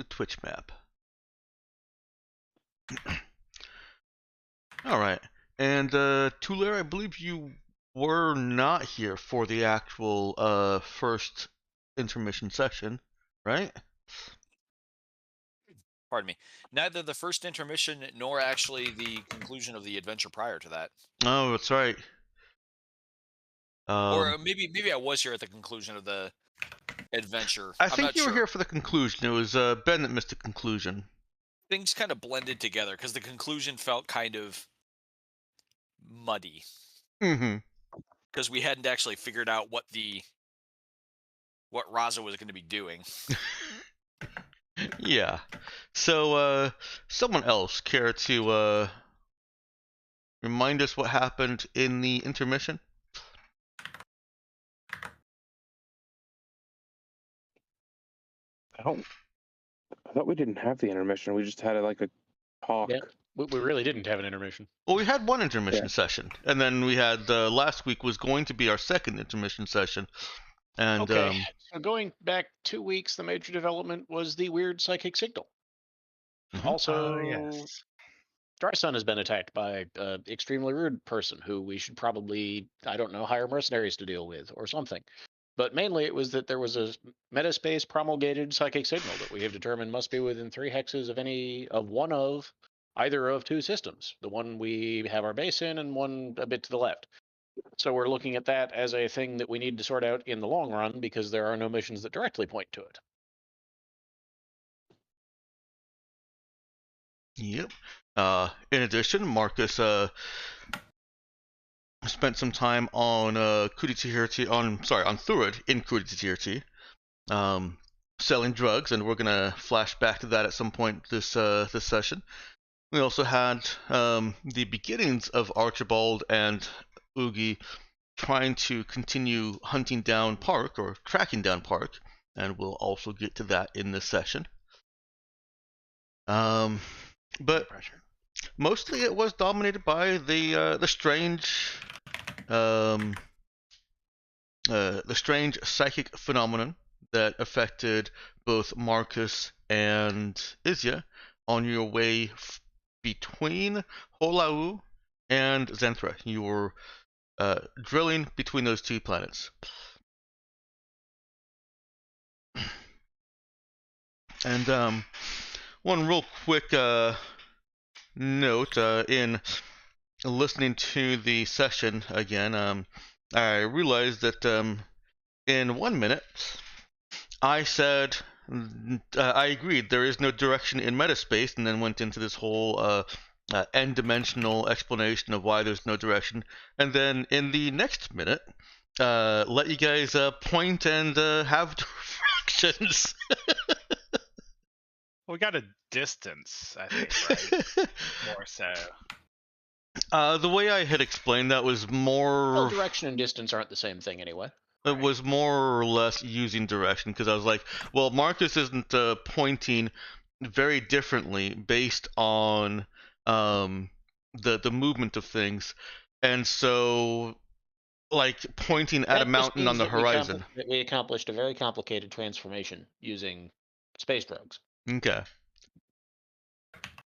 the Twitch map. Alright. And, Tuller, I believe you were not here for the actual, first intermission session, right? Pardon me. Neither the first intermission nor actually the conclusion of the adventure prior to that. Oh, that's right. Or maybe I was here at the conclusion of the adventure. I I'm think not you were here sure. for the conclusion. It was, Ben that missed the conclusion. Things kind of blended together because the conclusion felt kind of muddy Mm-hmm. because we hadn't actually figured out what Raza was going to be doing. Yeah. So, someone else care to, remind us what happened in the intermission? I thought we didn't have the intermission. We just had like a talk. Yeah, we really didn't have an intermission. Well, we had one intermission session, and then we had last week was going to be our second intermission session. And okay, so going back 2 weeks, the major development was the weird psychic signal. Also, yes. Darkstar has been attacked by an extremely rude person who we should probably, I don't know, hire mercenaries to deal with or something. But mainly it was that there was a metaspace promulgated psychic signal that we have determined must be within 3 hexes of either of 2 systems. The one we have our base in and one a bit to the left. So we're looking at that as a thing that we need to sort out in the long run because there are no missions that directly point to it. Yep. In addition, Marcus spent some time on on Thurid in Kuditihirti, selling drugs, and we're gonna flash back to that at some point this session. We also had the beginnings of Archibald and Oogie trying to continue hunting down Park, or tracking down Park, and we'll also get to that in this session. But mostly it was dominated by the strange psychic phenomenon that affected both Marcus and Izya on your way between Holau and Zenthra. You were drilling between those 2 planets. And one real quick note, in listening to the session again, I realized that in 1 minute I said I agreed there is no direction in metaspace, and then went into this whole n-dimensional explanation of why there's no direction, and then in the next minute let you guys point and have directions. We got a distance, I think, right? More so. The way I had explained that was more... Well, direction and distance aren't the same thing anyway. It was more or less using direction, because I was like, well, Marcus isn't pointing very differently based on the movement of things, and so, like, pointing at a mountain on the horizon. We accomplished a very complicated transformation using space drugs. Okay.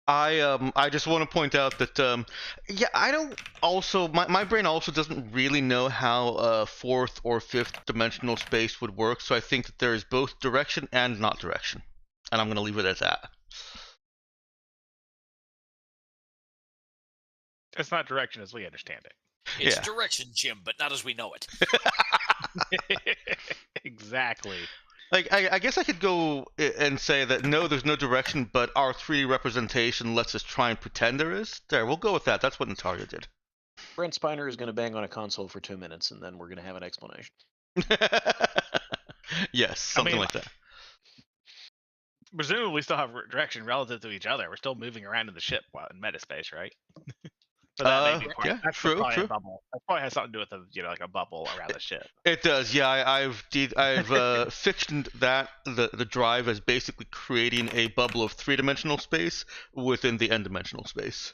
I just want to point out that yeah, I don't also my brain also doesn't really know how 4th or 5th dimensional space would work, so I think that there is both direction and not direction, and I'm going to leave it at that. It's not direction as we understand it. It's direction, Jim, but not as we know it. Exactly. Like, I guess I could go and say that no, there's no direction, but our 3D representation lets us try and pretend there is. There, we'll go with that. That's what Natalia did. Brent Spiner is going to bang on a console for 2 minutes, and then we're going to have an explanation. Yes, something like that. Presumably we still have direction relative to each other. We're still moving around in the ship while in metaspace, right? So that may be yeah, that's true. A bubble. That probably has something to do with like a bubble around the ship. It does, yeah. I've fictioned that the drive as basically creating a bubble of 3-dimensional space within the n-dimensional space.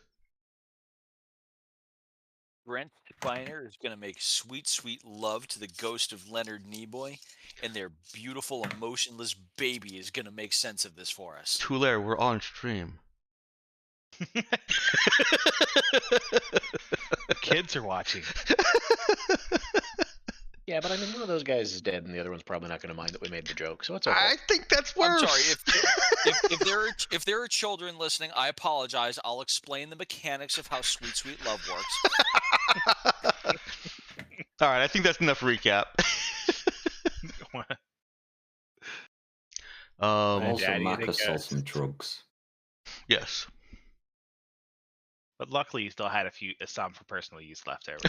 Brent Spiner is going to make sweet, sweet love to the ghost of Leonard Nimoy, and their beautiful, emotionless baby is going to make sense of this for us. Tulare, we're on stream. The kids are watching. Yeah, but I mean, one of those guys is dead, and the other one's probably not going to mind that we made the joke, so it's okay. I think that's worse. I'm sorry. If there are children listening, I apologize. I'll explain the mechanics of how sweet, sweet love works. All right, I think that's enough recap. Also, Daddy, Marcus I think, sold some drugs. Yes. But luckily, you still had some for personal use left over.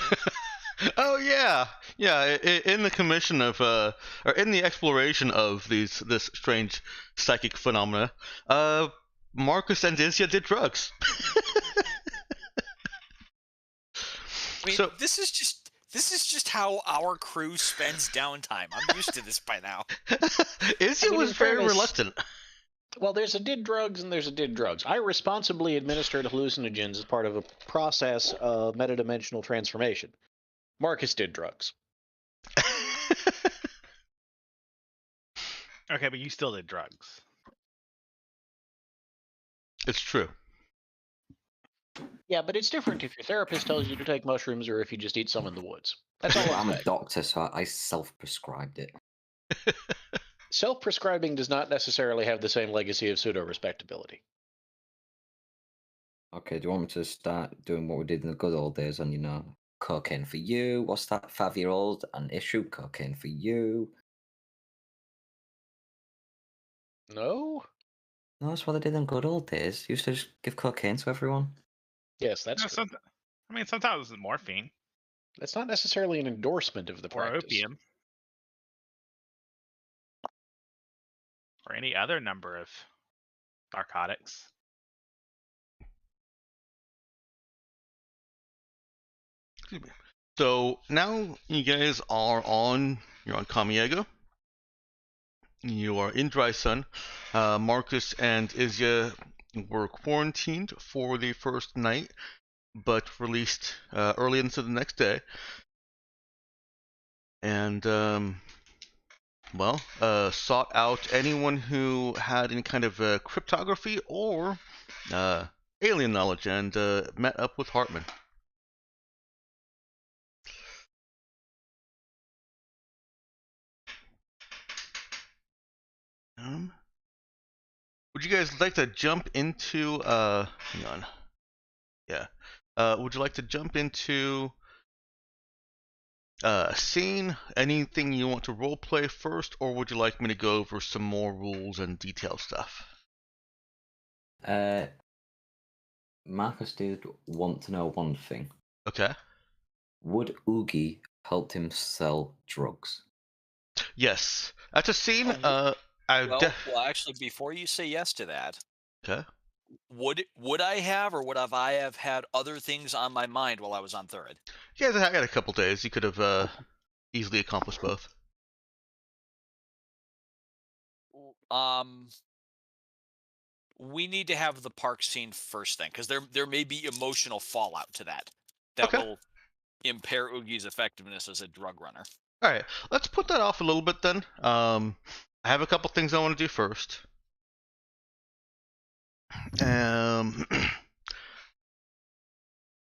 Oh yeah, yeah. In the commission of, or in the exploration of this strange psychic phenomena, Marcus and Izia did drugs. I mean, So- this is just how our crew spends downtime. I'm used to this by now. Izia I mean, was in very fairness- reluctant. Well, there's a did drugs and there's a did drugs. I responsibly administered hallucinogens as part of a process of metadimensional transformation. Marcus did drugs. Okay, but you still did drugs. It's true. Yeah, but it's different if your therapist tells you to take mushrooms or if you just eat some in the woods. That's all I'm I'm a saying. doctor, so I self-prescribed it. Self-prescribing does not necessarily have the same legacy of pseudo-respectability. Okay, do you want me to start doing what we did in the good old days on, cocaine for you? What's that, 5-year-old? An issue, cocaine for you? No? No, that's what they did in good old days. Used to just give cocaine to everyone. Yes, that's No, true. sometimes it's morphine That's not necessarily an endorsement of the or practice. opium or any other number of narcotics. Excuse me. So now you guys are you're on Kamiego. You are in Dry Sun. Marcus and Izia were quarantined for the first night, but released early into the next day. And, sought out anyone who had any kind of cryptography or alien knowledge and met up with Hartman. Would you guys like to jump into hang on. Yeah. Would you like to jump into scene? Anything you want to roleplay first, or would you like me to go over some more rules and detail stuff? Marcus did want to know one thing. Okay. Would Oogie helped him sell drugs? Yes. That's a scene. Well, actually, before you say yes to that, Okay. would I have or would I have had other things on my mind while I was on third? Yeah, I got a couple days. You could have easily accomplished both. We need to have the park scene first thing, because there may be emotional fallout to that Okay. will impair Oogie's effectiveness as a drug runner. All right. Let's put that off a little bit then. I have a couple things I want to do first.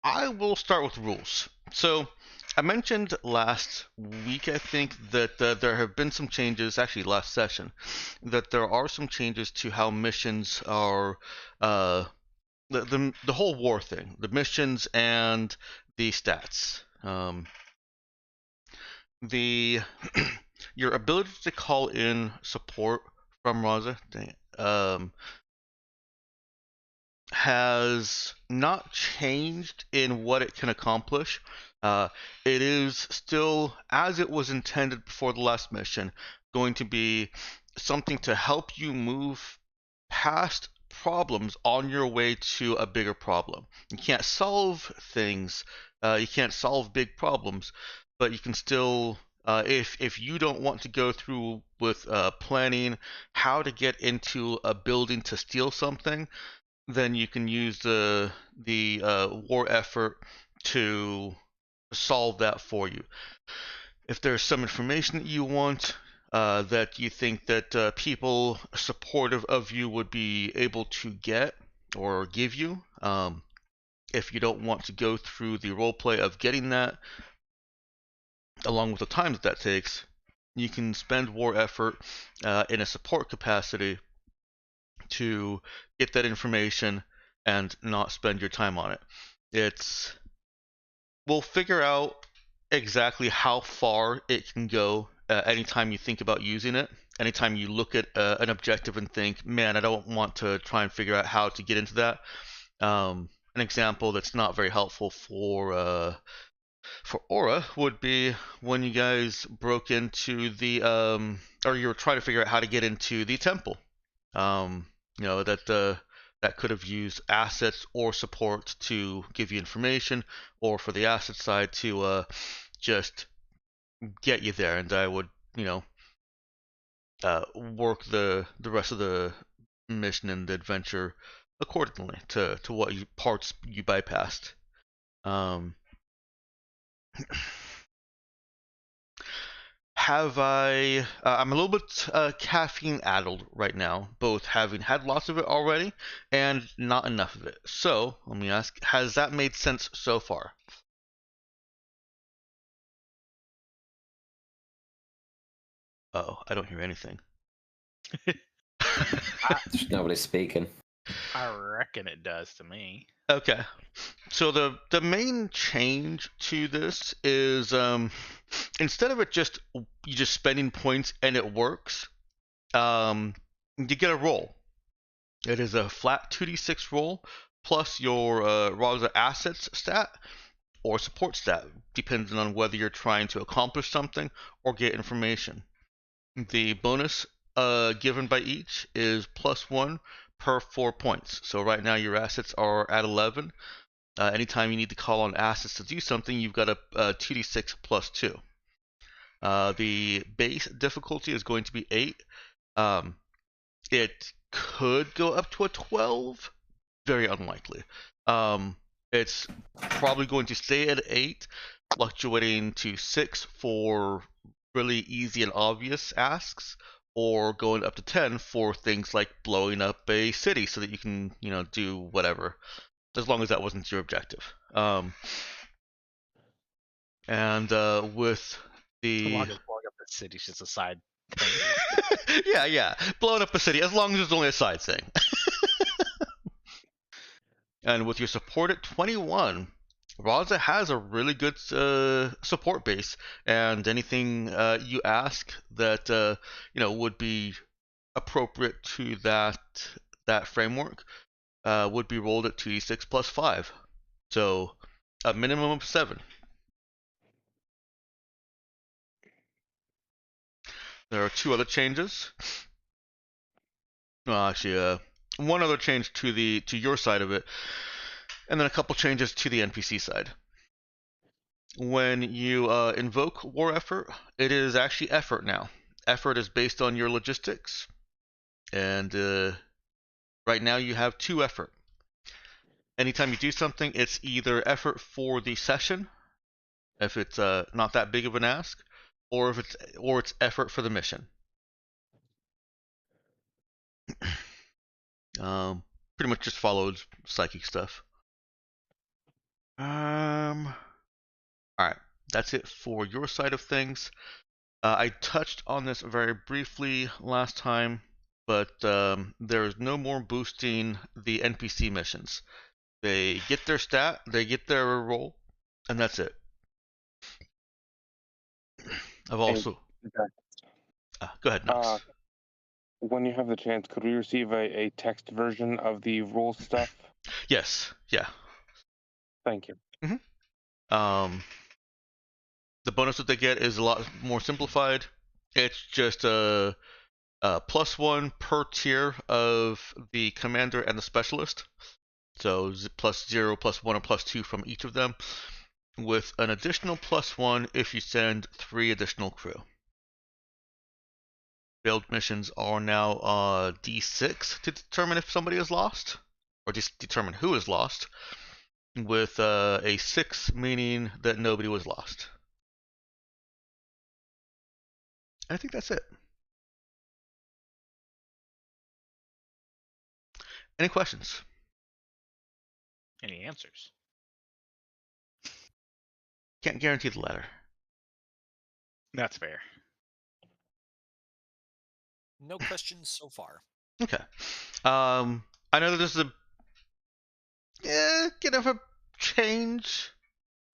I will start with rules. So, I mentioned last week, I think, that there have been some changes, actually last session, that there are some changes to how missions are, the whole war thing, the missions and the stats. Your ability to call in support from Raza, has not changed in what it can accomplish. It is still, as it was intended before the last mission, going to be something to help you move past problems on your way to a bigger problem. You can't solve things, you can't solve big problems, but you can still, if you don't want to go through with planning how to get into a building to steal something, then you can use the war effort to solve that for you. If there's some information that you want that you think that people supportive of you would be able to get or give you, if you don't want to go through the roleplay of getting that, along with the time that that takes, you can spend war effort in a support capacity to get that information and not spend your time on it. We'll figure out exactly how far it can go anytime you think about using it. Anytime you look at an objective and think, man, I don't want to try and figure out how to get into that. An example that's not very helpful for Aura would be when you guys broke into the or you were trying to figure out how to get into the temple. That could have used assets or support to give you information, or for the asset side to just get you there. And I would, work the rest of the mission and the adventure accordingly to what parts you bypassed. Have I? I'm a little bit caffeine addled right now, both having had lots of it already and not enough of it. So let me ask: has that made sense so far? Oh, I don't hear anything. There's nobody speaking. I reckon it does to me. Okay. So the main change to this is instead of it just you just spending points and it works, you get a roll. It is a flat 2d6 roll plus your raw assets stat or support stat, depending on whether you're trying to accomplish something or get information. The bonus given by each is +1 per 4 points. So right now your assets are at 11. Anytime you need to call on assets to do something, you've got a 2d6 +2. The base difficulty is going to be 8. It could go up to a 12. Very unlikely. It's probably going to stay at 8, fluctuating to 6 for really easy and obvious asks, or going up to 10 for things like blowing up a city so that you can, do whatever, as long as that wasn't your objective. And with the Blowing up the city's just a side thing. yeah, blowing up a city, as long as it's only a side thing. And with your support at 21, Raza has a really good support base, and anything you ask that would be appropriate to that framework would be rolled at 2d6 +5, so a minimum of 7. There are 2 other changes. Actually, one other change to your side of it, and then a couple changes to the NPC side. When you invoke war effort, it is actually effort now. Effort is based on your logistics, and right now you have 2 effort. Anytime you do something, it's either effort for the session, if it's not that big of an ask, or it's effort for the mission. Pretty much just follows psychic stuff. Alright, that's it for your side of things. I touched on this very briefly last time, but there is no more boosting the NPC missions. They get their stat, they get their roll, and that's it. I've also... go ahead, Knox. When you have the chance, could we receive a text version of the rule stuff? Yes, yeah. Thank you. The bonus that they get is a lot more simplified. It's just a +1 per tier of the commander and the specialist. So +0, +1, or +2 from each of them, with an additional +1 if you send 3 additional crew. Failed missions are now D6 to determine if somebody is lost, or determine who is lost. with a 6 meaning that nobody was lost. I think that's it. Any questions? Any answers? Can't guarantee the latter. That's fair. No questions so far. Okay. I know that this is a kind of a change,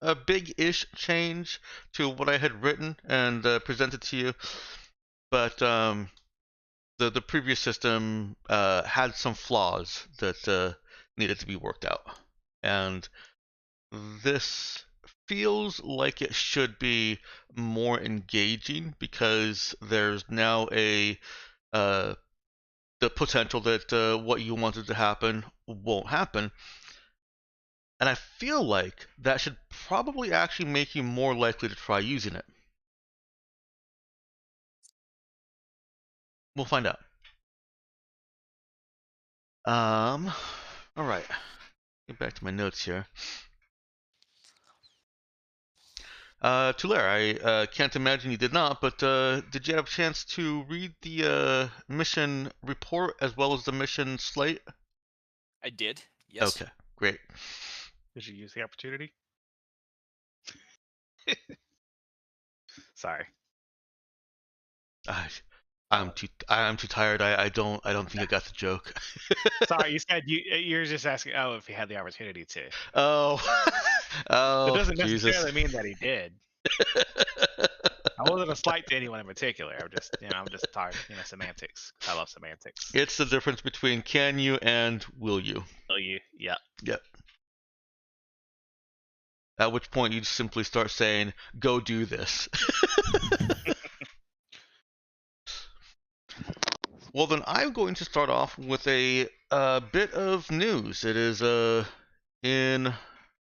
a big-ish change to what I had written and presented to you, but the previous system had some flaws that needed to be worked out, and this feels like it should be more engaging because there's now the potential that what you wanted to happen won't happen. And I feel like that should probably actually make you more likely to try using it. We'll find out. All right. Get back to my notes here. Tulare, I can't imagine you did not, but did you have a chance to read the mission report as well as the mission slate? I did. Yes. Okay, great. Did you use the opportunity? Sorry. I'm too tired. I don't think I got the joke. Sorry, you said you're just asking. Oh, if he had the opportunity to. Oh, oh, It doesn't Jesus. necessarily mean that he did. I wasn't a slight to anyone in particular. I'm just tired. Semantics. I love semantics. It's the difference between can you and will you. Will you? Yeah. Yep. At which point you simply start saying, "Go do this." Well, then I'm going to start off with a bit of news. It is in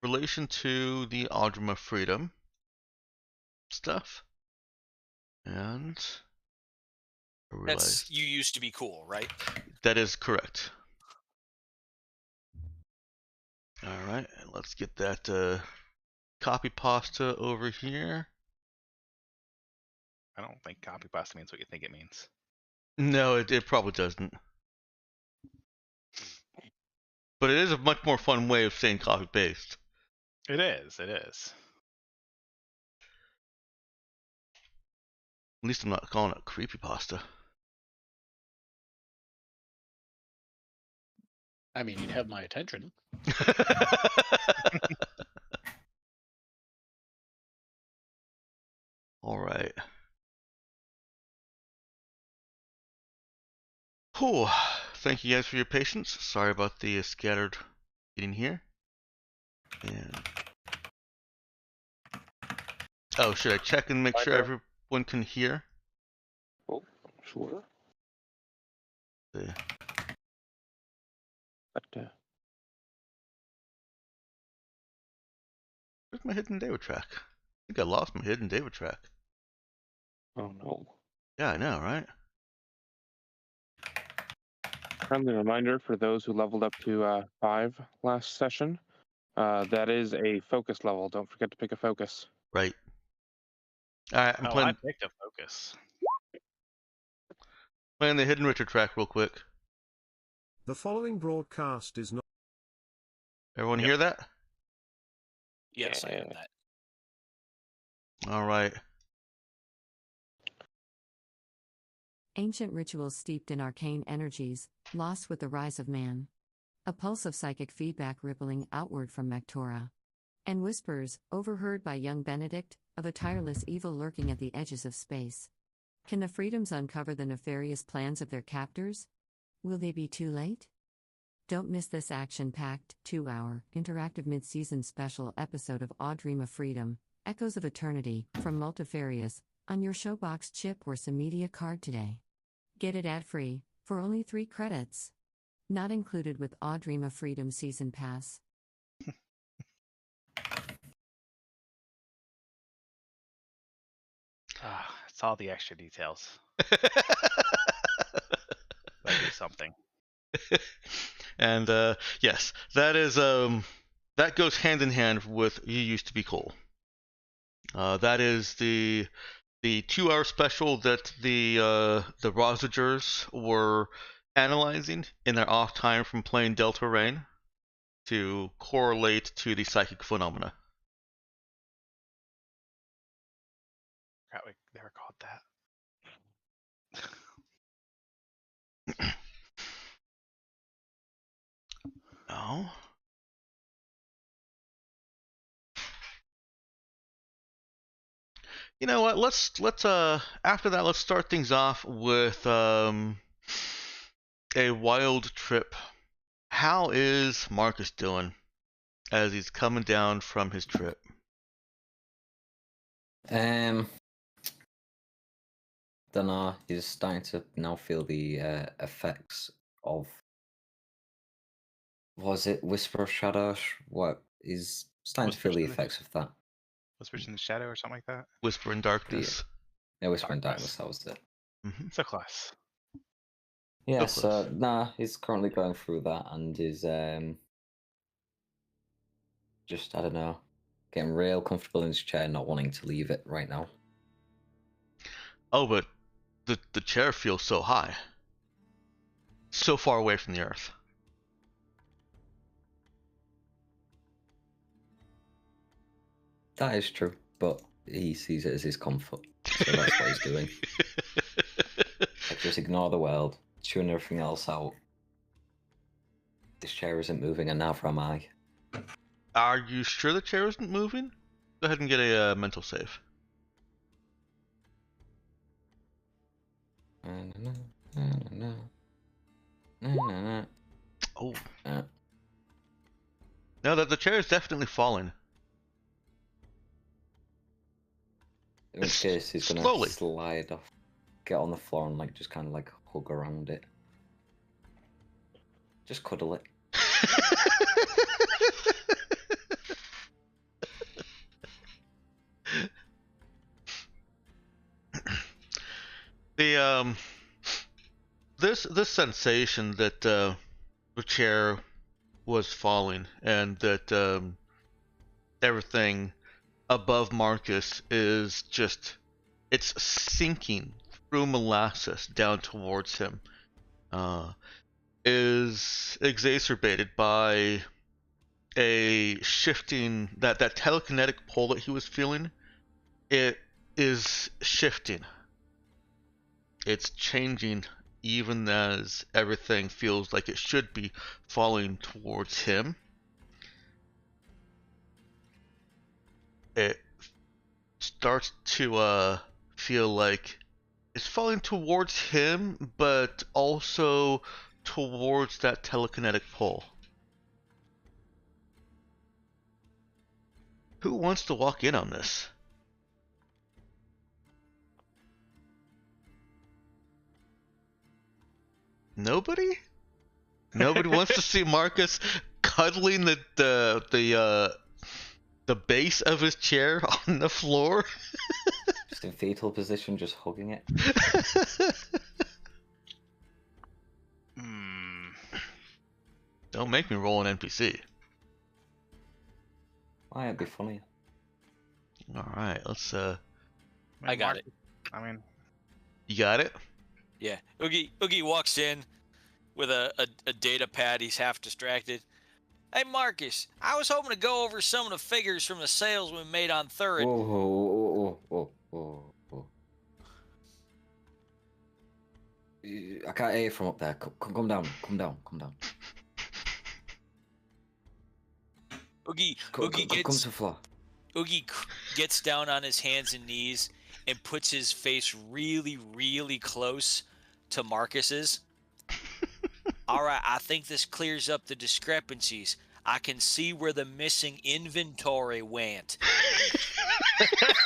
relation to the Audruma Freedom stuff. And I realized You used to be cool, right? that is correct. All right, let's get that copy pasta over here. I don't think copy pasta means what you think it means. No, it probably doesn't. But it is a much more fun way of saying copy paste. It is. It is. At least I'm not calling it creepypasta. I mean, you'd have my attention. All right. Whew. Thank you guys for your patience. Sorry about the scattered eating here. And oh, should I check and make sure everyone can hear? Oh, sure. Yeah. But, Where's my hidden David track? I think I lost my hidden David track. oh no. Yeah, I know, right? Friendly reminder for those who leveled up to 5 last session. That is a focus level. Don't forget to pick a focus. Right. Alright, I'm I picked a focus. playing the hidden Richard track real quick. The following broadcast is not. Everyone hear that? Yes, I Yeah. heard that. Alright. Ancient rituals steeped in arcane energies, lost with the rise of man. A pulse of psychic feedback rippling outward from Mactora. And whispers, overheard by young Benedict, of a tireless evil lurking at the edges of space. Can the Freedoms uncover the nefarious plans of their captors? Will they be too late? Don't miss this action-packed, 2-hour, interactive mid-season special episode of Audruma Freedom, Echoes of Eternity, from Multifarious, on your Showbox chip or some media card today. Get it ad-free, for only 3 credits. Not included with Audruma Freedom Season Pass. It's all the extra details. That do something. And yes, that is that goes hand in hand with You Used to Be Cool. That is the 2-hour special that the Rosagers were analyzing in their off time from playing Delta Rain to correlate to the psychic phenomena. Forgot we never called that. Oh. You know what? Let's after that let's start things off with a wild trip. How is Marcus doing as he's coming down from his trip? Don't know. He's starting to now feel the effects of. Was it Whisper of Shadow? What is starting to feel the effects of that? Whispers in the Shadow or something like that. Whisper in Darkness. Yeah, Whisper in Darkness. That was it. Mm-hmm. So close. Yeah. So So close. nah, he's currently going through that and is just I don't know, getting real comfortable in his chair, not wanting to leave it right now. Oh, but the chair feels so high, so far away from the earth. That is true, but he sees it as his comfort, so that's what he's doing. Like, just ignore the world, tune everything else out. This chair isn't moving, and neither am I. Are you sure the chair isn't moving? Go ahead and get a mental save. Oh. No, the chair is definitely falling. In which case, he's gonna Slowly. slide off, get on the floor, and like just kind of like hug around it. Just cuddle it. The this sensation that the chair was falling and that everything above Marcus is just it's sinking through molasses down towards him is exacerbated by a shifting that telekinetic pull that he was feeling. It is shifting. It's changing even as everything feels like it should be falling towards him. It starts to feel like it's falling towards him, but also towards that telekinetic pull. Who wants to walk in on this? Nobody? Nobody wants to see Marcus cuddling the base of his chair on the floor? Just in fetal position, just hugging it. Don't make me roll an NPC. Why, it'd be funny. Alright, let's I got it. I mean, you got it? Yeah. Oogie walks in with a data pad. He's half distracted. Hey, Marcus, I was hoping to go over some of the figures from the sales we made on Third. Whoa. I can't hear you from up there. Come down. Oogie Come to the floor. Oogie gets down on his hands and knees and puts his face really, really close to Marcus's. All right, I think this clears up the discrepancies. I can see where the missing inventory went.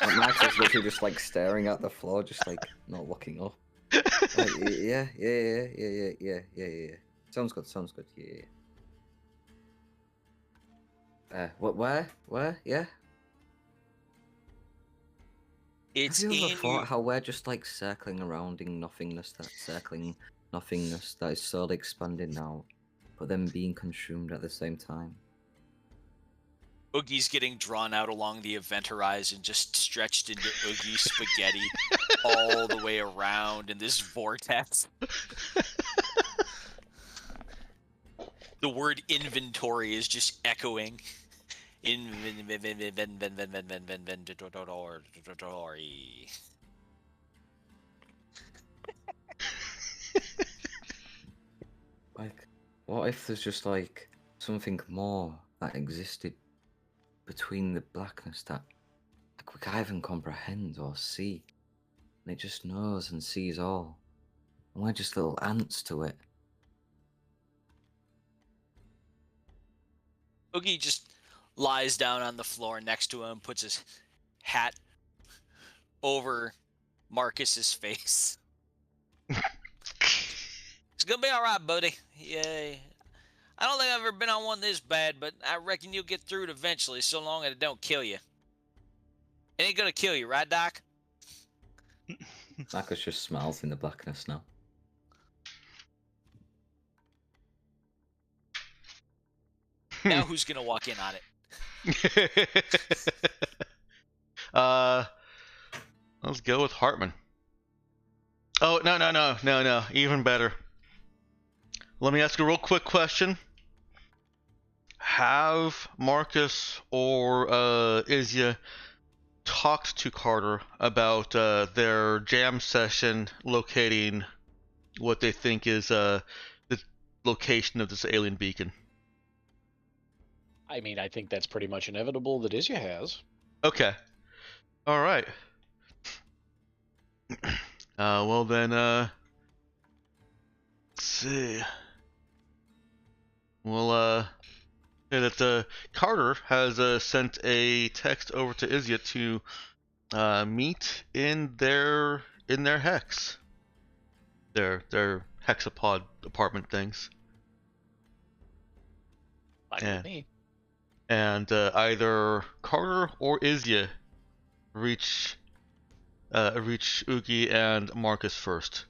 And Max is literally just like staring at the floor, just like not looking up. Like, yeah. Sounds good. Yeah. Where? Yeah. It's Have you ever in thought you. how we're just like circling around in nothingness, nothingness that is slowly expanding now, but then being consumed at the same time? Oogie's getting drawn out along the event horizon, just stretched into Oogie spaghetti all the way around in this vortex. The word inventory is just echoing. Inventory. Like, what if there's just like something more that existed between the blackness that like we can't even comprehend or see, and it just knows and sees all, and we're just little ants to it. Oogie just lies down on the floor next to him, puts his hat over Marcus's face. It's gonna be all right, buddy. Yay. I don't think I've ever been on one this bad, but I reckon you'll get through it eventually, so long as it don't kill you. It ain't gonna kill you, right, Doc? Marcus just smiles in the blackness now. Now who's gonna walk in on it? Let's go with Hartman. Oh, no. Even better. Let me ask a real quick question. Have Marcus or Izya talked to Carter about their jam session locating what they think is the location of this alien beacon? I mean, I think that's pretty much inevitable that Izya has. Okay. All right. Well then, let's see. We'll say that Carter has sent a text over to Izya to meet in their hex, their hexapod apartment things. Fine with me. And either Carter or Izya reach Oogie and Marcus first.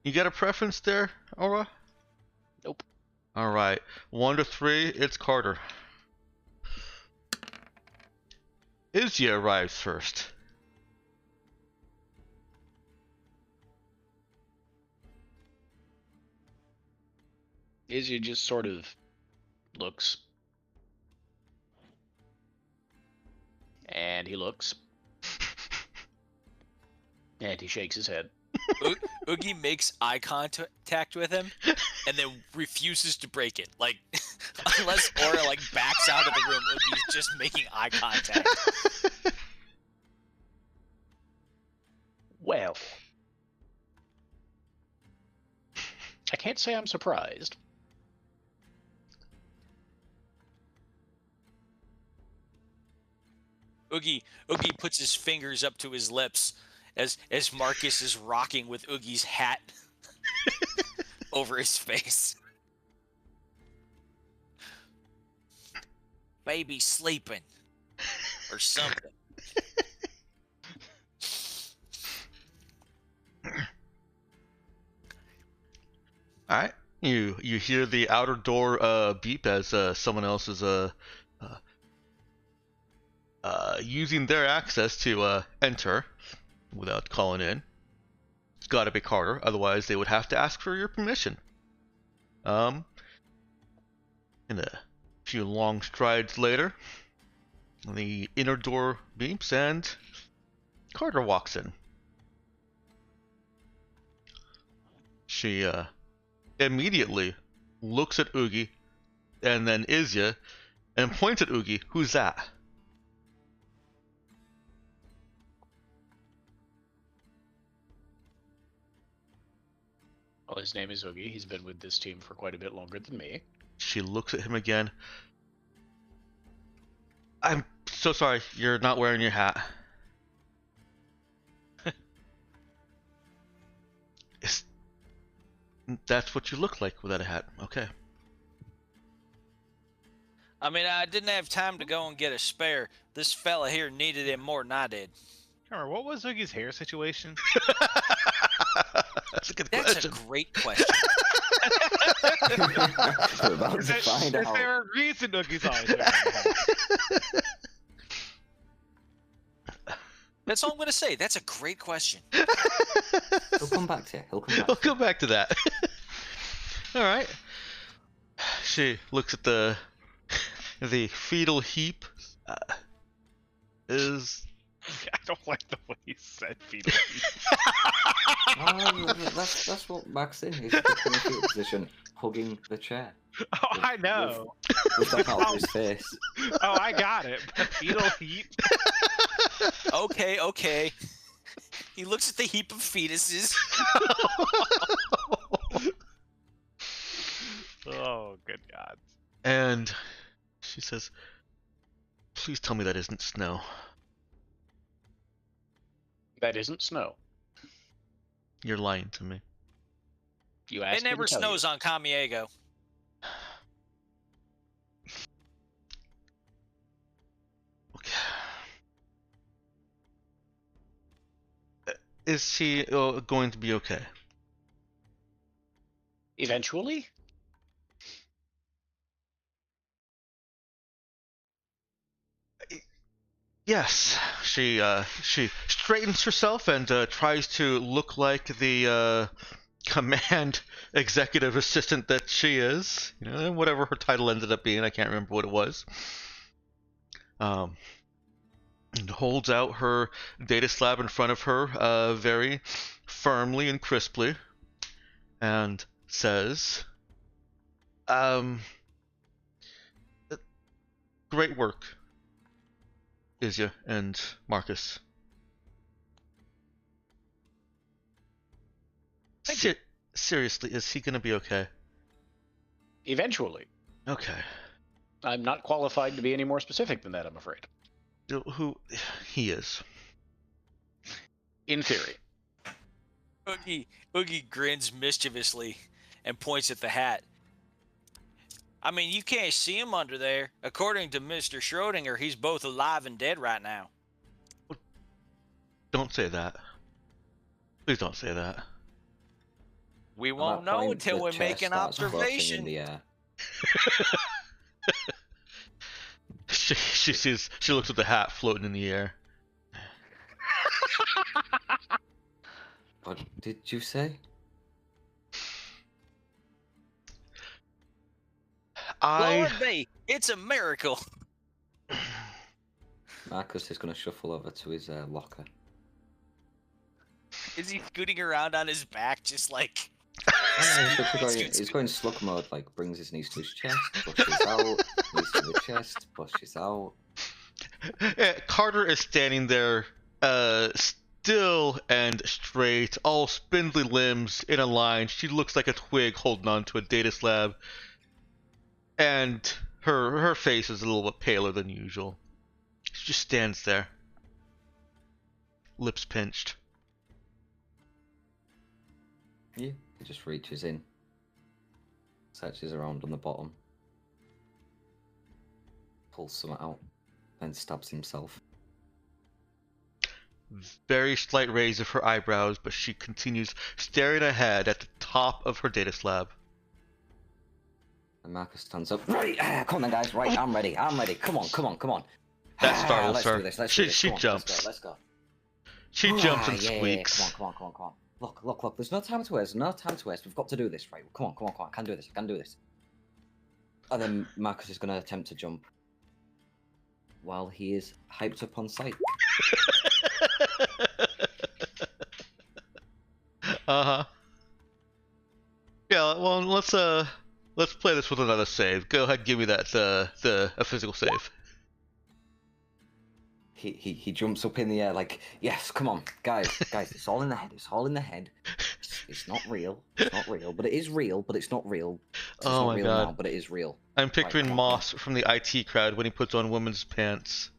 You got a preference there, Aura? Nope. All right, 1 to 3, it's Carter. Izya arrives first. Izya just sort of looks. And he looks. And he shakes his head. Oogie makes eye contact with him and then refuses to break it. Like, unless Aura like backs out of the room, Oogie's just making eye contact. Well, I can't say I'm surprised. Oogie puts his fingers up to his lips as Marcus is rocking with Oogie's hat over his face. Baby sleeping or something. All right, you hear the outer door beep as someone else is using their access to enter without calling in. It's got to be Carter, otherwise they would have to ask for your permission. And a few long strides later, the inner door beeps and Carter walks in. She immediately looks at Oogie and then Izya and points at Oogie. Who's that? Well, his name is Oogie. He's been with this team for quite a bit longer than me. She looks at him again. I'm so sorry, you're not wearing your hat. That's what you look like without a hat. Okay. I mean, I didn't have time to go and get a spare. This fella here needed it more than I did. Remember, what was Oogie's hair situation? a good That's question. a great question. We're about Is to there, find is out. there a reason Nookie's always wearing a hat? That's all I'm gonna say. That's a great question. He'll come back to you. He'll come back We'll to you. come back to that. All right. She looks at the fetal heap. Is I don't like the way he said fetal. Oh, that's what Max is. He's in the fetal position, hugging the chair. Oh, I know. With that out of his face. Oh, I got it. But fetal heat. Okay. He looks at the heap of fetuses. Oh, good God. and she says, "Please tell me that isn't snow. That isn't snow. You're lying to me." You asked It me never to tell snows you. on Camiego. Okay. Is she going to be okay? Eventually? Yes. She straightens herself and tries to look like the command executive assistant that she is. You know, whatever her title ended up being, I can't remember what it was. And holds out her data slab in front of her very firmly and crisply, and says, great work, Izya and Marcus. Seriously, is he gonna be okay? Eventually. Okay. I'm not qualified to be any more specific than that, I'm afraid. Who he is? In theory. Oogie grins mischievously and points at the hat. I mean, you can't see him under there. According to Mr. Schrodinger, he's both alive and dead right now. Don't say that. Please don't say that. We At won't that know point, until the we chair make an starts floating in observation. the air. She looks at the hat floating in the air. What did you say? Lord be, it's a miracle. Marcus is going to shuffle over to his locker. Is he scooting around on his back just like... He's going slug mode, like brings his knees to his chest, pushes out, knees to the chest, pushes out. Carter is standing there, still and straight, all spindly limbs in a line. She looks like a twig holding on to a data slab, and her face is a little bit paler than usual. She just stands there, lips pinched. Yeah, he just reaches in, searches around on the bottom, pulls some out, then stabs himself. Very slight raise of her eyebrows, but she continues staring ahead at the top of her data slab. And Marcus stands up. Right, come on then, guys. Right, I'm ready. Come on. That startles let's her. Do this. Let's She do this. Come on, jumps. Let's go. She jumps and Yeah. squeaks. Come on. Look. There's no time to waste. We've got to do this, right? Come on. I can do this. And then Marcus is going to attempt to jump while he is hyped up on sight. Uh-huh. Yeah, well, let's play this with another save. Go ahead, give me that a physical save. He jumps up in the air like, yes, come on, guys, it's all in the head. It's not real, but it is real, but it's not real. It's Oh not my real God. now, but it is real. I'm picturing come on. Moss from the IT crowd when he puts on women's pants.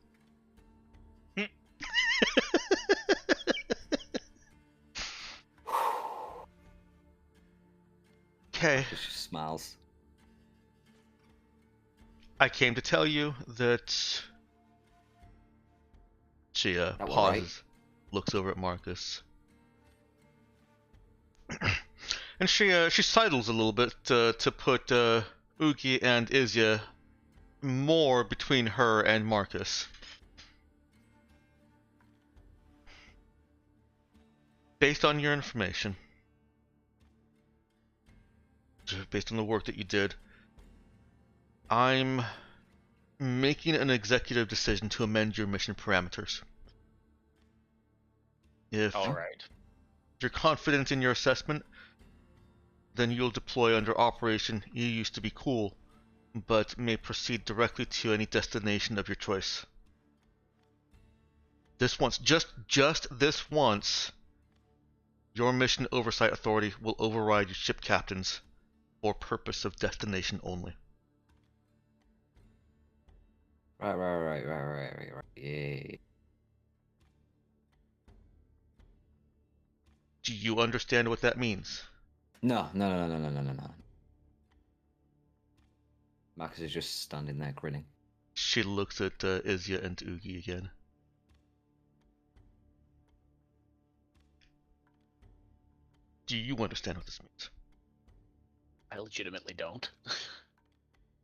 Okay, He just smiles. I came to tell you that she That one, pauses, right? looks over at Marcus. And she sidles a little bit to put Ugi and Izya more between her and Marcus. Based on your information, based on the work that you did, I'm making an executive decision to amend your mission parameters. If All right. you're confident in your assessment, then you'll deploy under Operation You Used to Be Cool, but may proceed directly to any destination of your choice. This once, just this once, your mission oversight authority will override your ship captains for purpose of destination only. Right. Yeah. Do you understand what that means? No. Marcus is just standing there grinning. She looks at Izya and Ugi again. Do you understand what this means? I legitimately don't.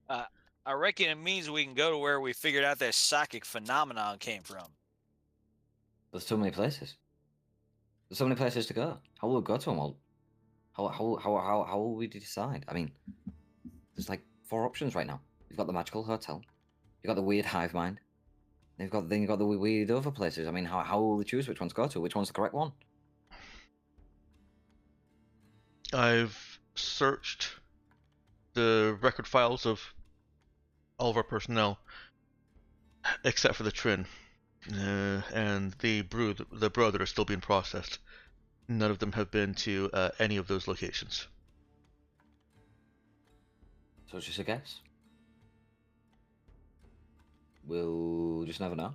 I reckon it means we can go to where we figured out that psychic phenomenon came from. There's so many places. There's so many places to go. How will we go to them all? How will we decide? I mean, there's like 4 options right now. You've got the magical hotel. You've got the weird hive mind. Then you've got the weird other places. I mean, how will we choose which one to go to? Which one's the correct one? I've searched the record files of all of our personnel, except for the Trin, and the Brood that are still being processed. None of them have been to any of those locations. So it's just a guess. We'll just never know.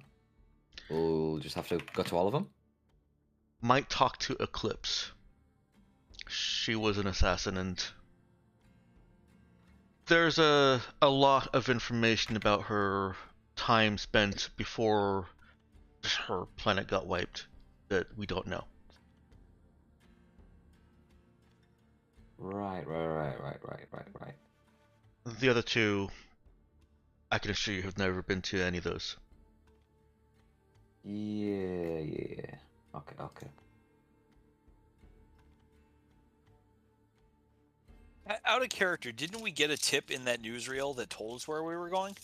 We'll just have to go to all of them. Might talk to Eclipse. She was an assassin, and there's a lot of information about her time spent before her planet got wiped that we don't know. Right. The other 2, I can assure you, have never been to any of those. Yeah. Okay. Out of character, didn't we get a tip in that newsreel that told us where we were going?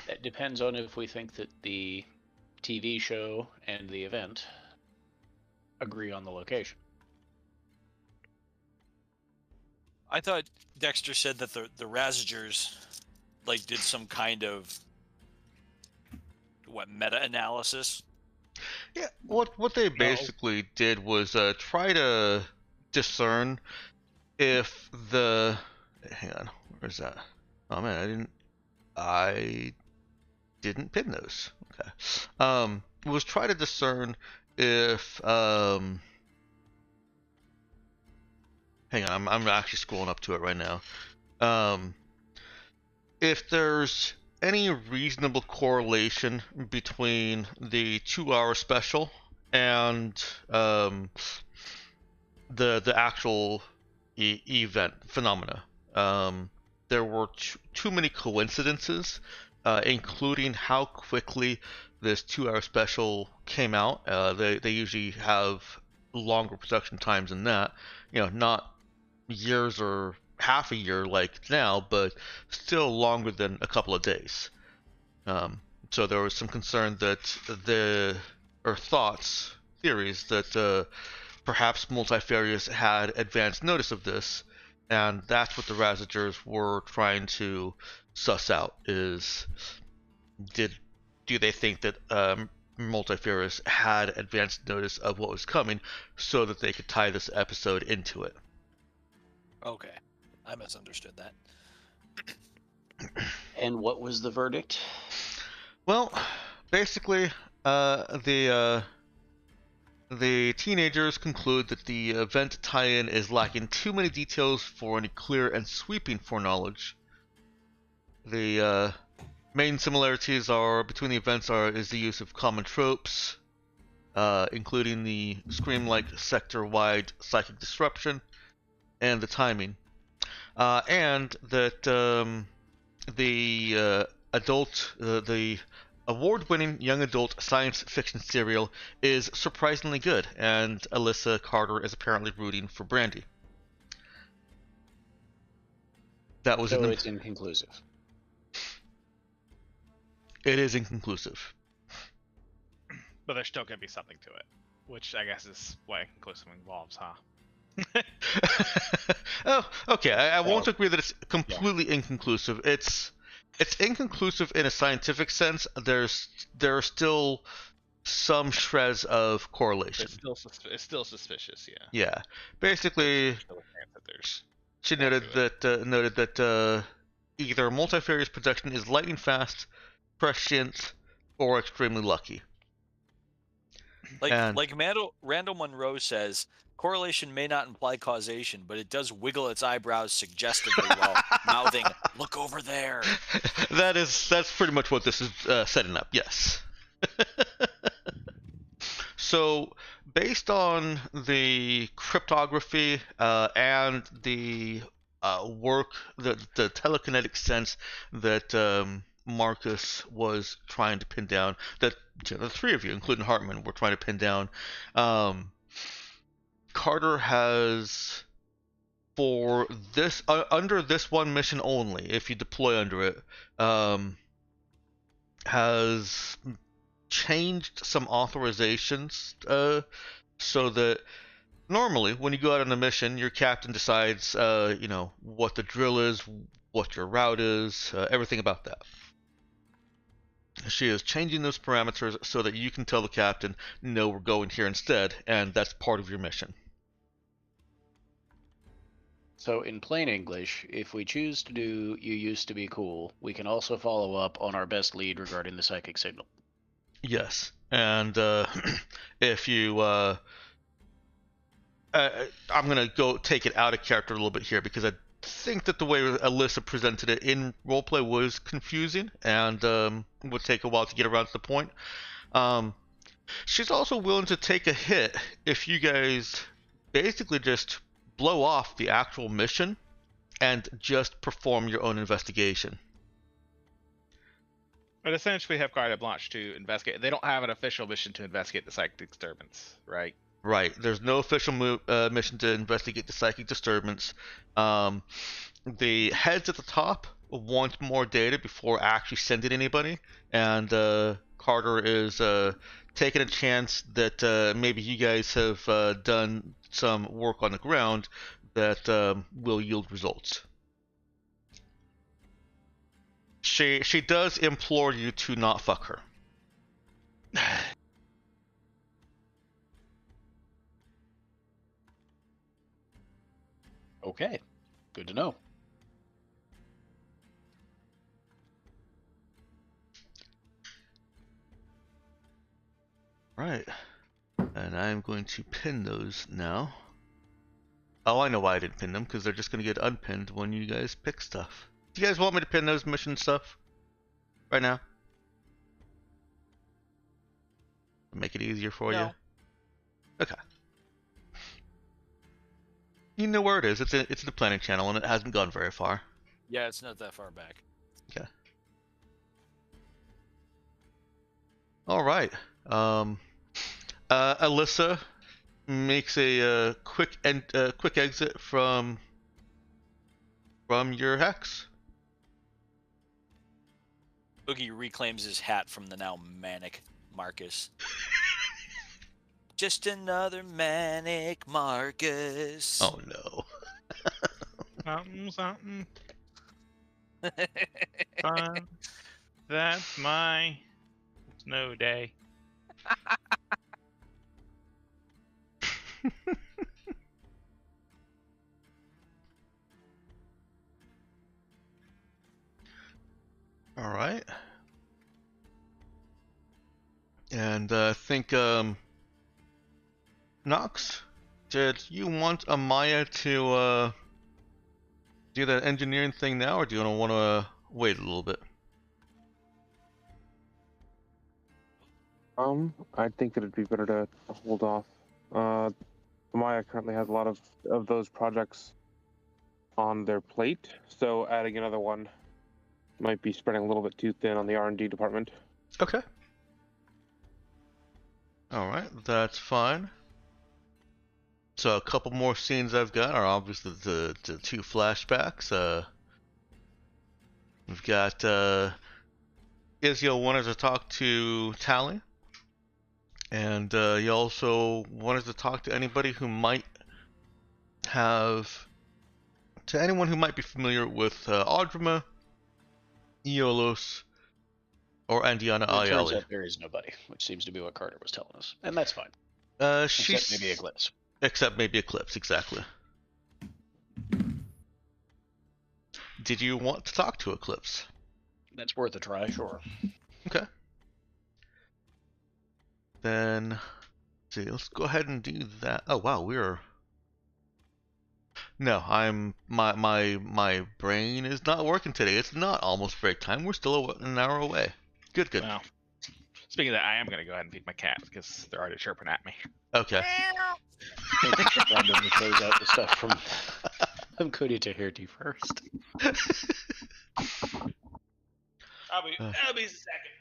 It depends on if we think that the TV show and the event agree on the location. I thought Dexter said that the Razagers like did some kind of meta-analysis. Yeah, what they basically did was try to discern if the... Hang on, where's that? Oh man, I didn't pin those. Okay. Was try to discern if hang on, I'm actually scrolling up to it right now. If there's any reasonable correlation between the 2-hour special and the actual event phenomena. There were too many coincidences, including how quickly this 2-hour special came out. They usually have longer production times than that. Not years or half a year like now, but still longer than a couple of days. So there was some concern that theories that perhaps Multifarious had advance notice of this, and that's what the Razagers were trying to suss out. Do they think that Multifarious had advance notice of what was coming, so that they could tie this episode into it? Okay, I misunderstood that. And what was the verdict? Well, basically, the teenagers conclude that the event tie-in is lacking too many details for any clear and sweeping foreknowledge. The main similarities between the events is the use of common tropes, including the Scream-like sector-wide psychic disruption and the timing. And that the the award-winning young adult science fiction serial is surprisingly good, and Alyssa Carter is apparently rooting for Brandy. That was So it's inconclusive. It is inconclusive. But there's still gonna be something to it, which I guess is what inconclusive involves, huh? Oh, okay. I won't agree that it's completely inconclusive. It's inconclusive in a scientific sense. There are still some shreds of correlation. It's still suspicious, yeah. Yeah. Basically, she noted that either multifarious projection is lightning fast, prescient, or extremely lucky. Like Randall Monroe says, correlation may not imply causation, but it does wiggle its eyebrows suggestively while mouthing, "Look over there." That's pretty much what this is setting up. Yes. So, based on the cryptography and the work, the telekinetic sense that Marcus was trying to pin down, that the three of you, including Hartman, were trying to pin down, Carter has, for this under this one mission only, if you deploy under it, has changed some authorizations so that normally when you go out on a mission, your captain decides what the drill is, what your route is, everything about that. She is changing those parameters so that you can tell the captain, no, we're going here instead, and that's part of your mission. So in plain English, if we choose to do "you used to be cool," we can also follow up on our best lead regarding the psychic signal. Yes, and if you, I'm gonna go take it out of character a little bit here because I think that the way Alyssa presented it in roleplay was confusing and would take a while to get around to the point. She's also willing to take a hit if you guys basically just blow off the actual mission and just perform your own investigation. But essentially have carte blanche to investigate. They don't have an official mission to investigate the psychic disturbance, right? Right. There's no official mission to investigate the psychic disturbance. The heads at the top want more data before actually sending anybody, and Carter is taking a chance that maybe you guys have done some work on the ground that will yield results. She does implore you to not fuck her. Okay, good to know. Right. And I'm going to pin those now. Oh, I know why I didn't pin them, because they're just going to get unpinned when you guys pick stuff. Do you guys want me to pin those mission stuff right now? Make it easier for you? Okay. You know where it is. It's in the planning channel, and it hasn't gone very far. Yeah, it's not that far back. Okay. All right. Alyssa makes a quick exit from your hex. Boogie reclaims his hat from the now manic Marcus. Just another manic Marcus. Oh no. Something. Fun. That's my snow day. All right. And I think Nox, did you want Amaya to do that engineering thing now, or do you want to wait a little bit? I think that it'd be better to hold off. Maya currently has a lot of those projects on their plate, so adding another one might be spreading a little bit too thin on the R&D department. Okay. Alright, that's fine. So a couple more scenes I've got are obviously the two flashbacks. We've got Izio wanted to talk to Tally, and he also wanted to talk to anybody who might anyone who might be familiar with Audrima, Iolos, or Andiana It turns Ayali. out there is nobody, which seems to be what Carter was telling us, and that's fine. She's Except maybe Eclipse. Except maybe Eclipse, exactly. Did you want to talk to Eclipse? That's worth a try, sure. Okay. Then, let's see, let's go ahead and do that. Oh wow, No, my brain is not working today. It's not almost break time. We're still an hour away. Good. Well, speaking of that, I am going to go ahead and feed my cat because they're already chirping at me. Okay. Randomly close out the stuff from Cody to Hirty first. I'll be a second.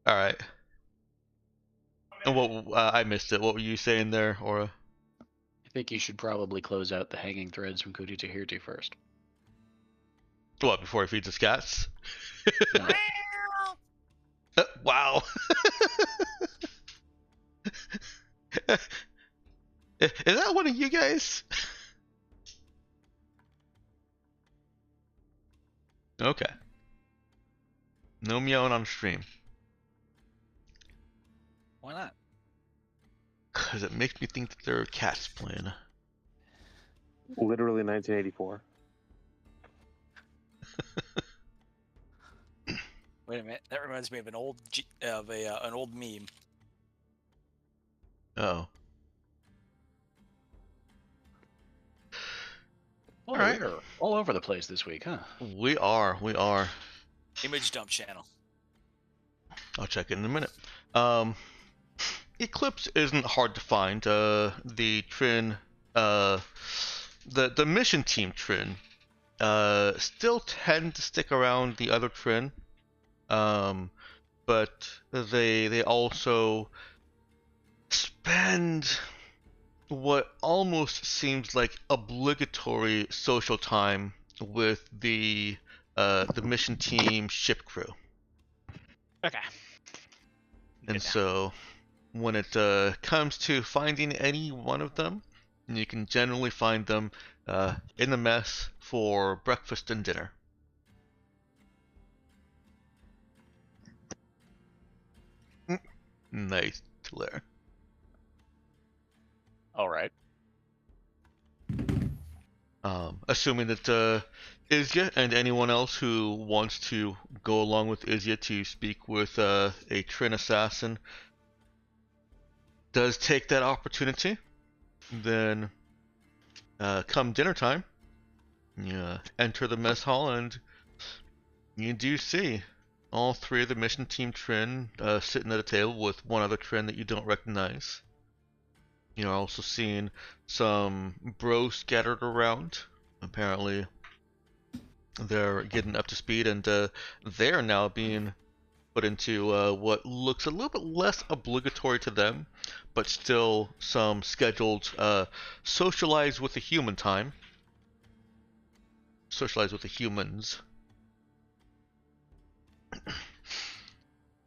All right. And what I missed it. What were you saying there, Aura? I think you should probably close out the hanging threads from Cody to Hirty first. What, before he feeds his cats? No. Wow. Is that one of you guys? Okay. No meowing on stream. Why not? Because it makes me think that there are cats playing. Literally 1984. Wait a minute. That reminds me of an old an old meme. Oh. All right. We're all over the place this week, huh? We are. Image dump channel. I'll check it in a minute. Eclipse isn't hard to find. The Trin, the mission team Trin, still tend to stick around the other Trin, but they also spend what almost seems like obligatory social time with the mission team ship crew. Okay. And so, when it comes to finding any one of them, you can generally find them in the mess for breakfast and dinner. Nice, Claire. All right. Assuming that Izya and anyone else who wants to go along with Izya to speak with a Trin assassin does take that opportunity, then come dinner time, you enter the mess hall and you do see all three of the mission team Trin sitting at a table with one other Trin that you don't recognize. You're also seeing some bros scattered around. Apparently, they're getting up to speed, and they're now being put into what looks a little bit less obligatory to them, but still some scheduled socialize with the human time. Socialize with the humans.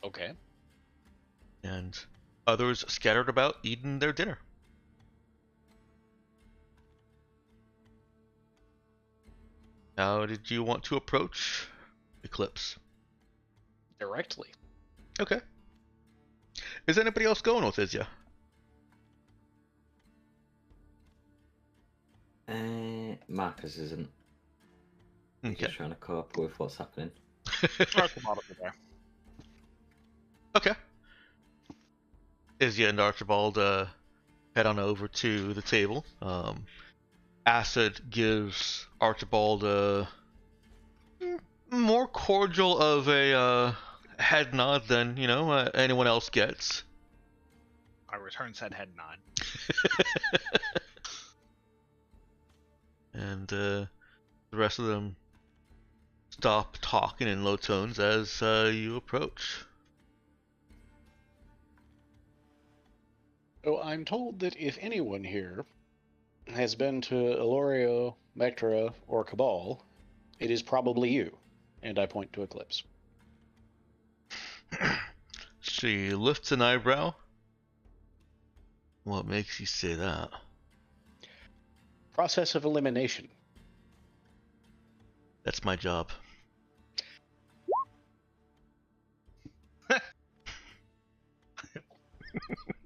Okay. And others scattered about eating their dinner. How did you want to approach Eclipse? Directly. Okay. Is anybody else going with Izya? Marcus isn't. He's Okay. just trying to cope with what's happening. Okay. Izzy and Archibald head on over to the table. Acid gives Archibald a more cordial of a head nod than anyone else gets. I return said head nod. And the rest of them stop talking in low tones as you approach. So I'm told that if anyone here has been to Elorio, Mectra, or Cabal, it is probably you. And I point to Eclipse. She lifts an eyebrow. What makes you say that? Process of elimination. That's my job.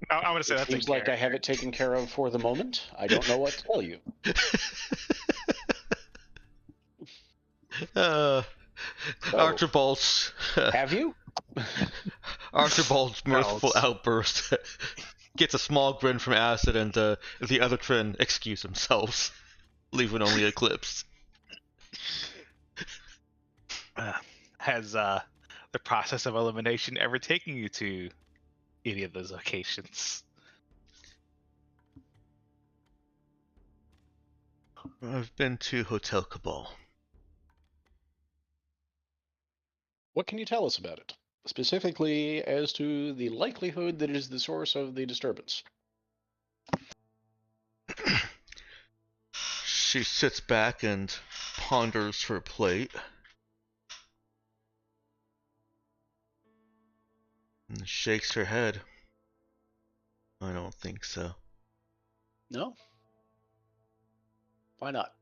I'm gonna say It that's seems a like I have it taken care of for the moment. I don't know what to tell you. uh, Oh. Archibald's Have you? Archibald's mirthful it's- outburst gets a small grin from Acid, and the other twin excuse themselves, leaving only Eclipse. Has the process of elimination ever taken you to any of those locations? I've been to Hotel Cabal. What can you tell us about it? Specifically as to the likelihood that it is the source of the disturbance. She sits back and ponders her plate. And shakes her head. I don't think so. No? Why not?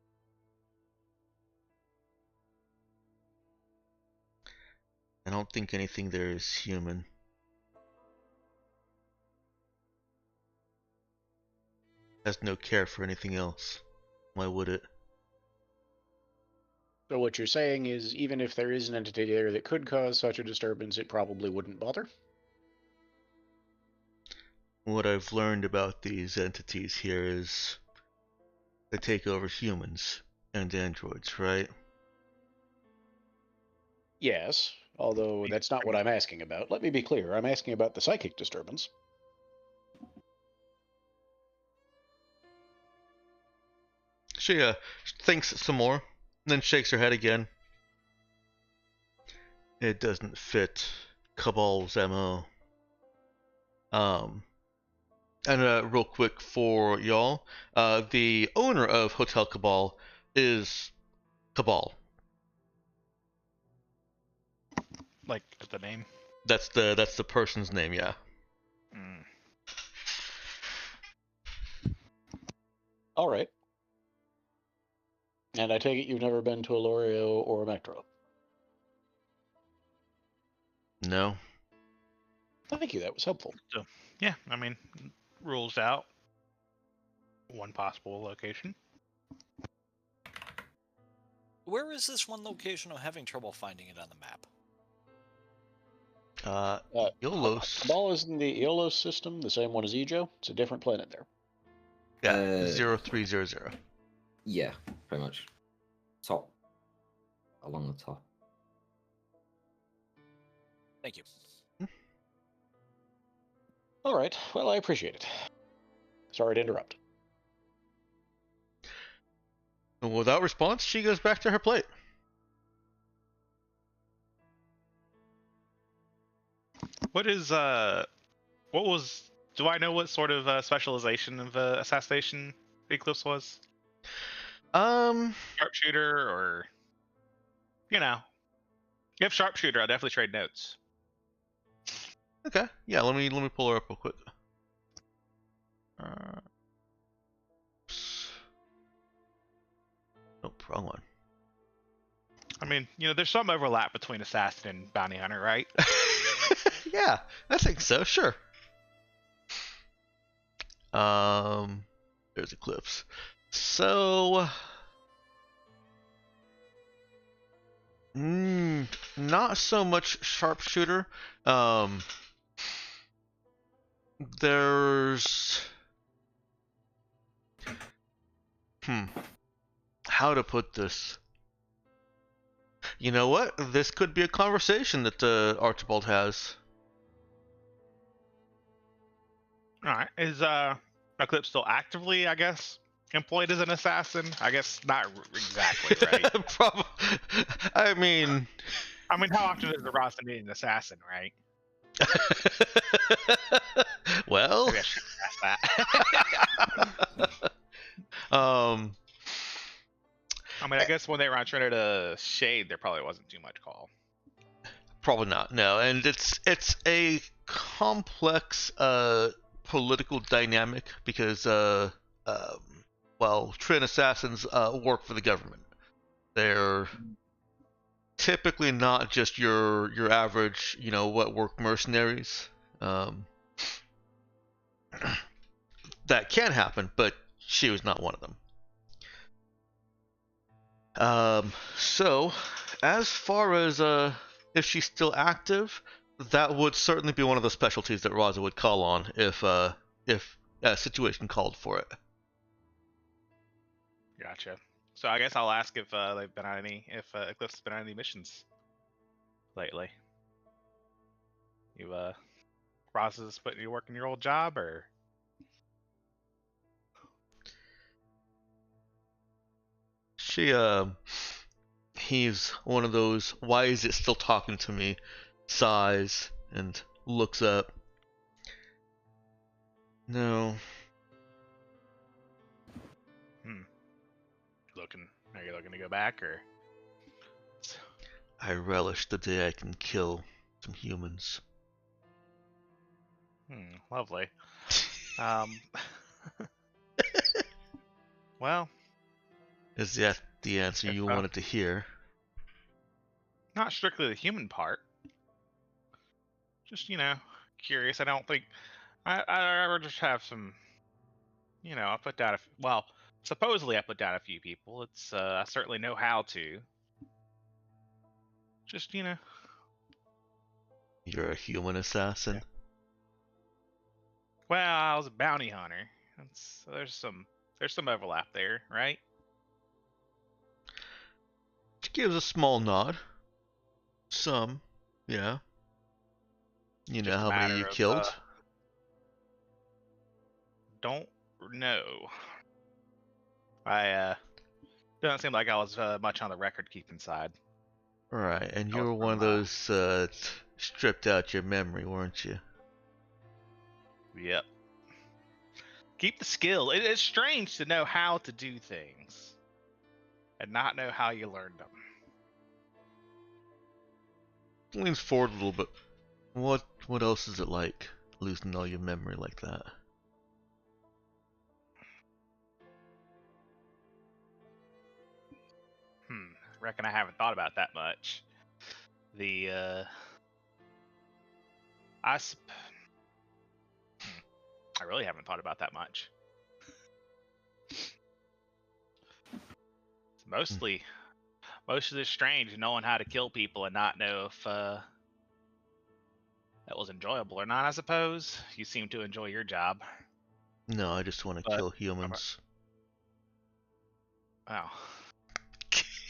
I don't think anything there is human. Has no care for anything else. Why would it? So what you're saying is, even if there is an entity there that could cause such a disturbance, it probably wouldn't bother? What I've learned about these entities here is they take over humans and androids, right? Yes, although that's not what I'm asking about. Let me be clear. I'm asking about the psychic disturbance. She thinks some more, then shakes her head again. It doesn't fit Cabal's MO. And real quick for y'all, the owner of Hotel Cabal is Cabal. Like the name? That's the person's name, yeah. Mm. All right. And I take it you've never been to Elorio or Mectra. No. Thank you. That was helpful. Yeah, I mean, rules out one possible location. Where is this one location? I'm having trouble finding it on the map. Yolos. Cabal is in the Eolos system, the same one as Ejo. It's a different planet there. Yeah, 0300. Yeah, pretty much. Top. Along the top. Thank you. All right. Well, I appreciate it. Sorry to interrupt. Without response, she goes back to her plate. What is what was? Do I know what sort of specialization of assassination Eclipse was? Sharpshooter, or if sharpshooter, I'll definitely trade notes. Okay. Yeah, let me pull her up real quick. Nope, wrong one. I mean, there's some overlap between assassin and bounty hunter, right? Yeah, I think so. Sure. There's Eclipse. So, not so much sharpshooter. There's how to put this? You know what? This could be a conversation that Archibald has. All right. Is Eclipse still actively, I guess, employed as an assassin? I guess not exactly, right? I mean, I mean, how often does the roster need an assassin, right? well, Maybe I should ask that. um, I mean, I guess when they were on Trinity to Shade, there probably wasn't too much call. probably not. No, and it's a complex political dynamic because well, Trin assassins work for the government. They're typically not just your average, wet work mercenaries. That can happen, but she was not one of them. So as far as if she's still active, that would certainly be one of the specialties that Raza would call on if a situation called for it. Gotcha. So I guess I'll ask if they've been on if Eclipse has been on any missions lately. You Ross putting you working your old job, or? He's one of those, why is it still talking to me, sighs and looks up. No. Are you looking to go back, or? I relish the day I can kill some humans. Lovely. Well, Is that the answer you wanted to hear? not strictly the human part. Just, curious. I don't think I ever just have some, I put down supposedly I put down a few people. It's I certainly know how to. Just, You're a human assassin? Yeah. Well, I was a bounty hunter. There's some overlap there, right? She gives a small nod. Some, yeah. You know how many you killed? Don't know. I doesn't seem like I was much on the record keeping side. Right, and you were one of those stripped out your memory, weren't you? Yep. Keep the skill. It's strange to know how to do things and not know how you learned them. Leans forward a little bit. What else is it like, losing all your memory like that? Reckon I haven't thought about that much. I really haven't thought about that much. It's most of this strange, knowing how to kill people and not know if that was enjoyable or not. I suppose you seem to enjoy your job. No, I just want to kill humans. Oh.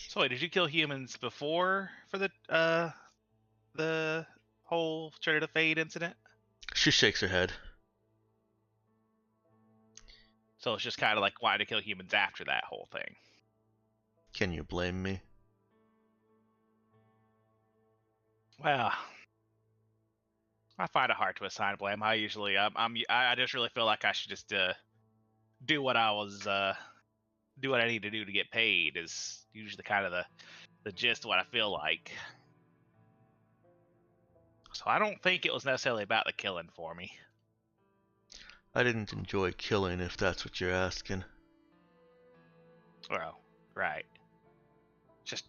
So wait, did you kill humans before for the whole Trinity Fade incident? She shakes her head. So it's just kind of like wanting to kill humans after that whole thing. Can you blame me? Well, I find it hard to assign blame. I usually, I just really feel like I should just do what I need to do to get paid. Is usually kind of the gist of what I feel like. So I don't think it was necessarily about the killing for me. I didn't enjoy killing, if that's what you're asking. Well, right. Just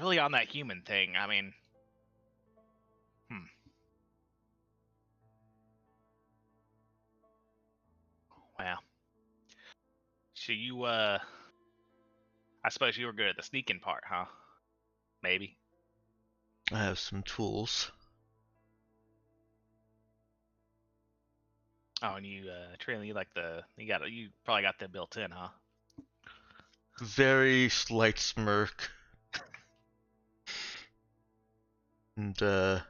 really on that human thing. I mean, Well, so you, I suppose you were good at the sneaking part, huh? Maybe. I have some tools. Oh, and you, Trin, you probably got them built in, huh? Very slight smirk. And,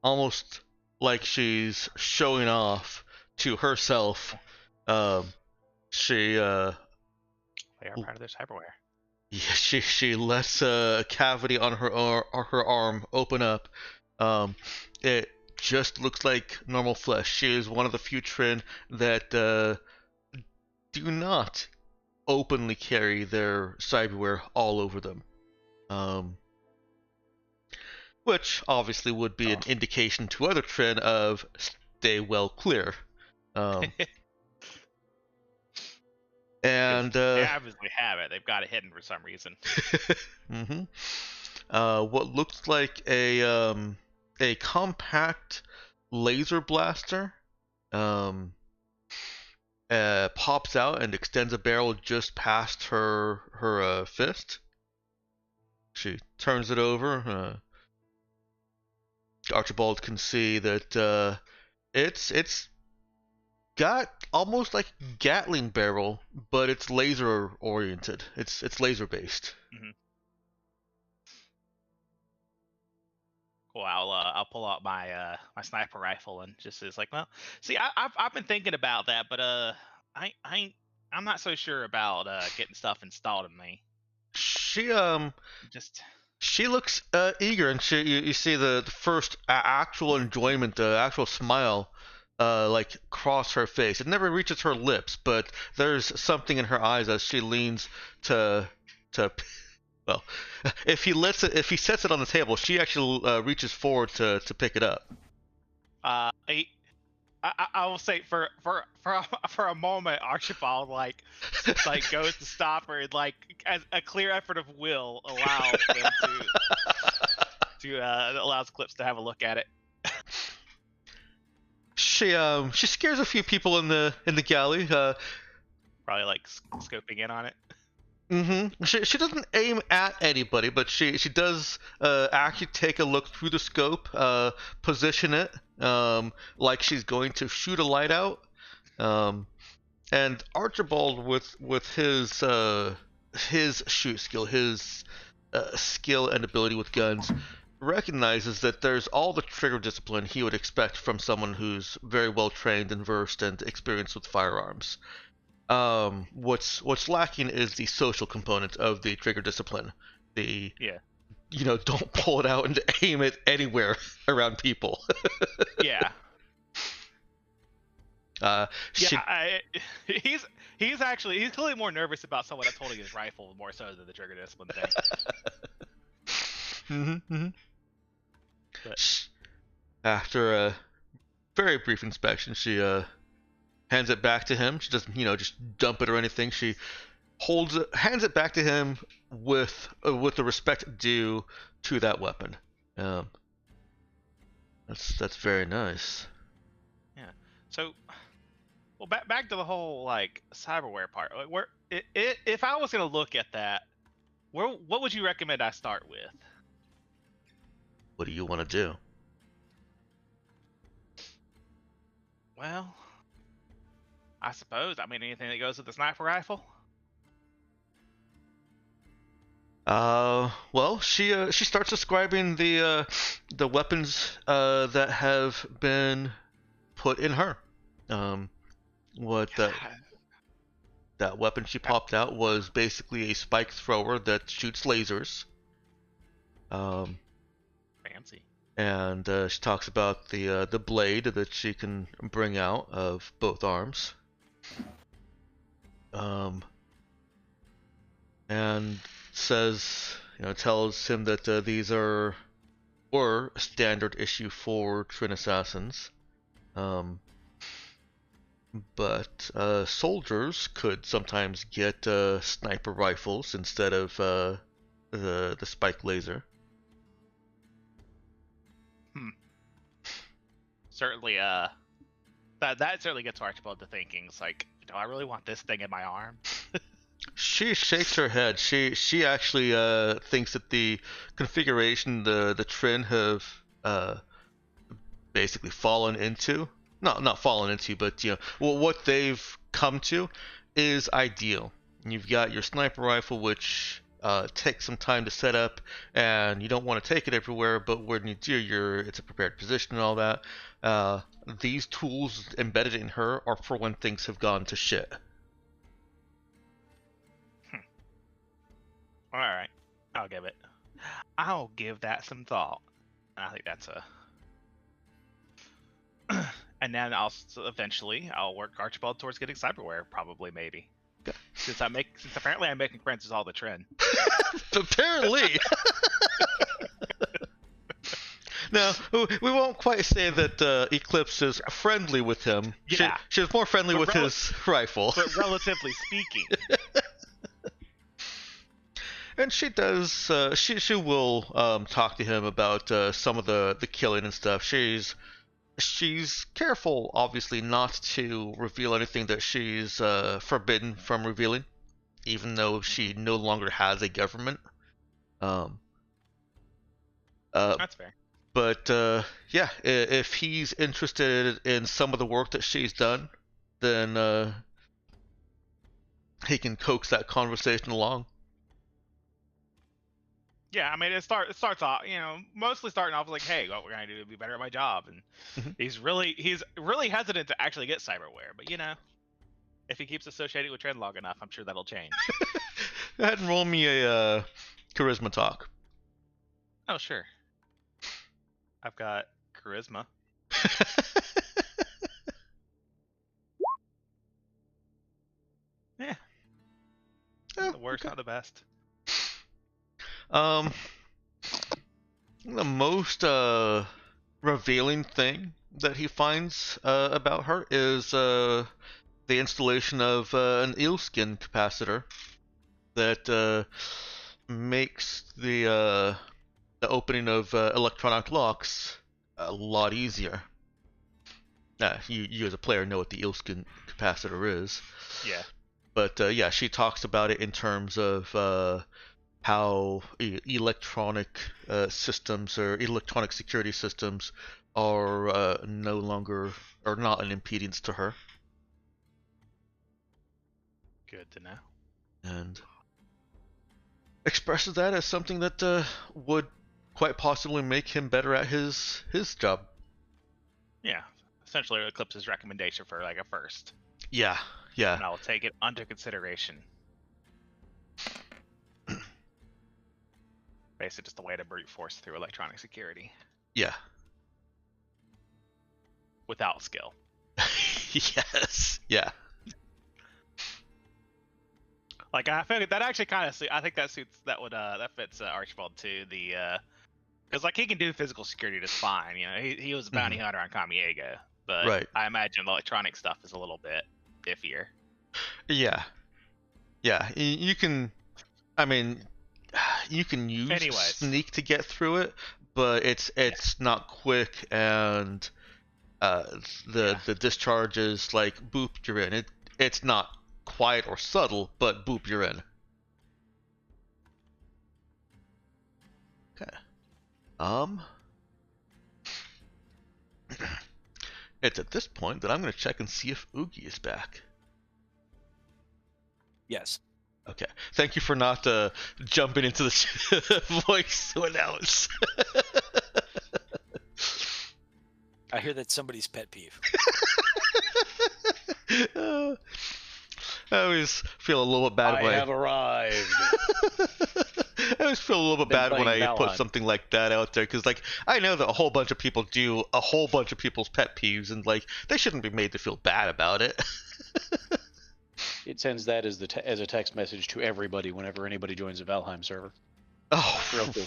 almost like she's showing off to herself, she They are part of their cyberware. yeah, she lets a cavity on her arm open up. It just looks like normal flesh. She is one of the few Trin that do not openly carry their cyberware all over them. Which obviously would be an indication to other Trin of stay well clear. And they obviously have it. They've got it hidden for some reason. What looks like a compact laser blaster pops out and extends a barrel just past her fist. She turns it over. Archibald can see that it's got almost like Gatling barrel, but it's laser oriented. It's laser based. Mm-hmm. Cool. I'll pull out my my sniper rifle and just is like, well, see, I've been thinking about that, but I'm not so sure about getting stuff installed in me. She looks eager, and you see the first actual enjoyment, the actual smile, like cross her face. It never reaches her lips, but there's something in her eyes as she leans to. Well, if he sets it on the table, she actually reaches forward to pick it up. I will say for a moment, Archibald like goes to stop her and like as a clear effort of will allows them allows Clips to have a look at it. She scares a few people in the galley. Probably like scoping in on it. She doesn't aim at anybody, but she does actually take a look through the scope, position it like she's going to shoot a light out. And Archibald with his shoot skill, his skill and ability with guns, recognizes that there's all the trigger discipline he would expect from someone who's very well trained and versed and experienced with firearms. What's lacking is the social component of the trigger discipline. Don't pull it out and aim it anywhere around people. Yeah. He's clearly more nervous about someone that's holding his rifle more so than the trigger discipline thing. But after a very brief inspection, she hands it back to him. She doesn't, just dump it or anything. She hands it back to him with the respect due to that weapon. That's very nice. Yeah. So, well, back to the whole like cyberware part. Where if I was gonna look at that, what would you recommend I start with? What do you want to do? Well, I suppose. I mean, anything that goes with the sniper rifle. Well, she starts describing the weapons that have been put in her. That weapon she popped out was basically a spike thrower that shoots lasers. Fancy. And she talks about the blade that she can bring out of both arms. And says, tells him that these were standard issue for Trin assassins. But soldiers could sometimes get sniper rifles instead of the spike laser. Certainly, that certainly gets Archibald to thinking. It's like, I really want this thing in my arm. She shakes her head. She actually thinks that the configuration the Trin have basically fallen into, not fallen into, but what they've come to is ideal. You've got your sniper rifle, which take some time to set up, and you don't want to take it everywhere, but when you do, it's a prepared position and all that. These tools embedded in her are for when things have gone to shit. All right, I'll give that some thought. I think that's a. And then eventually I'll work Archibald towards getting cyberware, probably, maybe. Since apparently I'm making friends with all the trend. Apparently. Now, we won't quite say that Eclipse is friendly with him. Yeah. She's more friendly with his rifle. But relatively speaking. And she does. She will talk to him about some of the killing and stuff. She's careful, obviously, not to reveal anything that she's forbidden from revealing, even though she no longer has a government. That's fair. But yeah, if he's interested in some of the work that she's done, then he can coax that conversation along. Yeah, I mean, it starts off, mostly starting off like, hey, what we're gonna do to be better at my job, and he's really hesitant to actually get cyberware, but if he keeps associating with trend long enough, I'm sure that'll change. Go ahead and roll me a charisma talk. Oh, sure. I've got charisma. Yeah. Oh, the worst, not the best. The most revealing thing that he finds about her is the installation of an eel-skin capacitor that makes the opening of electronic locks a lot easier. You as a player know what the eel-skin capacitor is. Yeah. But yeah, she talks about it in terms of how electronic systems or electronic security systems are no longer, or not an impedance to her. Good to know. And expresses that as something that would quite possibly make him better at his job. Yeah. Essentially Eclipse's recommendation for like a first. Yeah, yeah. And I'll take it under consideration. Basically just a way to brute force through electronic security. Yeah. Without skill. Yes. Yeah. Like I feel that actually kind of I think that fits Archibald too. Because like he can do physical security just fine. He was a bounty hunter on Kamiego, but right. I imagine the electronic stuff is a little bit iffier. Yeah. Yeah. You can. I mean. You can use sneak to get through it, but it's not quick, and the discharge is like boop, you're in. It's not quiet or subtle, but boop, you're in. Okay. It's at this point that I'm going to check and see if Oogie is back. Yes. Okay. Thank you for not jumping into the voice to announce. I hear that's somebody's pet peeve. I always feel a little bit bad when I have arrived. I always feel a little bit bad when I put something like that out there, because like I know that a whole bunch of people do a whole bunch of people's pet peeves, and like they shouldn't be made to feel bad about it. It sends that as as a text message to everybody whenever anybody joins a Valheim server. Oh, real cool.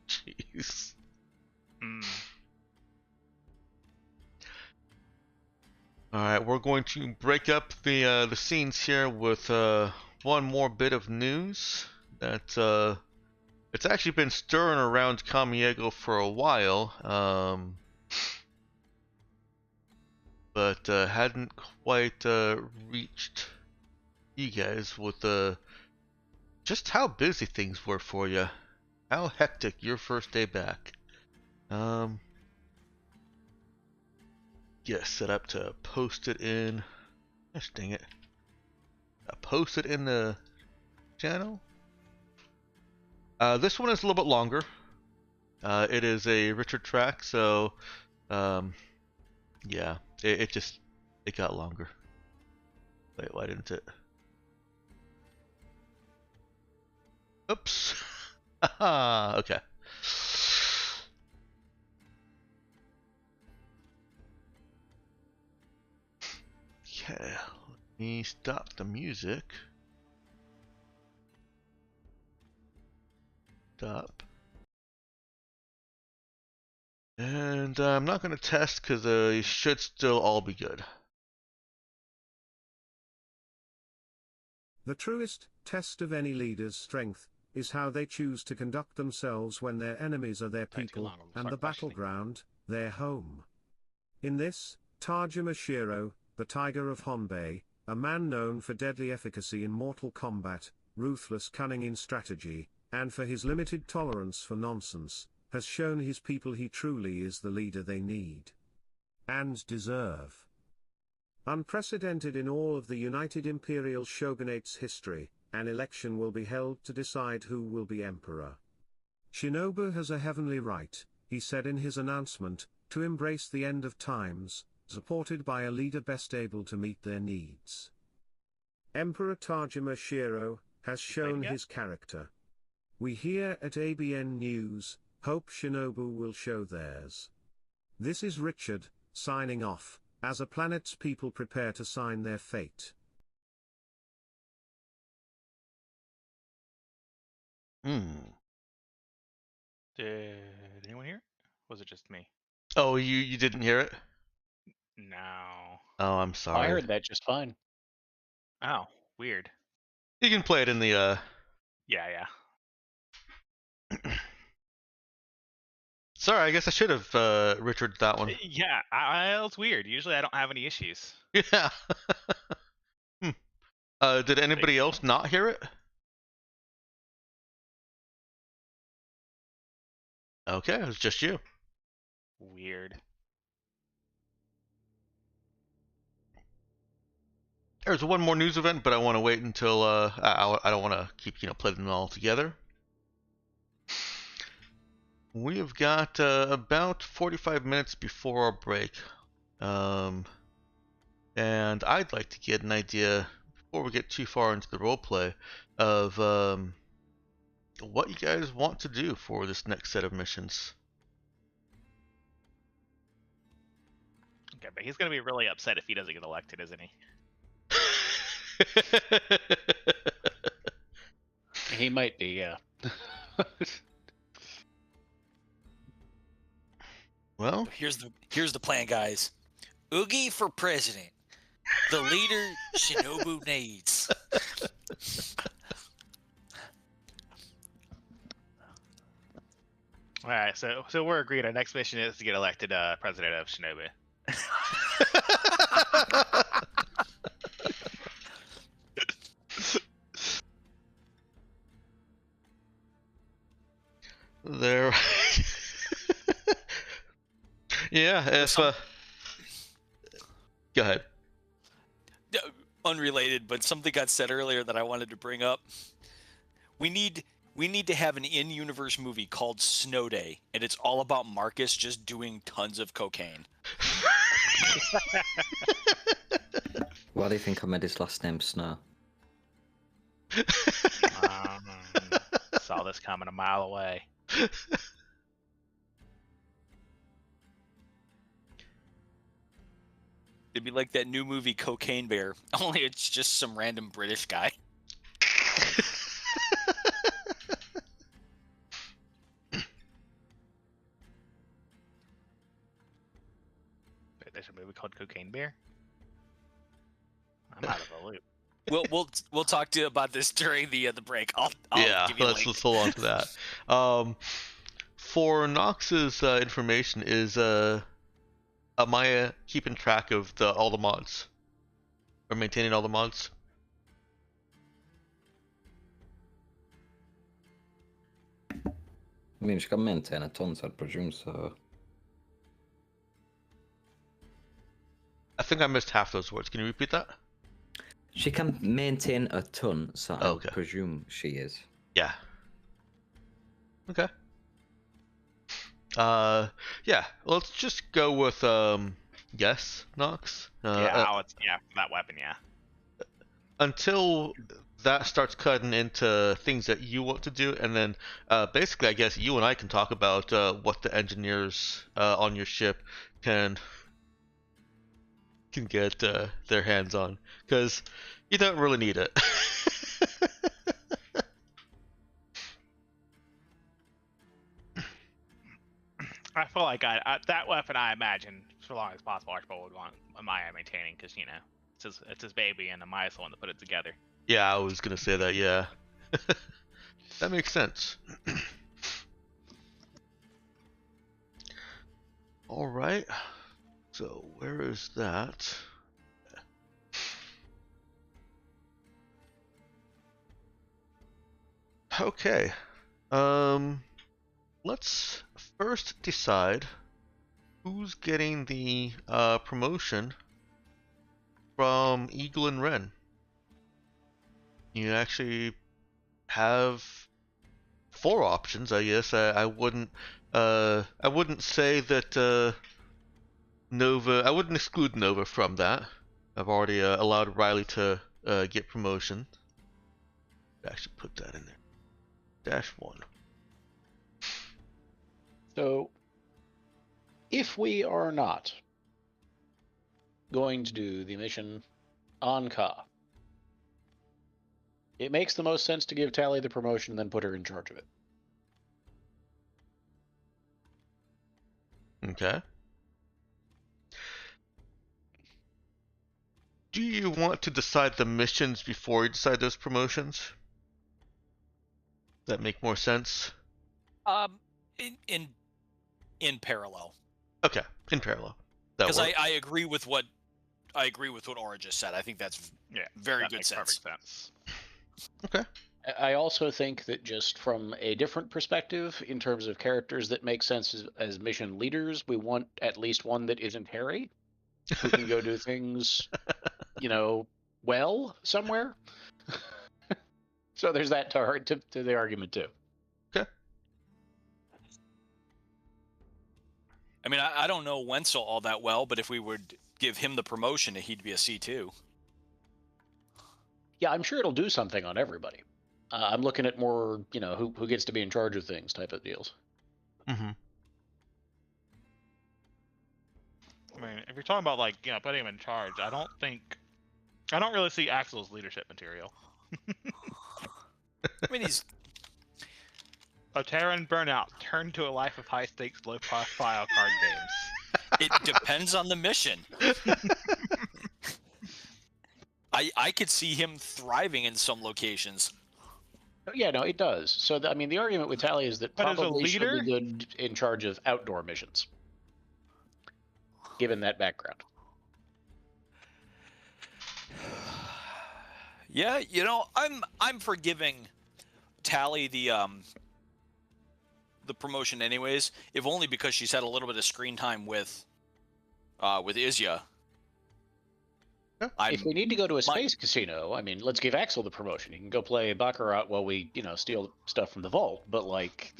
Jeez. All right, we're going to break up the scenes here with one more bit of news that it's actually been stirring around Kamiego for a while, but hadn't quite reached you guys with just how busy things were for you. How hectic your first day back. Get set up to post it in. Gosh dang it. Post it in the channel. This one is a little bit longer. It is a richer track, so yeah, it got longer. Wait, why didn't it? Oops. Okay. Okay, let me stop the music. Stop. And I'm not going to test because you should still all be good. The truest test of any leader's strength is how they choose to conduct themselves when their enemies are their Take too people long, we'll and start the questioning. battleground, their home. In this, Tajima Shiro, the Tiger of Honbei, a man known for deadly efficacy in mortal combat, ruthless cunning in strategy, and for his limited tolerance for nonsense, has shown his people he truly is the leader they need and deserve. Unprecedented in all of the United Imperial Shogunate's history, an election will be held to decide who will be emperor. Shinobu has a heavenly right, he said in his announcement, to embrace the end of times, supported by a leader best able to meet their needs. Emperor Tajima Shiro has shown again? his character. We here at ABN News hope Shinobu will show theirs. This is Richard, signing off, as a planet's people prepare to sign their fate. Did anyone hear it? Was it just me? Oh, you didn't hear it? No. Oh, I'm I sorry. heard that just fine. Oh, weird. You can play it in the Yeah. Sorry, I guess I should have Richard that one. Yeah, it's weird. Usually I don't have any issues. Yeah. Did anybody else not hear it? Okay, it was just you. Weird. There's one more news event, but I want to wait until I don't want to keep playing them all together. We have got about 45 minutes before our break, and I'd like to get an idea before we get too far into the roleplay of what you guys want to do for this next set of missions. Okay, but he's gonna be really upset if he doesn't get elected, isn't he? He might be, yeah. Well, Here's the plan, guys. Oogie for president. The leader Shinobu needs. All right, so we're agreed. Our next mission is to get elected president of Shinobu. there. Yeah, if go ahead. Unrelated, but something got said earlier that I wanted to bring up. We need to have an in-universe movie called Snow Day, and it's all about Marcus just doing tons of cocaine. Why do you think I made his last name Snow? Saw this coming a mile away. It'd be like that new movie Cocaine Bear, only it's just some random British guy. There's a movie called Cocaine Bear. I'm out of the loop. We'll talk to you about this during the break. I'll Yeah, give you a let's link. hold on to that. For Nox's information, is Amaya keeping track of all the mods or maintaining all the mods? I mean, she can maintain a ton, so I'd presume so. I think I missed half those words. Can you repeat that? She can maintain a ton, so I Okay. presume she is. Yeah. Okay. Yeah. Let's just go with yes, Nox. Yeah, that weapon, yeah. Until that starts cutting into things that you want to do, and then basically, I guess you and I can talk about what the engineers on your ship can get their hands on, because you don't really need it. I feel like that weapon, I imagine, so long as possible, Archibald would want Amaya maintaining, because, you know, it's his baby, and Amaya's the one that put it together. Yeah, I was gonna say that. Yeah, that makes sense. All right. So where is that? Okay. Let's first decide who's getting the promotion from Eagle and Wren. You actually have 4 options, I guess. I wouldn't say that Nova. I wouldn't exclude Nova from that. I've already allowed Riley to get promotion. Actually, put that in there. -1. So, if we are not going to do the mission on Ka, it makes the most sense to give Tally the promotion and then put her in charge of it. Okay. Do you want to decide the missions before you decide those promotions? Does that make more sense? In parallel. Okay, in parallel. That Because works. I agree with what Aura just said. I think that's very that good makes sense. Perfect sense. Okay. I also think that just from a different perspective, in terms of characters that make sense as mission leaders, we want at least one that isn't Harry, who can go do things, well somewhere. So there's that to the argument too. Okay. I mean, I don't know Wenzel all that well, but if we would give him the promotion, he'd be a C2. Yeah, I'm sure it'll do something on everybody. I'm looking at more, who gets to be in charge of things type of deals. Mm-hmm. I mean, if you're talking about, like, putting him in charge, I don't really see Axel's leadership material. I mean, he's... A Terran burnout turned to a life of high-stakes, low-profile card games. It depends on the mission. I could see him thriving in some locations. Yeah, no, it does. So, the argument with Tally is that But as a probably she'll leader? be good in charge of outdoor missions, given that background. Yeah, I'm forgiving Tally the promotion anyways, if only because she's had a little bit of screen time with Izya. If we need to go to a space casino, let's give Axel the promotion. He can go play Baccarat while we, steal stuff from the vault. But, like,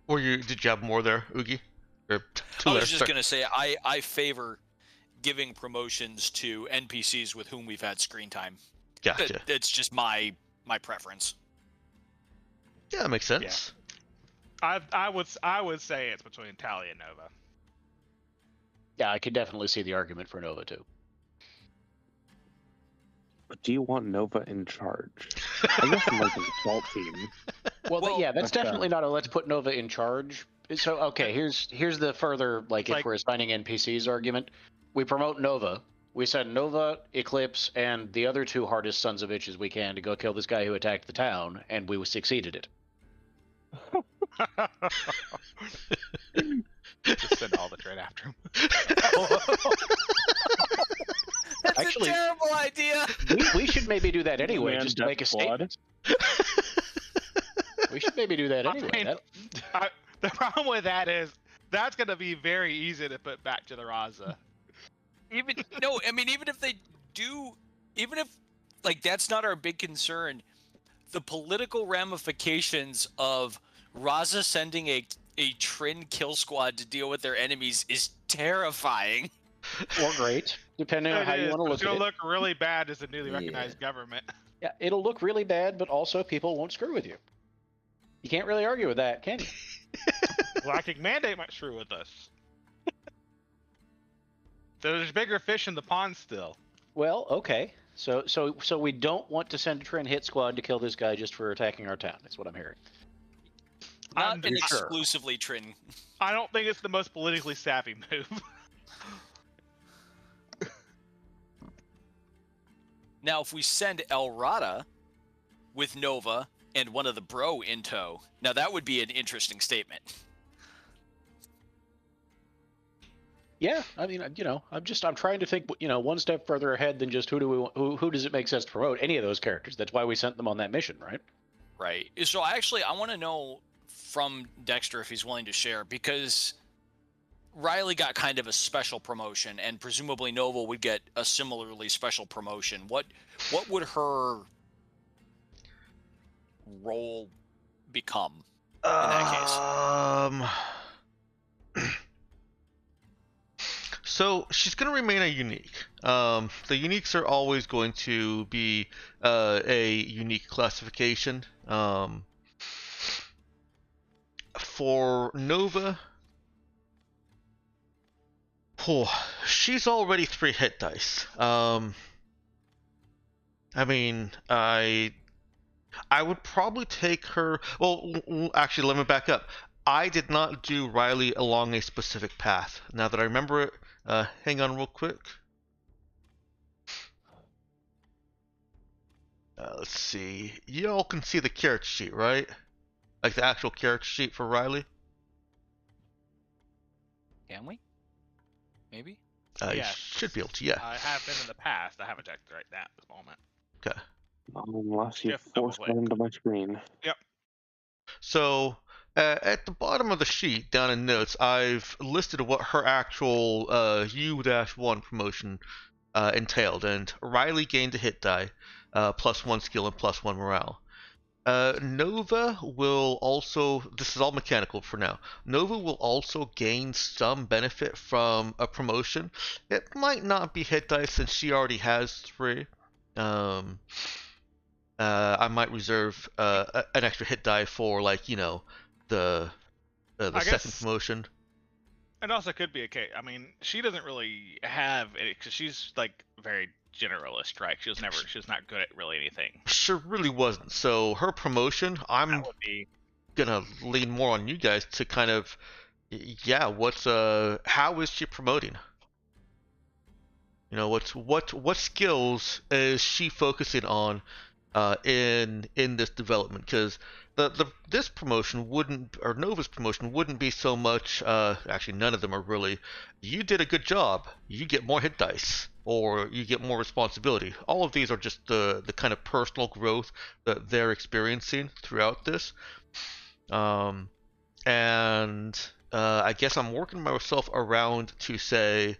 Or did you have more there, Oogie? I was just going to say, I favor giving promotions to NPCs with whom we've had screen time. Gotcha. It's just my preference. Yeah, that makes sense. I would say it's between Tally and Nova. Yeah, I could definitely see the argument for Nova too. But do you want Nova in charge? I guess I'm like the assault team. Well, that's definitely not a let's put Nova in charge. So, okay, here's the further, if we're assigning NPCs argument. We promote Nova. We send Nova, Eclipse, and the other 2 hardest sons of bitches we can to go kill this guy who attacked the town, and we succeeded it. Just send all the dread after him. That's Actually, a terrible idea. We should maybe do that anyway, Man, just to Death make a Squad. statement. We should maybe do that anyway. The problem with that is that's going to be very easy to put back to the Raza. Even if they do even if like that's not our big concern, the political ramifications of Raza sending a Trin kill squad to deal with their enemies is terrifying. Or great, depending on It how you is, want to but look it's at gonna it. look really bad as a newly Yeah. recognized government. Yeah, it'll look really bad, but also people won't screw with you. You can't really argue with that, can you? Galactic Mandate might screw with us. There's bigger fish in the pond still. Well, okay. So we don't want to send a Trin hit squad to kill this guy just for attacking our town. Is what I'm hearing. Not I'm an sure. exclusively Trin. I don't think it's the most politically savvy move. Now, if we send El Rada with Nova and one of the bro in tow, now that would be an interesting statement. Yeah, I mean, I'm trying to think, one step further ahead than just who does it make sense to promote? Any of those characters. That's why we sent them on that mission, right? Right. So actually, I want to know from Dexter if he's willing to share, because Riley got kind of a special promotion, and presumably Nova would get a similarly special promotion. What would her role become in that case? So she's going to remain a unique. The uniques are always going to be a unique classification. For Nova, she's already 3 hit dice. I mean, I would probably take her. Well, actually, let me back up. I did not do Riley along a specific path. Now that I remember it, hang on real quick. Let's see. Y'all can see the character sheet, right? Like the actual character sheet for Riley? Can we? Maybe? You Yes. should be able to, yeah. I have been in the past. I haven't checked right now at this moment. Okay. Unless you Shift double force click. it into my screen. So, at the bottom of the sheet, down in notes, I've listed what her actual U-1 promotion entailed, and Riley gained a hit die, +1 skill and +1 morale. Nova will also, this is all mechanical for now, Nova will also gain some benefit from a promotion. It might not be hit dice since she already has 3. I might reserve an extra hit die for, like, the I second guess- promotion. And also could be a case. I mean, she doesn't really have it because she's like very generalist, right? She was not good at really anything. She really wasn't. So her promotion, I'm That would be gonna lean more on you guys to kind of, yeah, how is she promoting? What skills is she focusing on in this development? Because this promotion wouldn't, or Nova's promotion wouldn't be so much. Actually, none of them are really. You did a good job. You get more hit dice, or you get more responsibility. All of these are just the kind of personal growth that they're experiencing throughout this. And I guess I'm working myself around to say,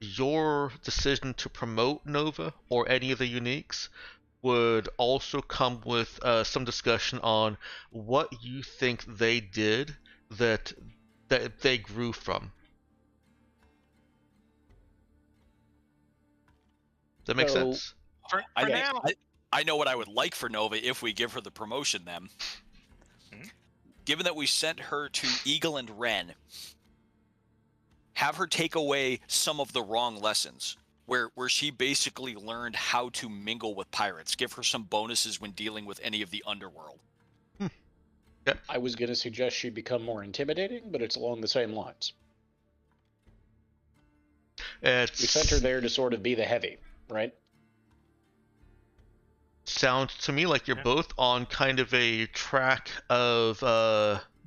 your decision to promote Nova or any of the uniques would also come with some discussion on what you think they did that they grew from. Does that make So- sense? for I, now. I know what I would like for Nova if we give her the promotion then. Given that we sent her to Eagle and Ren, have her take away some of the wrong lessons, where she basically learned how to mingle with pirates. Give her some bonuses when dealing with any of the underworld. I was going to suggest she become more intimidating, but it's along the same lines. We sent her It there to sort of be the heavy, right? sounds to me like you're Yeah. both on kind of a track of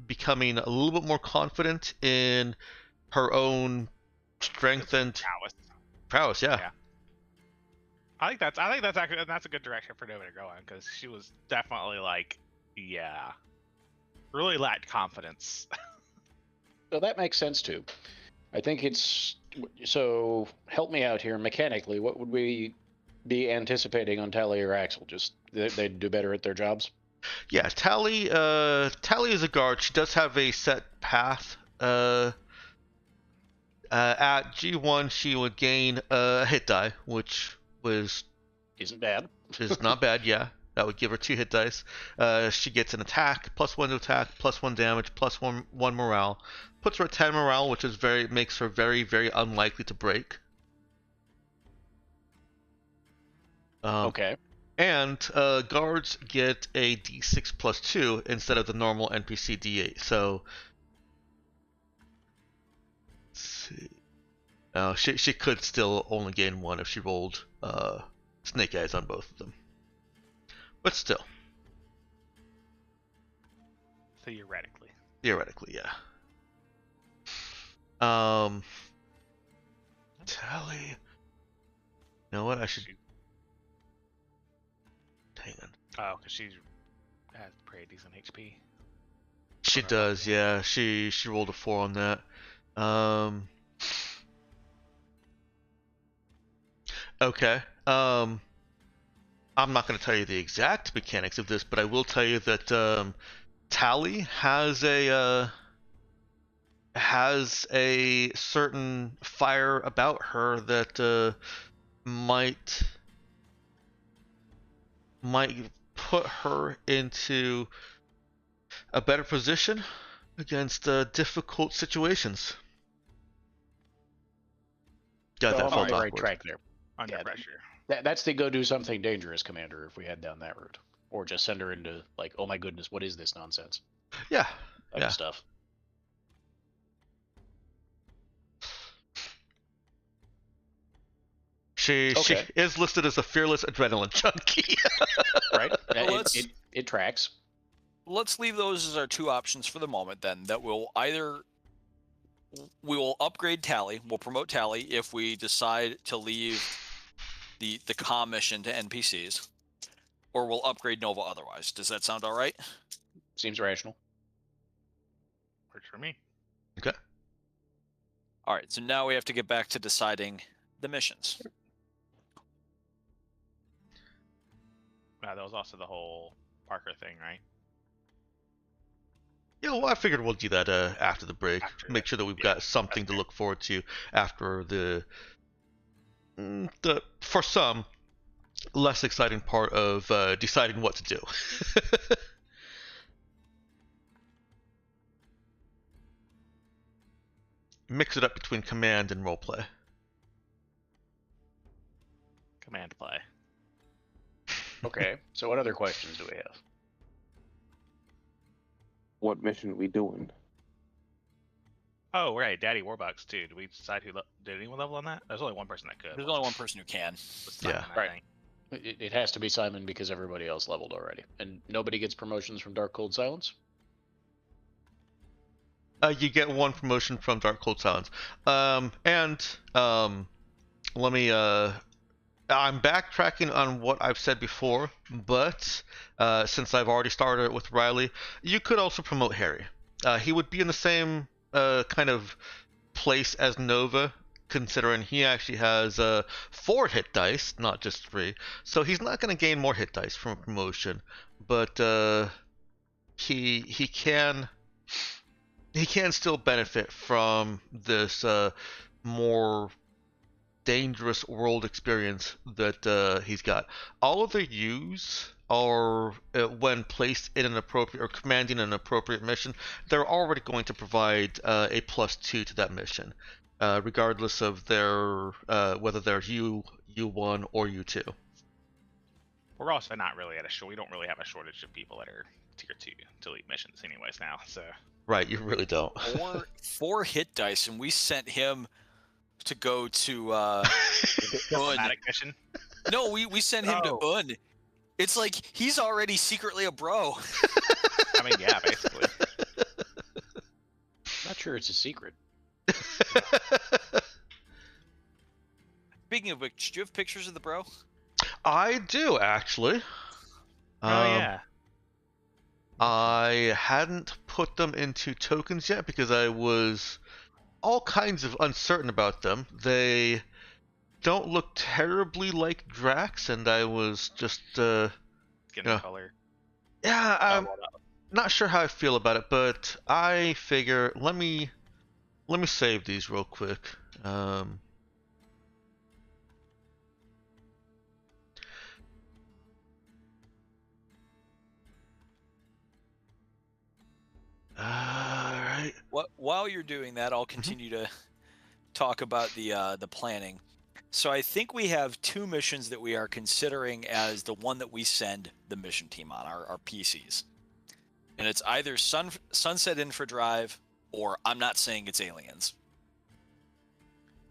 becoming a little bit more confident in her own strength and prowess. Yeah. Yeah. I think that's actually that's a good direction for Nova to go in because she was definitely like, yeah, really lacked confidence. So that makes sense too. I think it's so. Help me out here mechanically. What would we be anticipating on Tally or Axel? Just they'd do better at their jobs? Yeah, Tally is a guard. She does have a set path. At G1, she would gain a hit die, which Isn't bad. is not bad. Yeah, that would give her 2 hit dice. She gets an attack, +1 to attack, +1 damage, +1 morale. Puts her at 10 morale, which is makes her very, very unlikely to break. Okay. And guards get a D6 +2 instead of the normal NPC D8. So, let's see. She could still only gain 1 if she rolled snake eyes on both of them. But still. Theoretically. Theoretically, yeah. Tally. You know what? I should. Hang on. Oh, because she has pretty decent HP. She does, yeah. She rolled a 4 on that. Okay. I'm not going to tell you the exact mechanics of this, but I will tell you that Tally has a certain fire about her that might put her into a better position against difficult situations. Got that I'm on felt the right awkward. track there. Under Yeah, pressure. That's the go do something dangerous, Commander, if we head down that route. Or just send her into, like, oh my goodness, what is this nonsense? Yeah, Type yeah. of stuff. She Okay. is listed as a fearless adrenaline junkie. Right? Well, it, let's- it tracks. Let's leave those as our 2 options for the moment. Then that we will upgrade Tally. We'll promote Tally if we decide to leave the comm mission to NPCs, or we'll upgrade Nova otherwise. Does that sound all right? Seems rational. Works for me. Okay. All right. So now we have to get back to deciding the missions. That was also the whole Parker thing, right? Yeah, well, I figured we'll do that after the break. After Make that, sure that we've yeah, got something that's to fair. look forward to after the for some less exciting part of deciding what to do. Mix it up between command and roleplay. Command play. Okay, so what other questions do we have? What mission we doing? Oh, right. Daddy Warbucks, too. Did we decide did anyone level on that? There's only one person that could. There's only one person who can. Was Simon, Yeah. I Right. think. It has to be Simon because everybody else leveled already. And nobody gets promotions from Dark Cold Silence? You get 1 promotion from Dark Cold Silence. Let me I'm backtracking on what I've said before, but since I've already started with Riley, you could also promote Harry. He would be in the same kind of place as Nova, considering he actually has 4 hit dice, not just 3. So he's not going to gain more hit dice from a promotion, but he can still benefit from this more dangerous world experience that he's got. All of the U's are, when placed in an appropriate or commanding an appropriate mission, they're already going to provide a +2 to that mission, regardless of their whether they're U1 or U2. We're also not really we don't really have a shortage of people that are tier 2 to lead missions anyways now, so. Right, you really don't. 4 hit dice, and we sent him to go to Un. Diplomatic mission? No, we sent him to Un. It's like he's already secretly a bro. I mean, yeah, basically. Not sure it's a secret. Speaking of which, do you have pictures of the bro? I do actually. Oh, yeah. I hadn't put them into tokens yet because I was all kinds of uncertain about them. They don't look terribly like Drax, and I was just Skin Yeah. color. yeah, I'm Well, no. not sure how I feel about it, but I figure let me save these real quick. Alright. While you're doing that, I'll continue to talk about the planning. So I think we have 2 missions that we are considering as the one that we send the mission team on, our PCs. And it's either Sunset Infradrive or I'm not saying it's aliens.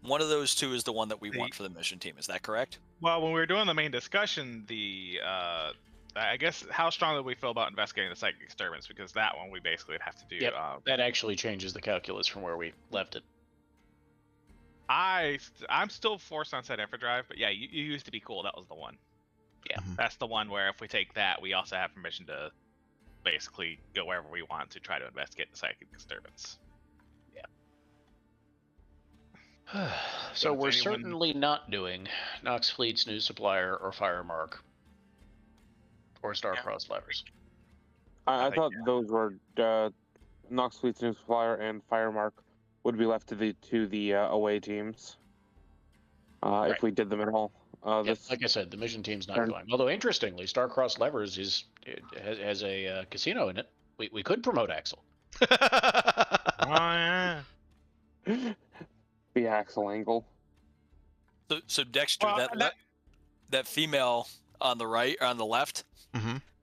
One of those 2 is the one that we want for the mission team. Is that correct? Well, when we were doing the main discussion, I guess how strongly we feel about investigating the psychic disturbance, because that one we basically would have to do. Yep, that actually changes the calculus from where we left it. I'm still for Sunset Infradrive, but yeah, you used to be cool. That was the one. Yeah, that's the one where if we take that, we also have permission to basically go wherever we want to try to investigate the psychic disturbance. Yeah. So we're certainly not doing Nox Fleet's new supplier or Firemark or Starcross levers. I thought those were Nox Fleet's new supplier and Firemark would be left to the away teams if we did them at all. Like I said, the mission team's not going. Although interestingly, Starcross Levers has a casino in it. We could promote Axel. Oh yeah. The Axel angle. So Dexter, that female on the right or on the left,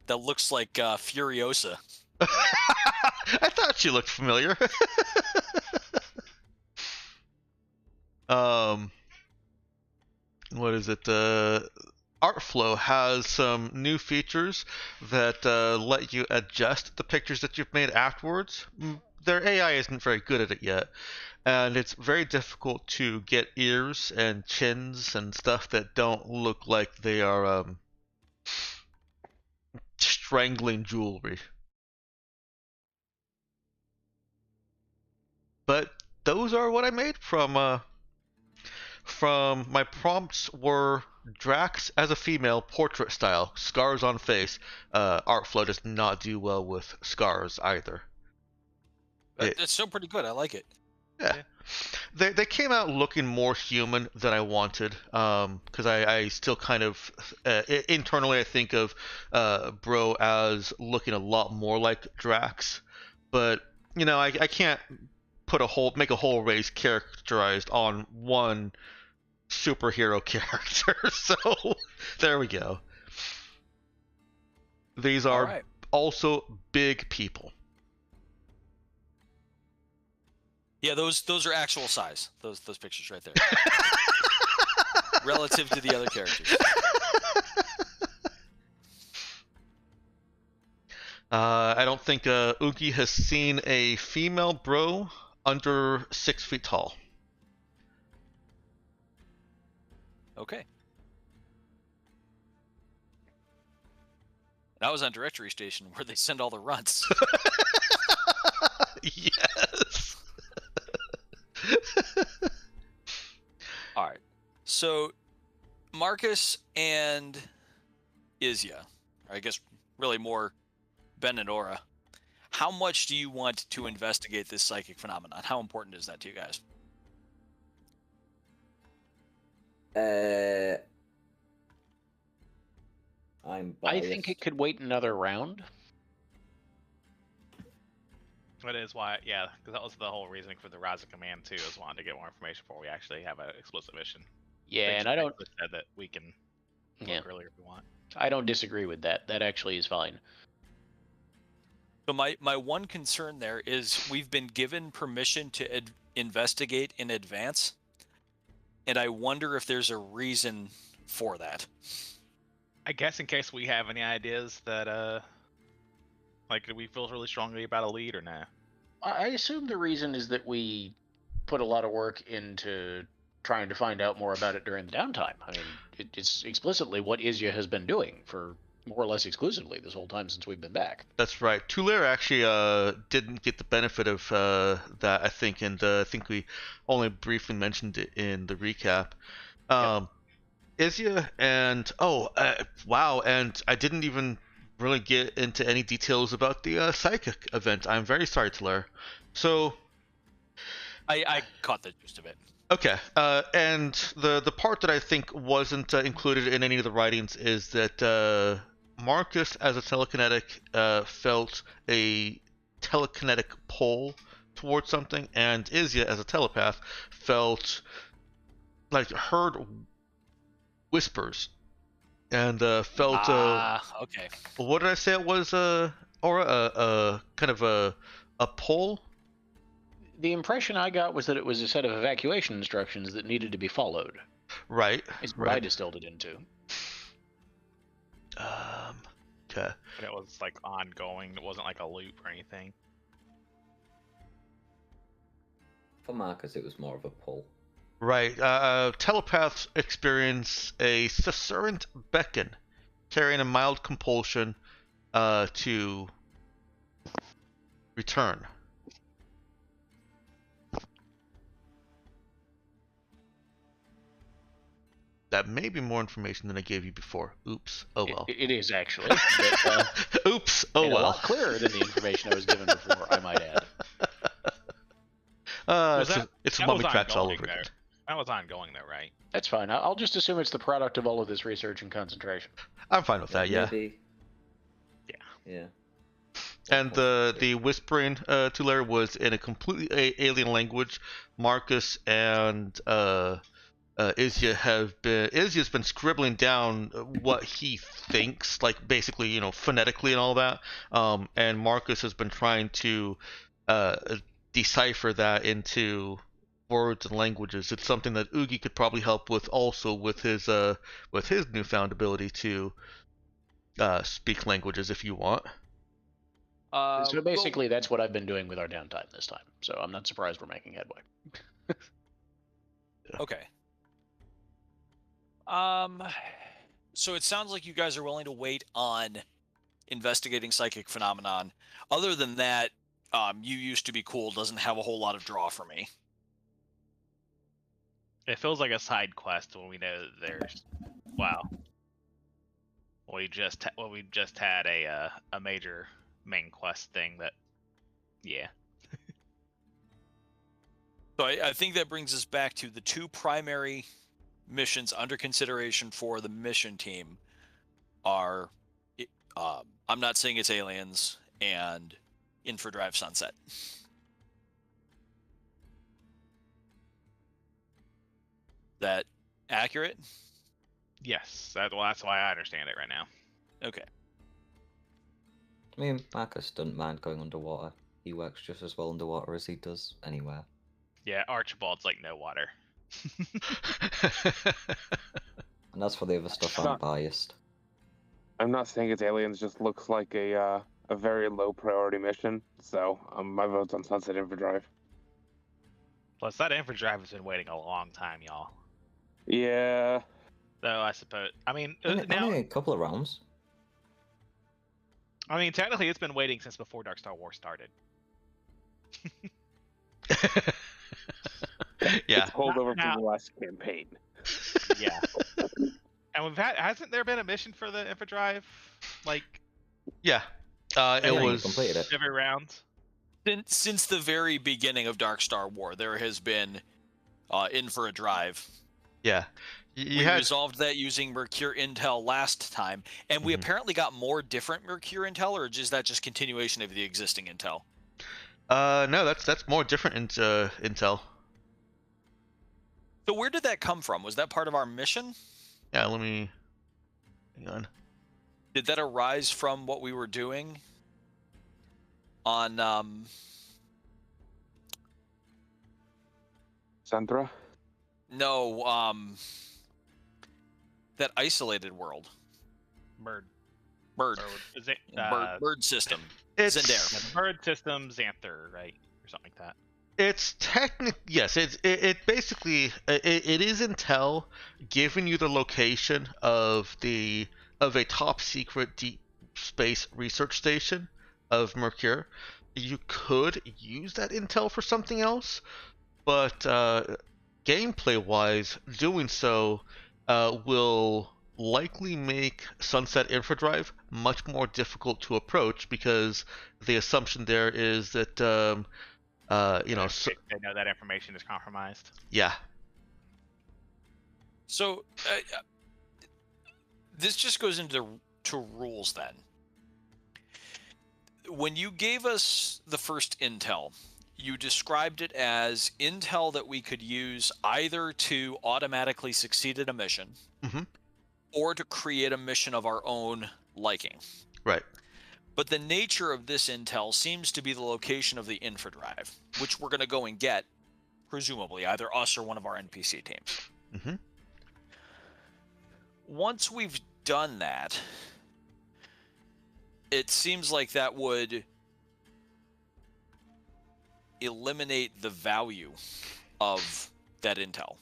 that looks like Furiosa. I thought she looked familiar. What is it? Artflow has some new features that let you adjust the pictures that you've made afterwards. Their AI isn't very good at it yet, and it's very difficult to get ears and chins and stuff that don't look like they are strangling jewelry. But those are what I made from my prompts were Drax as a female, portrait style, scars on face. Artflow does not do well with scars either. That's still pretty good. I like it. Yeah. They came out looking more human than I wanted, because I still kind of internally I think of Bro as looking a lot more like Drax, but you know I can't make a whole race characterized on one superhero character. So there we go. These are also big people. Yeah, those are actual size. Those pictures right there. Relative to the other characters. I don't think Uki has seen a female bro under 6 feet tall. Okay. And I was on Directory Station where they send all the runts. Yes. All right. So Marcus and Izya, or I guess really more Ben and Aura, how much do you want to investigate this psychic phenomenon? How important is that to you guys? I think it could wait another round. That is why, yeah, because that was the whole reasoning for the Rise of Command too, is wanting to get more information before we actually have an explicit mission. Yeah, and I don't said that we can look earlier if we want. I don't disagree with that. That actually is fine. So my one concern there is we've been given permission to investigate in advance, and I wonder if there's a reason for that. I guess in case we have any ideas that, like, do we feel really strongly about a lead or not? I assume the reason is that we put a lot of work into trying to find out more about it during the downtime. I mean, it's explicitly what Izya has been doing for more or less exclusively this whole time since we've been back. That's right. Tulare actually didn't get the benefit of that, I think, and I think we only briefly mentioned it in the recap. Izia and wow, and I didn't even really get into any details about the psychic event. I'm very sorry, Taylor. So I caught the gist of it. okay, and the part that I think wasn't included in any of the writings is that Marcus, as a telekinetic, felt a telekinetic pull towards something, and Izia, as a telepath, felt like heard whispers and felt Okay. what did I say it was? Or a kind of a pull. The impression I got was that it was a set of evacuation instructions that needed to be followed. Right. Is what I distilled it into. Okay. But it was like ongoing. It wasn't like a loop or anything. For Marcus, it was more of a pull. Right. Telepaths experience a susurrant beckon, carrying a mild compulsion to return. That may be more information than I gave you before. Oops. Oh well. It is actually. But, Oops. Oh and well. a lot clearer than the information I was given before, I might add. It's that mummy was tracks all ongoing, over though. again. That was ongoing though, right? That's fine. I'll just assume it's the product of all of this research and concentration. I'm fine with that. Yeah. Maybe. Yeah. Yeah. And the whispering to Larry was in a completely alien language. Marcus and Izzia's been scribbling down what he thinks, like basically, phonetically and all that. And Marcus has been trying to decipher that into words and languages. It's something that Oogie could probably help with, also with his newfound ability to speak languages, if you want. So basically, that's what I've been doing with our downtime this time. So I'm not surprised we're making headway. Okay. So it sounds like you guys are willing to wait on investigating psychic phenomenon. Other than that, you used to be cool doesn't have a whole lot of draw for me. It feels like a side quest when we know that there's. Wow. We just had a major main quest thing that. Yeah. So I think that brings us back to the two primary missions under consideration for the mission team are, I'm not saying it's aliens, and Infradrive Sunset. That accurate? Yes. That's why I understand it right now. Okay. I mean, Marcus doesn't mind going underwater. He works just as well underwater as he does anywhere. Yeah, Archibald's like no water. And as for the other stuff, I'm biased. I'm not saying it's aliens. Just looks like a very low priority mission. So my vote's on Sunset Infodrive. Plus, that Infodrive has been waiting a long time, y'all. Yeah. Though I suppose. I mean, Only a couple of rounds. I mean, technically, it's been waiting since before Darkstar War started. Yeah. It's holdover from the last campaign. Yeah. And hasn't there been a mission for the Infodrive? Like. Yeah. It was completed it. Every round. Since the very beginning of Darkstar War, there has been Infradrive. Yeah. We resolved that using Mercure Intel last time, and we apparently got more different Mercure Intel, or is that just continuation of the existing Intel? No, that's more different Intel. So where did that come from? Was that part of our mission? Yeah, let me. Hang on. Did that arise from what we were doing on Centra? No, that isolated world. Bird. Bird system. It's Zendare. Bird system, Xanther, right? Or something like that. It's technically yes. It basically it is Intel giving you the location of a top secret deep space research station of Mercure. You could use that intel for something else, but gameplay-wise, doing so will likely make Sunset Infradrive much more difficult to approach, because the assumption there is that you know, They know that information is compromised. yeah. So this just goes into rules then. When you gave us the first intel, you described it as intel that we could use either to automatically succeed at a mission, Mhm. or to create a mission of our own liking. Right. But the nature of this intel seems to be the location of the infradrive, which we're going to go and get, presumably, either us or one of our NPC teams. Mm-hmm. Once we've done that, it seems like that would eliminate the value of that intel,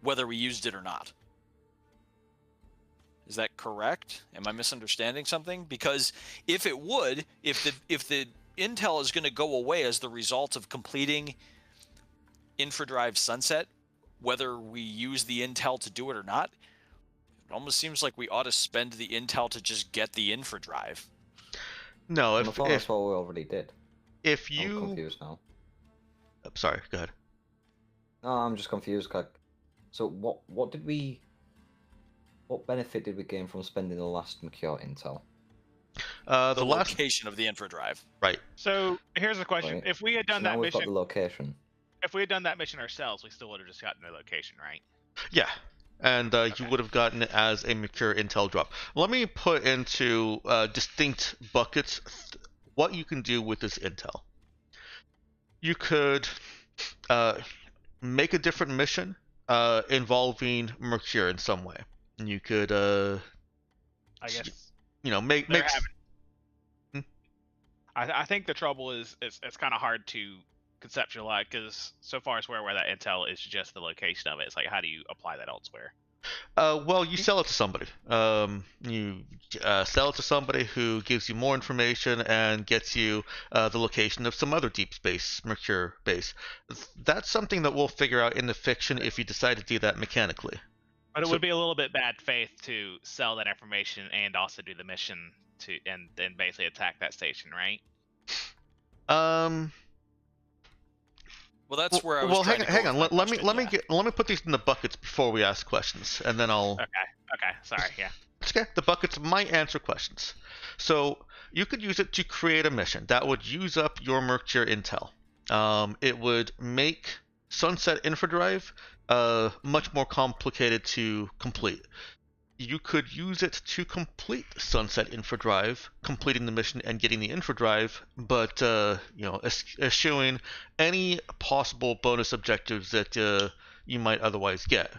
whether we used it or not. Is that correct? Am I misunderstanding something? Because if it would, if the intel is going to go away as the result of completing Infradrive Sunset, whether we use the intel to do it or not, it almost seems like we ought to spend the intel to just get the Infradrive. No, I thought that's what we already did. if I'm you, confused now. sorry, go ahead. No, I'm just confused. So what did we? What benefit did we gain from spending the last Mercure intel? The last location of the Infradrive. right. So here's the question: Right. If we had done So now that we've got mission, the location. if we had done that mission ourselves, we still would have just gotten the location, right? Yeah, and you Okay. would have gotten it as a Mercure intel drop. Let me put into distinct buckets what you can do with this intel. You could make a different mission involving Mercure in some way. And you could, I guess you know, make they're Hmm? I think the trouble is it's kind of hard to conceptualize, because so far as where that intel is just the location of it. It's like, how do you apply that elsewhere? Well, you sell it to somebody. You sell it to somebody who gives you more information and gets you the location of some other deep space Mercure base. That's something that we'll figure out in the fiction if you decide to do that mechanically. But it So- would be a little bit bad faith to sell that information and also do the mission to and then basically attack that station, right? Well, that's where I was Well, trying hang to on. go with my Let me question, let me put these in the buckets before we ask questions, and then I'll. Okay, sorry, yeah. It's okay. The buckets might answer questions. So you could use it to create a mission that would use up your Mercure intel. It would make Sunset Infradrive much more complicated to complete. You could use it to complete Sunset Infradrive, completing the mission and getting the Infradrive, but you know, eschewing any possible bonus objectives that you might otherwise get.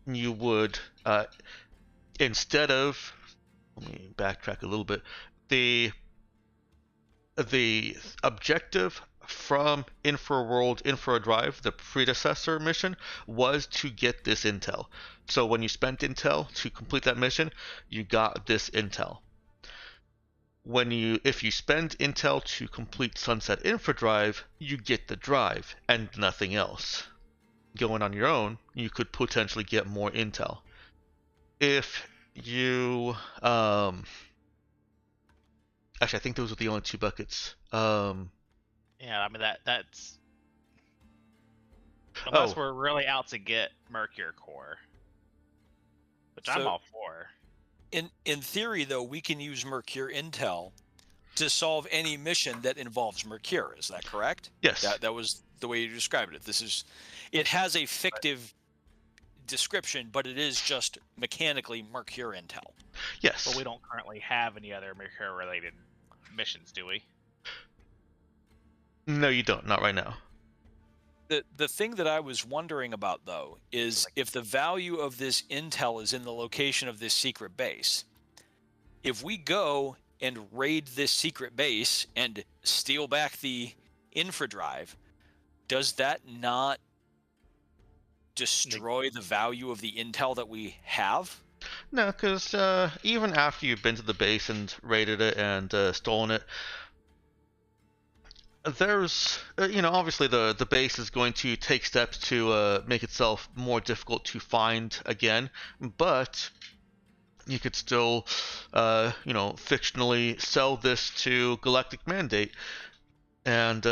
You would instead of, let me backtrack a little bit. The objective from Infradrive, the predecessor mission, was to get this intel. So when you spent intel to complete that mission, you got this intel. If you spend intel to complete Sunset Infradrive, you get the drive and nothing else. Going on your own, you could potentially get more intel. If you actually, I think those are the only two buckets. Yeah, I mean that's unless Oh. we're really out to get Mercure core, which I'm So- all for. In theory, though, we can use Mercure intel to solve any mission that involves Mercure. Is that correct? Yes. That was the way you described it. It has a fictive description, but it is just mechanically Mercure intel. Yes. But we don't currently have any other Mercure related missions, do we? No, you don't. Not right now. The thing that I was wondering about, though, is if the value of this intel is in the location of this secret base, if we go and raid this secret base and steal back the infradrive, does that not destroy the value of the intel that we have? No, because even after you've been to the base and raided it and stolen it, there's obviously the base is going to take steps to make itself more difficult to find again, but you could still fictionally sell this to Galactic Mandate and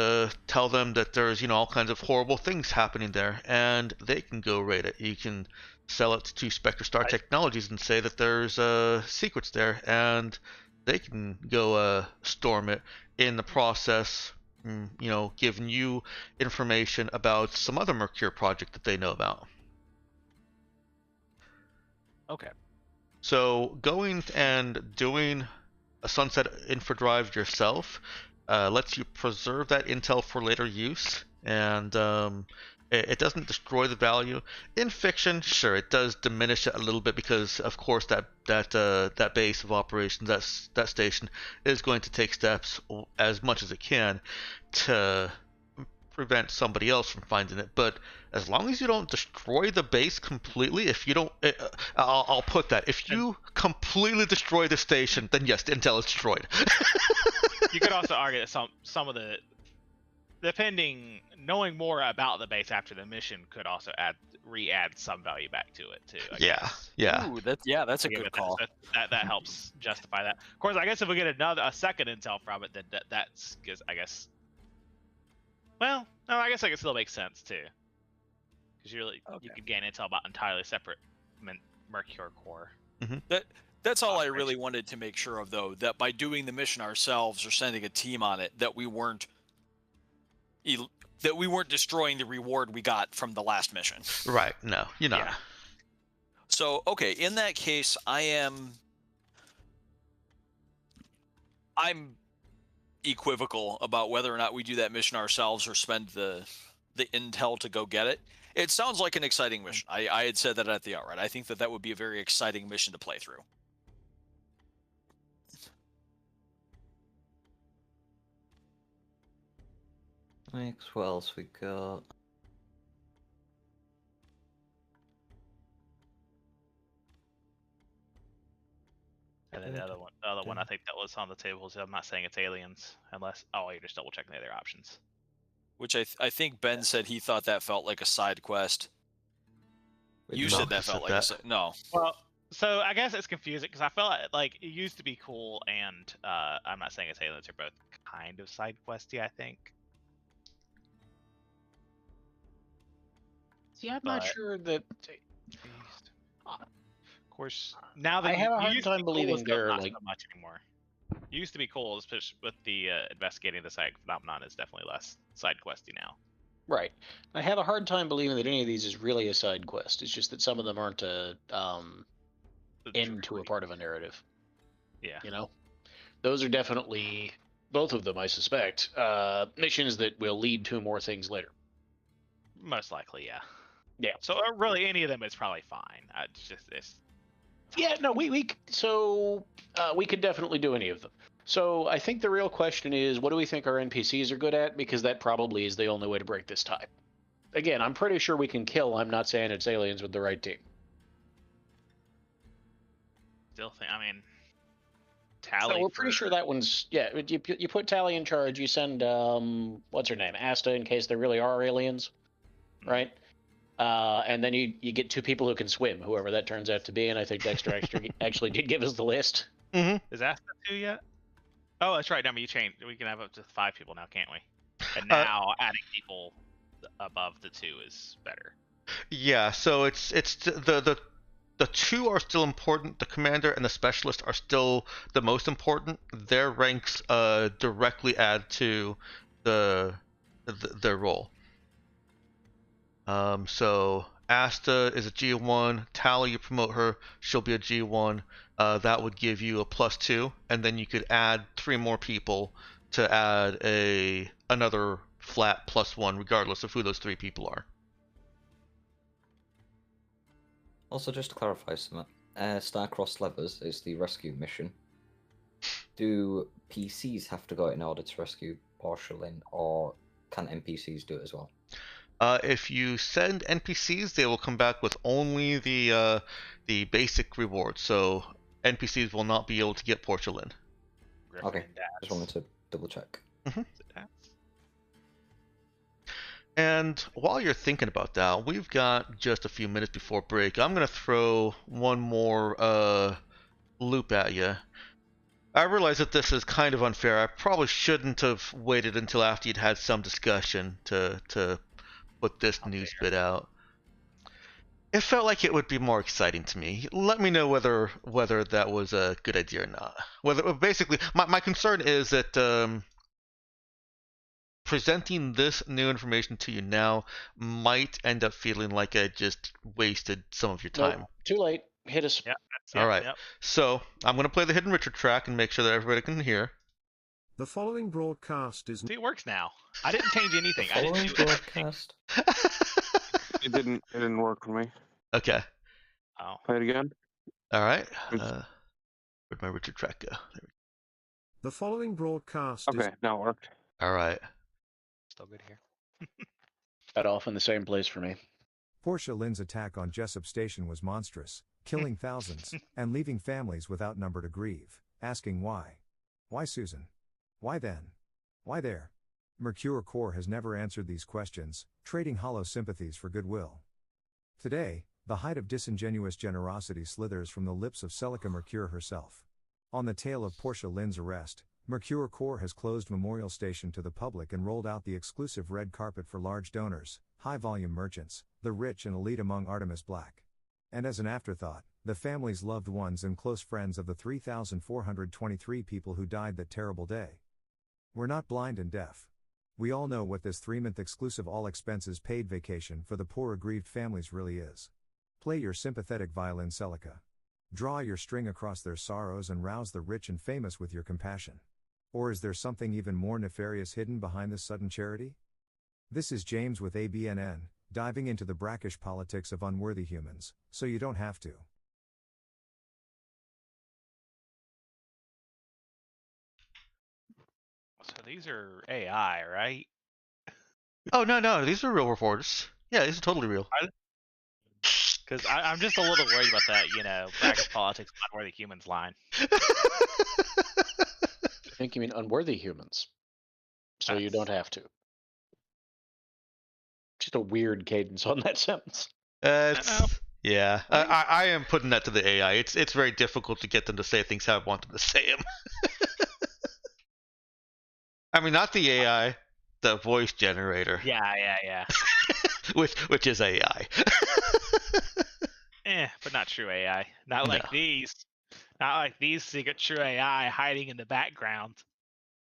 tell them that there's all kinds of horrible things happening there, and they can go raid it. You can sell it to Spectre Star Technologies and say that there's secrets there, and they can go storm it. In the process, giving you information about some other Mercure project that they know about. Okay. So going and doing a Sunset Infodrive yourself lets you preserve that intel for later use, and it doesn't destroy the value. In fiction, sure, it does diminish it a little bit because, of course, that base of operations, that station, is going to take steps as much as it can to prevent somebody else from finding it. But as long as you don't destroy the base completely, if you don't, I'll put that. If you completely destroy the station, then yes, the intel is destroyed. You could also argue that some of the, knowing more about the base after the mission could also re-add some value back to it too. I guess. Yeah. Ooh, that's a good call. That helps justify that. Of course, I guess if we get a second intel from it, then that's I guess. Well, no, I guess I can still make sense too, because you could gain intel about entirely separate Mercure core. Mm-hmm. That's all I really wanted to make sure of, though, that by doing the mission ourselves or sending a team on it, that we weren't destroying the reward we got from the last mission. Right. No, you're not. Yeah. So, okay, in that case, I'm equivocal about whether or not we do that mission ourselves or spend the intel to go get it. It sounds like an exciting mission. I had said that at the outright. I think that would be a very exciting mission to play through. Next, what else we got? And then the other one I think that was on the table is, I'm not saying it's aliens, unless you're just double checking the other options. Which I think Ben said he thought that felt like a side quest. You said that felt like no. Well, so I guess it's confusing because I felt like it used to be cool, and I'm not saying it's aliens, are both kind of side questy, I think. See, I'm not sure that. Of course, now that I have a hard used to time be cool believing with they're not like so much anymore. It used to be cool, especially with the investigating the psychic phenomenon. Is definitely less side questy now. Right. I have a hard time believing that any of these is really a side quest. It's just that some of them aren't a end to a part of a narrative. Yeah. Those are definitely, both of them, I suspect, missions that will lead to more things later. Most likely, yeah. Yeah. So really, any of them is probably fine. Yeah, no, we could definitely do any of them. So I think the real question is, what do we think our NPCs are good at? Because that probably is the only way to break this tie. Again, I'm pretty sure we can kill. I'm not saying it's aliens with the right team. Still think, Tally. So we're pretty sure that one's, you put Tally in charge. You send what's her name, Asta, in case there really are aliens, right? And then you get two people who can swim, whoever that turns out to be. And I think Dexter actually did give us the list. Mm-hmm. Is Asta 2 yet? Oh, that's right. You changed. We can have up to 5 people now, can't we? And now adding people above the 2 is better. Yeah. So it's the 2 are still important. The commander and the specialist are still the most important. Their ranks directly add to their role. So Asta is a G1. Tally, you promote her, she'll be a G1. That would give you a +2, and then you could add 3 more people to add another flat +1, regardless of who those 3 people are. Also, just to clarify something, Star-Crossed Levers is the rescue mission. Do PCs have to go in order to rescue Porcelain, or can NPCs do it as well? If you send NPCs, they will come back with only the basic reward. So NPCs will not be able to get Porcelain. Okay, just wanted to double check. Mm-hmm. And while you're thinking about that, we've got just a few minutes before break. I'm gonna throw one more loop at you. I realize that this is kind of unfair. I probably shouldn't have waited until after you'd had some discussion to put this news bit out. It felt like it would be more exciting to me. Let me know whether that was a good idea or not. Whether basically, my concern is that presenting this new information to you now might end up feeling like I just wasted some of your time. Nope, too late. Hit us. Yep. All right. Yep. So I'm going to play the Hidden Richard track and make sure that everybody can hear. The following broadcast is See, it works now. I didn't change anything. I Following didn't do anything. broadcast. It didn't work for me. Okay. Oh. Play it again. All right. It's- Where'd my Richard track go? There we the following broadcast is Okay, now it worked. go. All right. Still good here. Got off in the same place for me. Portia Lynn's attack on Jessup Station was monstrous, killing thousands, and leaving families without number to grieve, asking why. Why Susan? Why then? Why there? Mercure Corps has never answered these questions, trading hollow sympathies for goodwill. Today, the height of disingenuous generosity slithers from the lips of Celica Mercure herself. On the tail of Portia Lynn's arrest, Mercure Corps has closed Memorial Station to the public and rolled out the exclusive red carpet for large donors, high-volume merchants, the rich and elite among Artemis Black. And as an afterthought, the families, loved ones and close friends of the 3,423 people who died that terrible day. We're not blind and deaf. We all know what this 3-month exclusive all-expenses-paid vacation for the poor aggrieved families really is. Play your sympathetic violin, Celica. Draw your string across their sorrows and rouse the rich and famous with your compassion. Or is there something even more nefarious hidden behind this sudden charity? This is James with ABNN, diving into the brackish politics of unworthy humans, so you don't have to. So these are AI, right? Oh no, these are real reporters. Yeah, these are totally real. Because I'm just a little worried about that, bracket politics, unworthy humans line. I think you mean unworthy humans. So you don't have to. Just a weird cadence on that sentence. Yeah, I am putting that to the AI. It's very difficult to get them to say things how I want them to say them. I mean, not the AI, the voice generator. Yeah. which is AI. But not true AI. Not like these. Not like these secret true AI hiding in the background.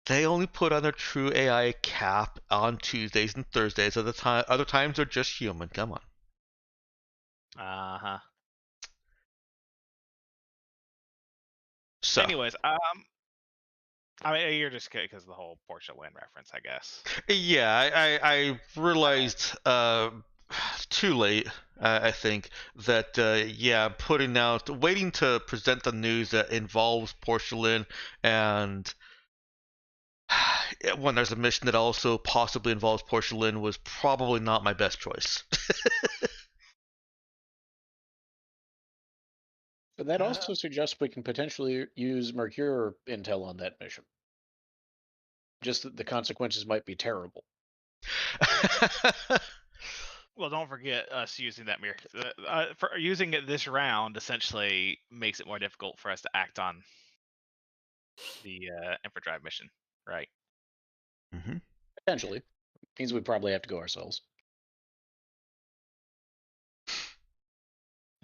They only put on their true AI cap on Tuesdays and Thursdays. Other times they're just human. Come on. Uh-huh. So, anyways, I mean, you're just because of the whole Portia Lynn reference, I guess. yeah, I realized too late, I think, that waiting to present the news that involves Portia Lynn and when there's a mission that also possibly involves Portia Lynn was probably not my best choice. But that also suggests we can potentially use Mercure intel on that mission. Just that the consequences might be terrible. Well, don't forget us using that mirror. For using it this round essentially makes it more difficult for us to act on the infradrive mission, right? Mm-hmm. Potentially. Means we probably have to go ourselves.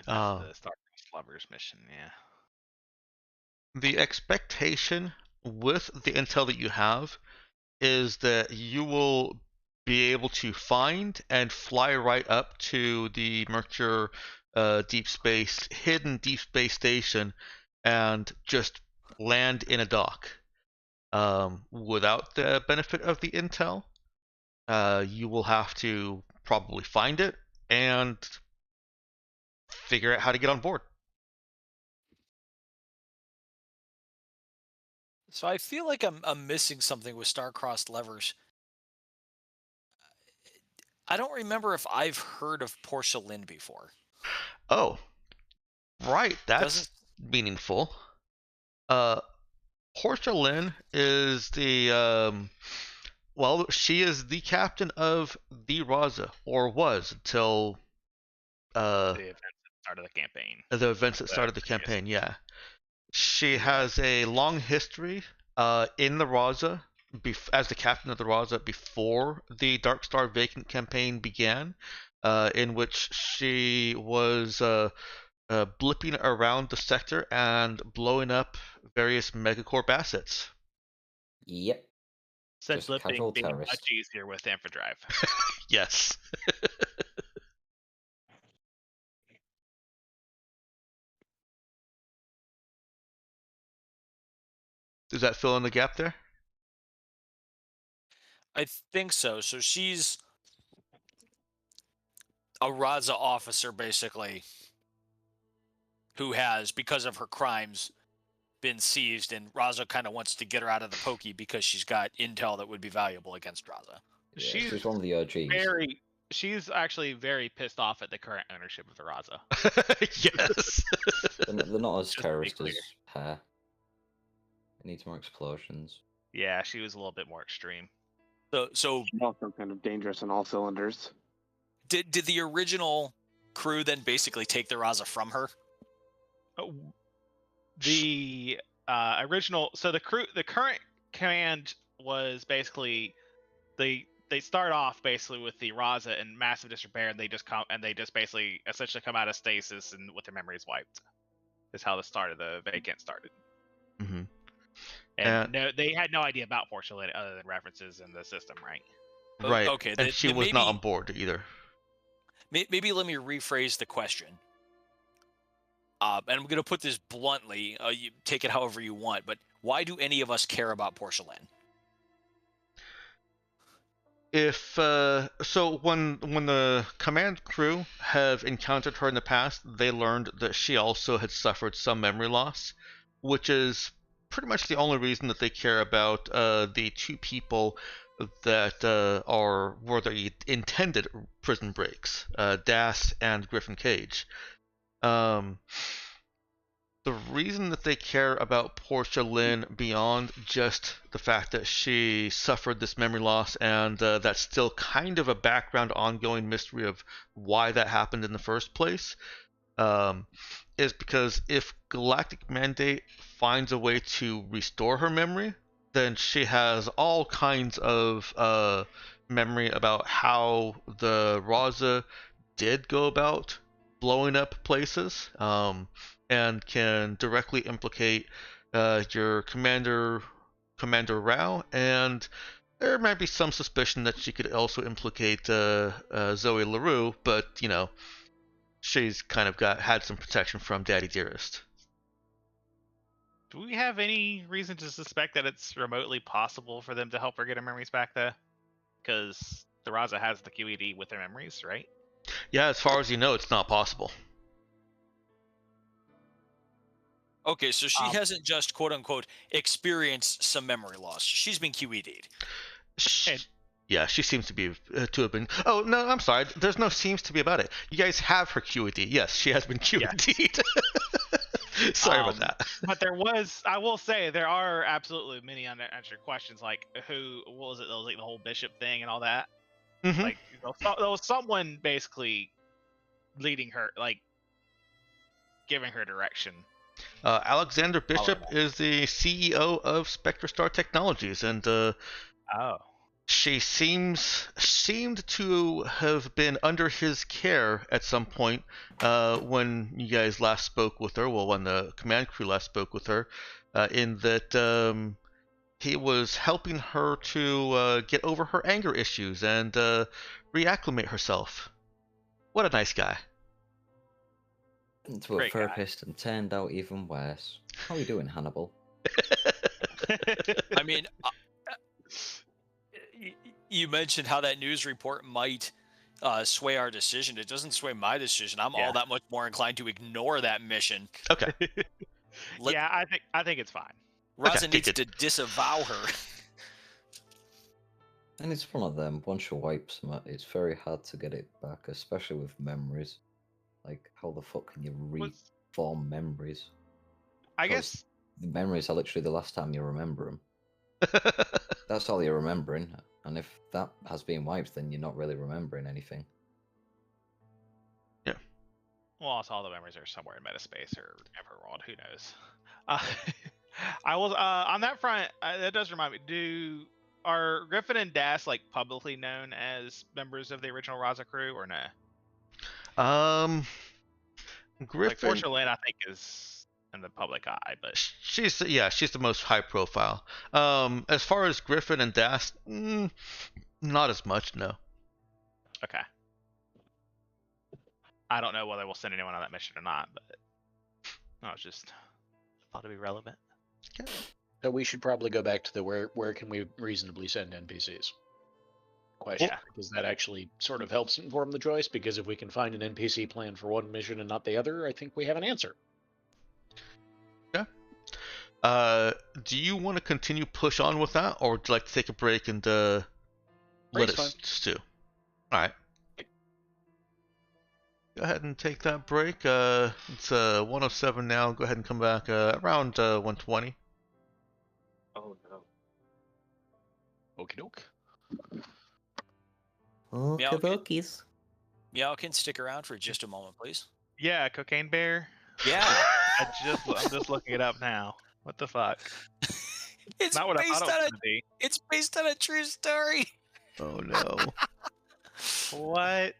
The Starcross Lovers mission, yeah. The expectation with the intel that you have is that you will be able to find and fly right up to the Mercure hidden deep space station and just land in a dock. Without the benefit of the intel, you will have to probably find it and figure out how to get on board. So I feel like I'm missing something with Star-Crossed Levers. I don't remember if I've heard of Portia Lynn before. Oh, right. That's meaningful. Portia Lynn is the Well, she is the captain of the Raza, or was until The events that started the campaign. the events that The started the previous- campaign. Yeah, she Yeah. has a long history in the Raza as the captain of the Raza before the Darkstar Vacant campaign began, in which she was blipping around the sector and blowing up various megacorp assets. Yep. Said Just casual flipping being terrorist. much easier with Amphidrive. Yes. Does that fill in the gap there? I think so. So she's a Raza officer, basically, who has, because of her crimes, been seized, and Raza kind of wants to get her out of the pokey because she's got intel that would be valuable against Raza. Yeah, she's one of the OGs. She's actually very pissed off at the current ownership of the Raza. Yes. They're not as Just to be terrorist clear. as her. It needs more explosions. Yeah, she was a little bit more extreme. So Also kind of dangerous on all cylinders. did the original crew then basically take the Raza from her? The original, so the current command was basically they start off basically with the Raza in massive disrepair, and they just basically essentially come out of stasis and with their memories wiped. Is how the start of the vacant started. Mm-hmm. And no, they had no idea about Porcelain other than references in the system, right? Right. Okay, And she was maybe, not on board either. Maybe let me rephrase the question. And I'm going to put this bluntly. You take it however you want, but why do any of us care about Porcelain? If so, when the command crew have encountered her in the past, they learned that she also had suffered some memory loss, which is pretty much the only reason that they care about the two people that were the intended prison breaks, Das and Griffin Cage. The reason that they care about Portia Lynn beyond just the fact that she suffered this memory loss and that's still kind of a background ongoing mystery of why that happened in the first place, is because if Galactic Mandate finds a way to restore her memory, then she has all kinds of memory about how the Raza did go about blowing up places, and can directly implicate your Commander Rao, and there might be some suspicion that she could also implicate Zoe LaRue, but you know, she's kind of had some protection from Daddy Dearest. Do we have any reason to suspect that it's remotely possible for them to help her get her memories back, though? Because the Raza has the QED with their memories, right? Yeah, as far as you know, it's not possible. Okay, so she hasn't just quote-unquote experienced some memory loss. She's been QED'd. Yeah, she seems to have been. Oh no, I'm sorry. There's no seems to be about it. You guys have her QED. Yes, she has been QED'd. Yes. Sorry about that. But I will say, there are absolutely many unanswered questions, like what was it? That was like the whole bishop thing and all that. Mm-hmm. Like, there was someone basically leading her, like giving her direction. Alexander Bishop is the CEO of SpectreStar Technologies, and she seemed to have been under his care at some point when you guys last spoke with her. Well, when the command crew last spoke with her, in that he was helping her to get over her anger issues and reacclimate herself. What a nice guy. Into a therapist and turned out even worse. How are you doing, Hannibal? I mean, you mentioned how that news report might sway our decision. It doesn't sway my decision. I'm all that much more inclined to ignore that mission. Okay. Yeah, I think it's fine. Raza needs to disavow her. And it's one of them. Once you wipe some, it's very hard to get it back, especially with memories. Like, how the fuck can you reform memories? I guess the memories are literally the last time you remember them. That's all you're remembering. And if that has been wiped, then you're not really remembering anything. Well, also all the memories are somewhere in Metaspace or Everworld. Who knows? Uh, I was on that front. That does remind me. Are Griffin and Das like publicly known as members of the original Raza crew or no? Like Griffin. Portia Lynn, I think, is in the public eye, but She's the most high profile. As far as Griffin and Das, not as much, no. okay. I don't know whether we'll send anyone on that mission or not, but no, it's just thought it'd be relevant. So we should probably go back to the where can we reasonably send NPCs question, because that actually sort of helps inform the choice, because if we can find an NPC plan for one mission and not the other, I think we have an answer. Yeah. Do you want to continue push on with that, or would you like to take a break and let Break's it fine. stew? Alright. Go ahead and take that break. It's 1:07 now. Go ahead and come back around 1:20. Oh no. Okie doke. Meow can- Okie Meow can stick around for just a moment, please. Yeah, Cocaine Bear. Yeah. I'm just looking it up now. What the fuck? It's Not what I based thought it was on going to be. It's based on a true story. Oh no. What?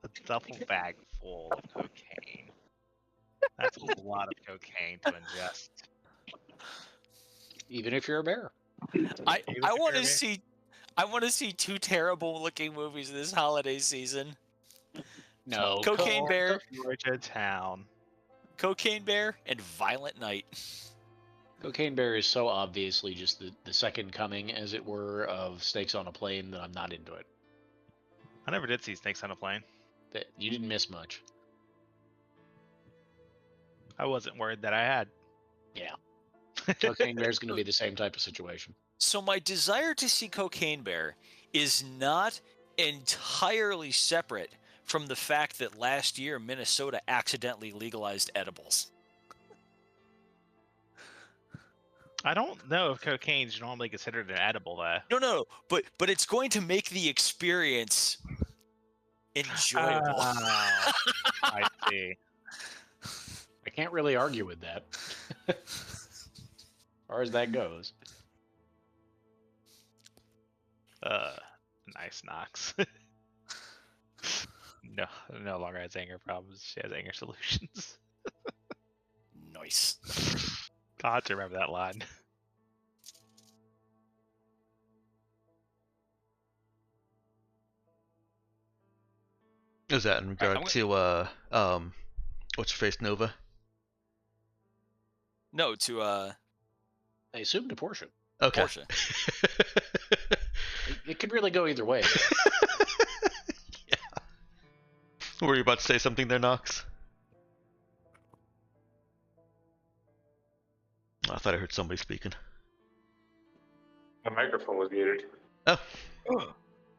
A duffel bag full of cocaine. That's a lot of cocaine to ingest. Even if you're a bear. I Even want if to you're see two terrible looking movies this holiday season. No. Cocaine Bear, Georgia Town. Cocaine Bear, and Violent Night. Cocaine Bear is so obviously just the second coming, as it were, of Snakes on a Plane that I'm not into it. I never did see Snakes on a Plane. That you didn't miss much. I wasn't worried that I had. Yeah. Cocaine Bear is going to be the same type of situation. So my desire to see Cocaine Bear is not entirely separate from the fact that last year Minnesota accidentally legalized edibles. I don't know if cocaine's normally considered an edible, though. No, but it's going to make the experience enjoyable. I see. I can't really argue with that. As far as that goes. Nice Knox. No longer has anger problems. She has anger solutions. Nice. God, to remember that line. Is that in regard to what's your face, Nova? No, to I assume to Portia. Okay. Portia. It could really go either way. Yeah. Were you about to say something there, Knox? I thought I heard somebody speaking. My microphone was muted. Oh.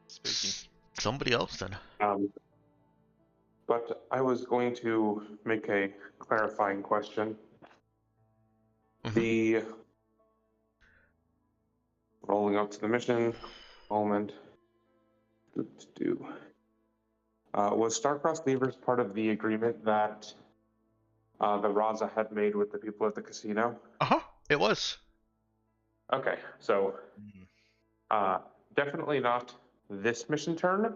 Spooky. Somebody else then. But I was going to make a clarifying question. Mhm. The rolling up to the mission moment. Was Starcross Levers part of the agreement that the Raza had made with the people at the casino? It was. Okay, so definitely not this mission turn,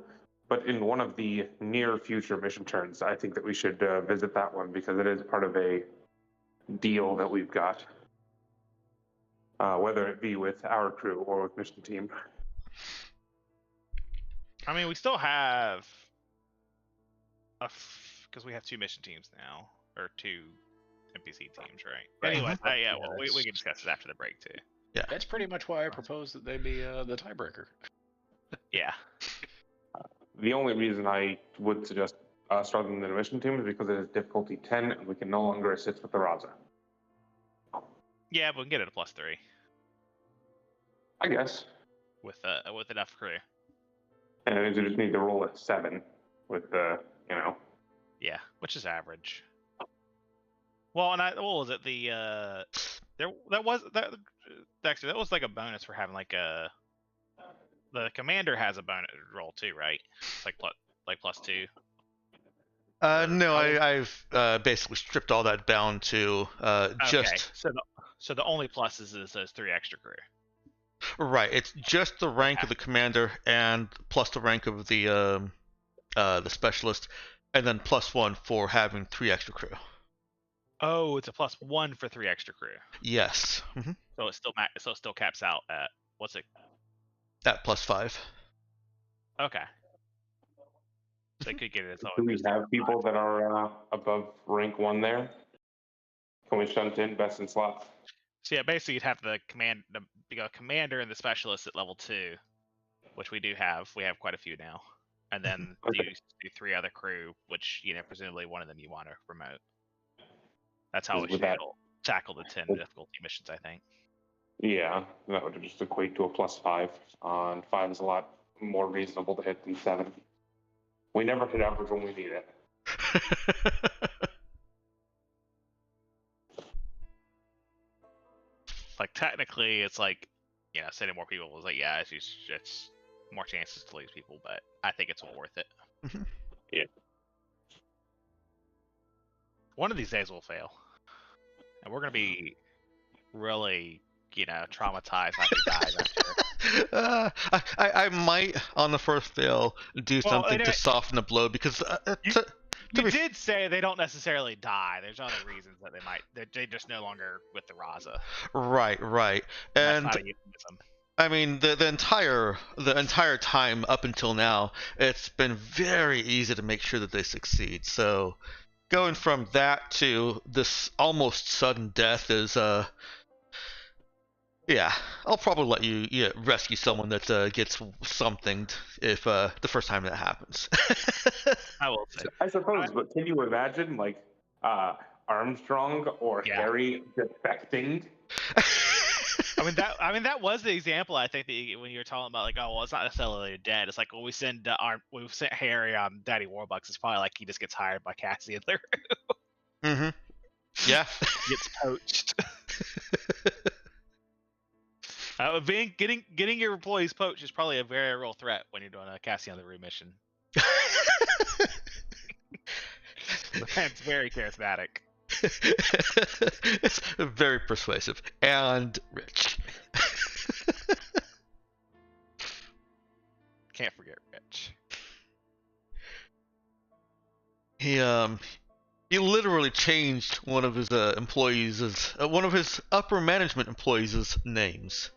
but in one of the near future mission turns, I think that we should visit that one because it is part of a deal that we've got, whether it be with our crew or with mission team. I mean, we still have because we have two mission teams now, or two NPC teams, right? Right. Anyway, Mhm. yeah, well, we can discuss it after the break too. That's pretty much why I proposed that they be the tiebreaker. Yeah. The only reason I would suggest starting the mission team is because it is difficulty 10 and we can no longer assist with the Raza. Yeah, but we can get it a +3 I guess. with enough crew. And we just need to roll a 7 with the, Yeah, which is average. Well, and what was it? The Dexter, that was like a bonus for having like a. The commander has a bonus roll too, right? It's like +2. No, Or- I've basically stripped all that down to Okay, just so the only pluses is those 3 extra crew. right. It's just the rank of the commander and plus the rank of the specialist, and then +1 for having 3 extra crew. Oh, it's a +1 for 3 extra crew. Yes. So it still caps out at what's it? At +5. Okay. So they could get it as Do we have people that are above rank 1 there? Can we shunt in best in slot? So yeah, basically you'd have the commander and the specialist at level 2, which we do have. We have quite a few now, and then do 3 other crew, which presumably one of them you want to promote. That's how we should tackle the 10 difficulty missions, I think. Yeah, that would just equate to a +5. And 5 is a lot more reasonable to hit than 7. We never hit average when we need it. Like technically, it's like sending more people was like it's more chances to lose people, but I think it's all worth it. Yeah. One of these days we'll fail, and we're gonna be really traumatized after we die. I'm sure. I might on the first fail do something anyway, to soften the blow because you did say they don't necessarily die. There's other reasons that they might. They just no longer with the Raza. Right, and that's not a euphemism. I mean the entire time up until now, it's been very easy to make sure that they succeed. So going from that to this almost sudden death is yeah, I'll probably let you rescue someone that gets something if the first time that happens. I will say. I suppose, but can you imagine like Armstrong or Harry defecting? I mean that was the example. I think that when you were talking about like, oh well, it's not necessarily dead. It's like when we sent Harry on Daddy Warbucks, it's probably like he just gets hired by Cassie and LaRue. Yeah. Gets poached. Getting your employees poached is probably a very real threat when you're doing a Cassian the Rue mission. That's very charismatic. It's very persuasive and rich. Can't forget Rich. He literally changed one of his employees' one of his upper management employees' names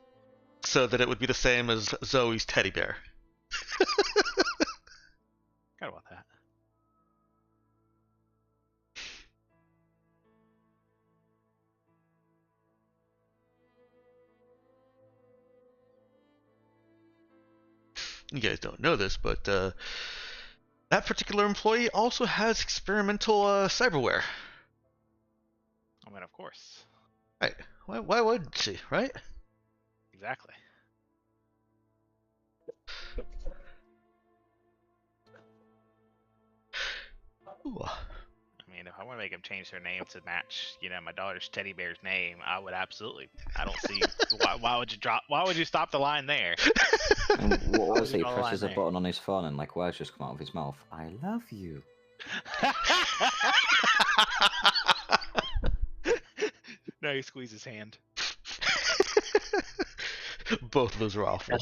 so that it would be the same as Zoe's teddy bear. Forgot about that. You guys don't know this, but that particular employee also has experimental cyberware. I mean, of course. Right. Why wouldn't she, right? Exactly. Ooh. I mean, if I want to make him change their name to match, my daughter's teddy bear's name, I would absolutely. I don't see why would you drop? Why would you stop the line there? And what was it? He presses a button on his phone and like words just come out of his mouth. I love you. No, he squeezes his hand. Both of those are awful.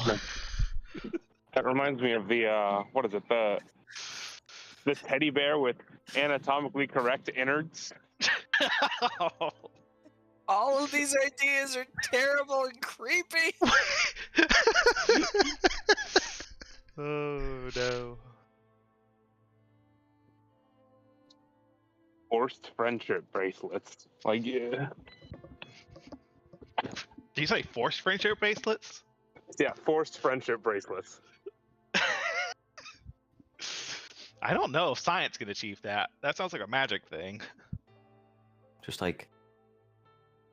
That reminds me of the what is it? The teddy bear with anatomically correct innards. All of these ideas are terrible and creepy. Oh no. Forced friendship bracelets. Like, yeah. Did you say forced friendship bracelets? Yeah, forced friendship bracelets. I don't know if science can achieve that. That sounds like a magic thing. Just like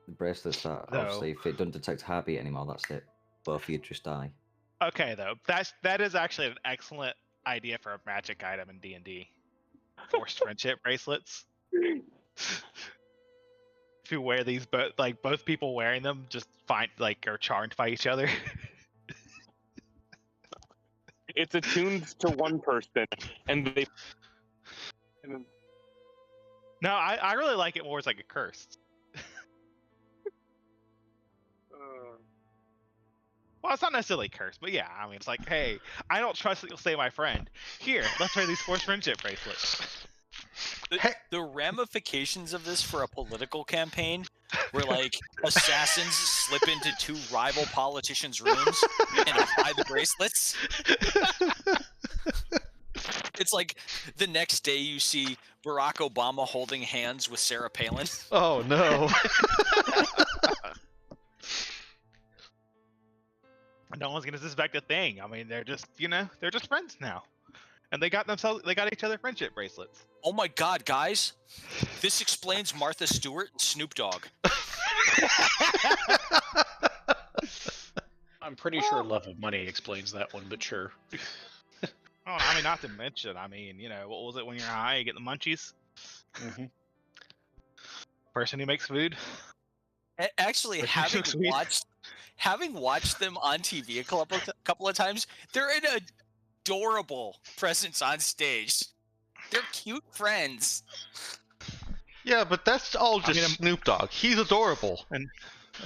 the bracelets that obviously if it doesn't detect heartbeat anymore, that's it. Both of you just die. Okay, though, that is actually an excellent idea for a magic item in D&D. Forced friendship bracelets. to wear these, but like both people wearing them just are charmed by each other. It's attuned to one person, and they. No, I really like it more as like a curse. Well, it's not necessarily cursed, but yeah, I mean, it's like, hey, I don't trust that you'll save my friend. Here, let's wear these forced friendship bracelets. The ramifications of this for a political campaign, where like assassins slip into two rival politicians' rooms and apply the bracelets. It's like the next day you see Barack Obama holding hands with Sarah Palin. Oh no. No one's gonna suspect a thing. I mean, they're just friends now, and they got each other friendship bracelets. Oh my God, guys! This explains Martha Stewart and Snoop Dogg. I'm pretty sure love of money explains that one, but sure. Oh, I mean, not to mention, I mean, what was it when you're high? You get the munchies. Mm-hmm. Person who makes food. Actually, having watched them on TV a couple of times, they're an adorable presence on stage. They're cute friends. Yeah, but that's all just Snoop Dogg. He's adorable. And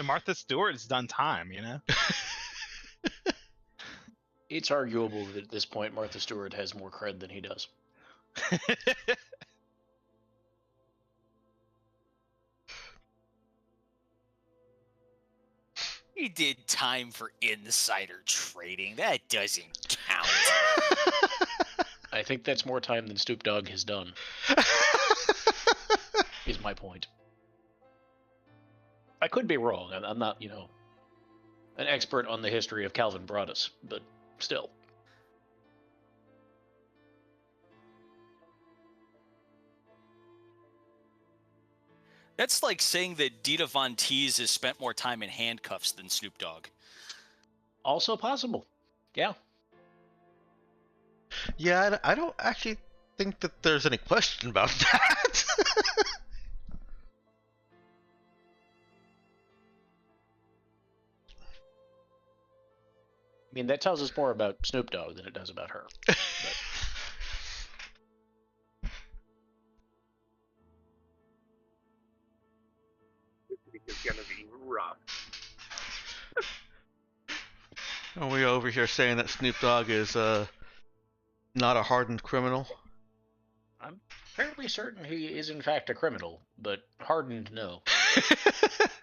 Martha Stewart has done time, It's arguable that at this point Martha Stewart has more cred than he does. He did time for insider trading. That doesn't count. I think that's more time than Snoop Dogg has done. Is my point. I could be wrong. I'm not, an expert on the history of Calvin Broadus, but still. That's like saying that Dita Von Teese has spent more time in handcuffs than Snoop Dogg. Also possible. Yeah. Yeah, I don't actually think that there's any question about that. I mean, that tells us more about Snoop Dogg than it does about her. But... It's gonna be rough. Are we over here saying that Snoop Dogg is not a hardened criminal? I'm fairly certain he is in fact a criminal, but hardened, no.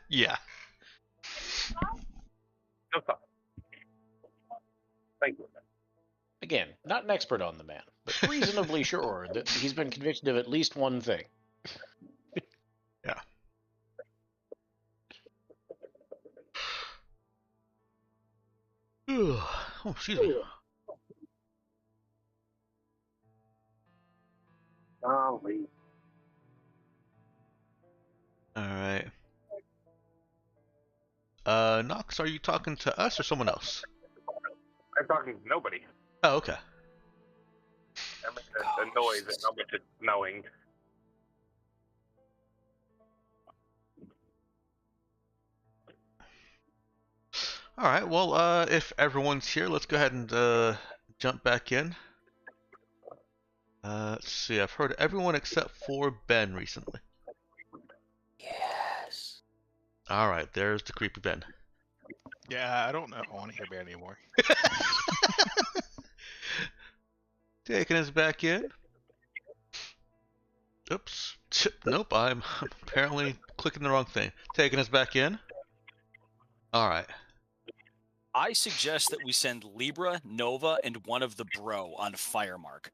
Yeah. No thought. Thank you. Again, not an expert on the man, but reasonably sure that he's been convicted of at least one thing. Yeah. Oh, excuse me. Oh, wait. Alright. Nox, are you talking to us or someone else? I'm talking to nobody. Oh, okay. I'm making a noise and I'm just knowing. Alright, well, if everyone's here, let's go ahead and jump back in. Let's see, I've heard everyone except for Ben recently. Yes. Alright, there's the creepy Ben. Yeah, I don't know if I want to hear Ben anymore. Taking us back in. Oops. Nope, I'm apparently clicking the wrong thing. Taking us back in. Alright. I suggest that we send Libra, Nova, and one of the bro on Firemark.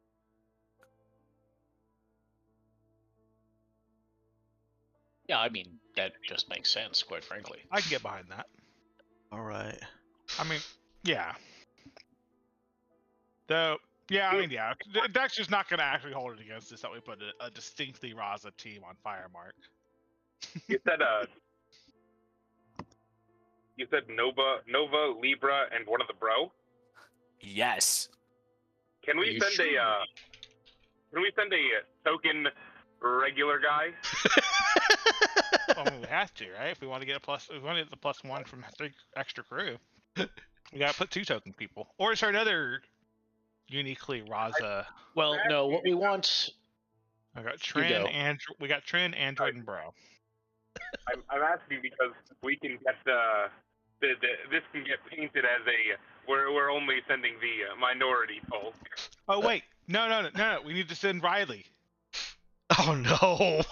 Yeah, I mean, that just makes sense, quite frankly. I can get behind that. Alright. I mean, yeah. Though, yeah, I mean, yeah. Dexter's not going to actually hold it against us that we put a distinctly Raza team on Firemark. You said Nova, Libra, and one of the bro? Yes. Can we send a token regular guy? Well, we have to, right? If we want to get we want to get the +1 from 3 extra crew. We gotta put 2 token people. Or is there another uniquely Raza? Well, no, what we want. I got You go. we got Trin, Android, and Bro. I'm asking because we can get this can get painted as we're only sending the minority folk. Oh wait, no. We need to send Riley. Oh no.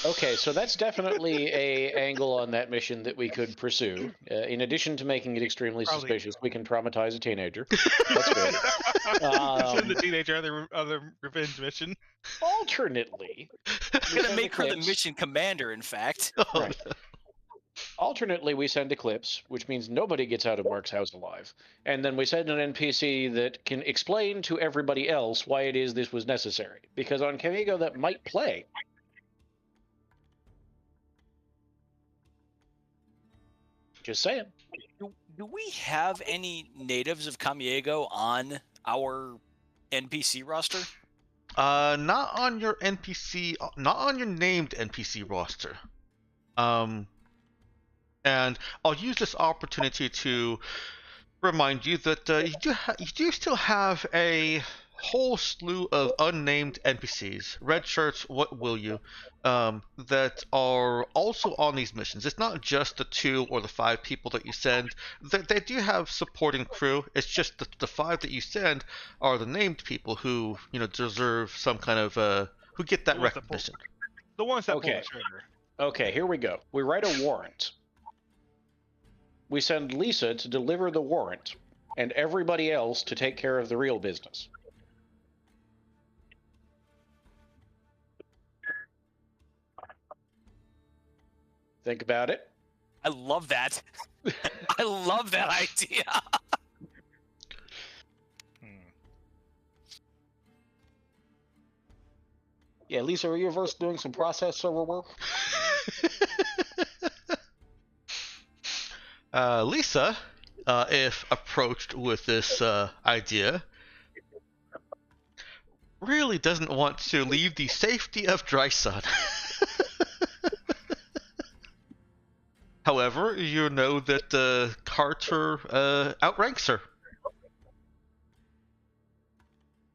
Okay, so that's definitely a angle on that mission that we could pursue. In addition to making it extremely suspicious, we can traumatize a teenager. That's good. Send the teenager other revenge mission. Alternately, We're gonna make her the mission commander. In fact, right. Alternately, we send Eclipse, which means nobody gets out of Mark's house alive. And then we send an NPC that can explain to everybody else why it is this was necessary. Because on Camigo, that might play. Just saying. do we have any natives of Camiego on our NPC roster? Not on your NPC, not on your named NPC roster. And I'll use this opportunity to remind you that you do still have a whole slew of unnamed NPCs, red shirts, what will you, that are also on these missions. It's not just the 2 or the 5 people that you send. They do have supporting crew. It's just the 5 that you send are the named people who, deserve some kind of, who get that recognition. The ones that Okay. pull the trigger. Okay, here we go. We write a warrant. We send Lisa to deliver the warrant, and everybody else to take care of the real business. Think about it. I love that. I love that idea. Yeah, Lisa, are you averse to doing some process server work? Lisa, if approached with this idea, really doesn't want to leave the safety of Dry Sun. However, you know that Carter outranks her.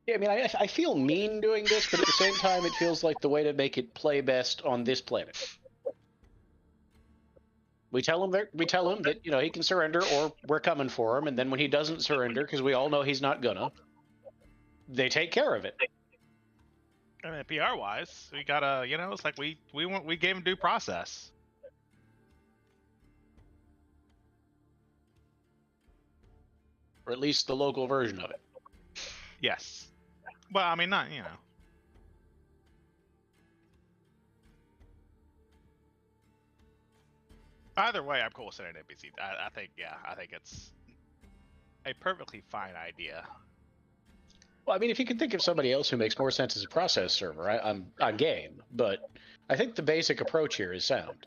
Yeah, I mean, I feel mean doing this, but at the same time, it feels like the way to make it play best on this planet. We tell him that he can surrender, or we're coming for him, and then when he doesn't surrender, because we all know he's not gonna, they take care of it. I mean, PR wise, we gotta, it's like we gave him due process. Or at least the local version of it. Yes. Well, I mean, not, Either way, I'm cool with sending NPC. I think it's a perfectly fine idea. Well, I mean, if you can think of somebody else who makes more sense as a process server, I'm game. But I think the basic approach here is sound.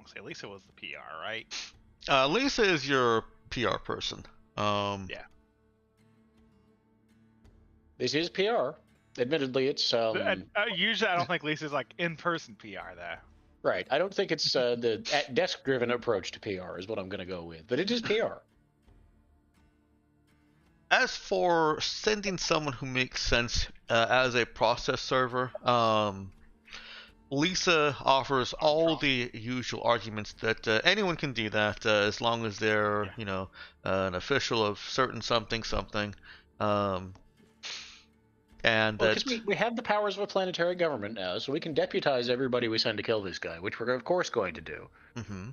I'll say Lisa was the PR, right? Lisa is your PR person. Yeah. This is PR. Admittedly, it's usually I don't think Lisa's like in-person PR though. right. I don't think it's the desk-driven approach to PR is what I'm going to go with, but it is PR. As for sending someone who makes sense as a process server, Lisa offers all the usual arguments that anyone can do that as long as they're, an official of certain something. And because we have the powers of a planetary government now, so we can deputize everybody we send to kill this guy, which we're of course going to do. Mm-hmm.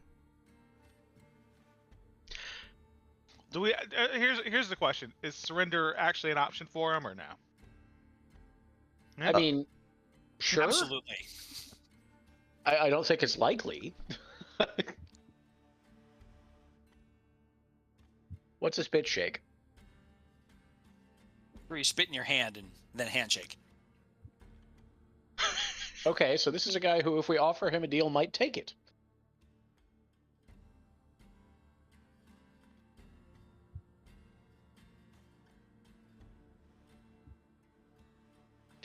Do we? Here's the question: is surrender actually an option for him or no? I mean, sure. Absolutely. I don't think it's likely. What's a spit shake? Where you spit in your hand and then handshake. Okay, so this is a guy who, if we offer him a deal, might take it.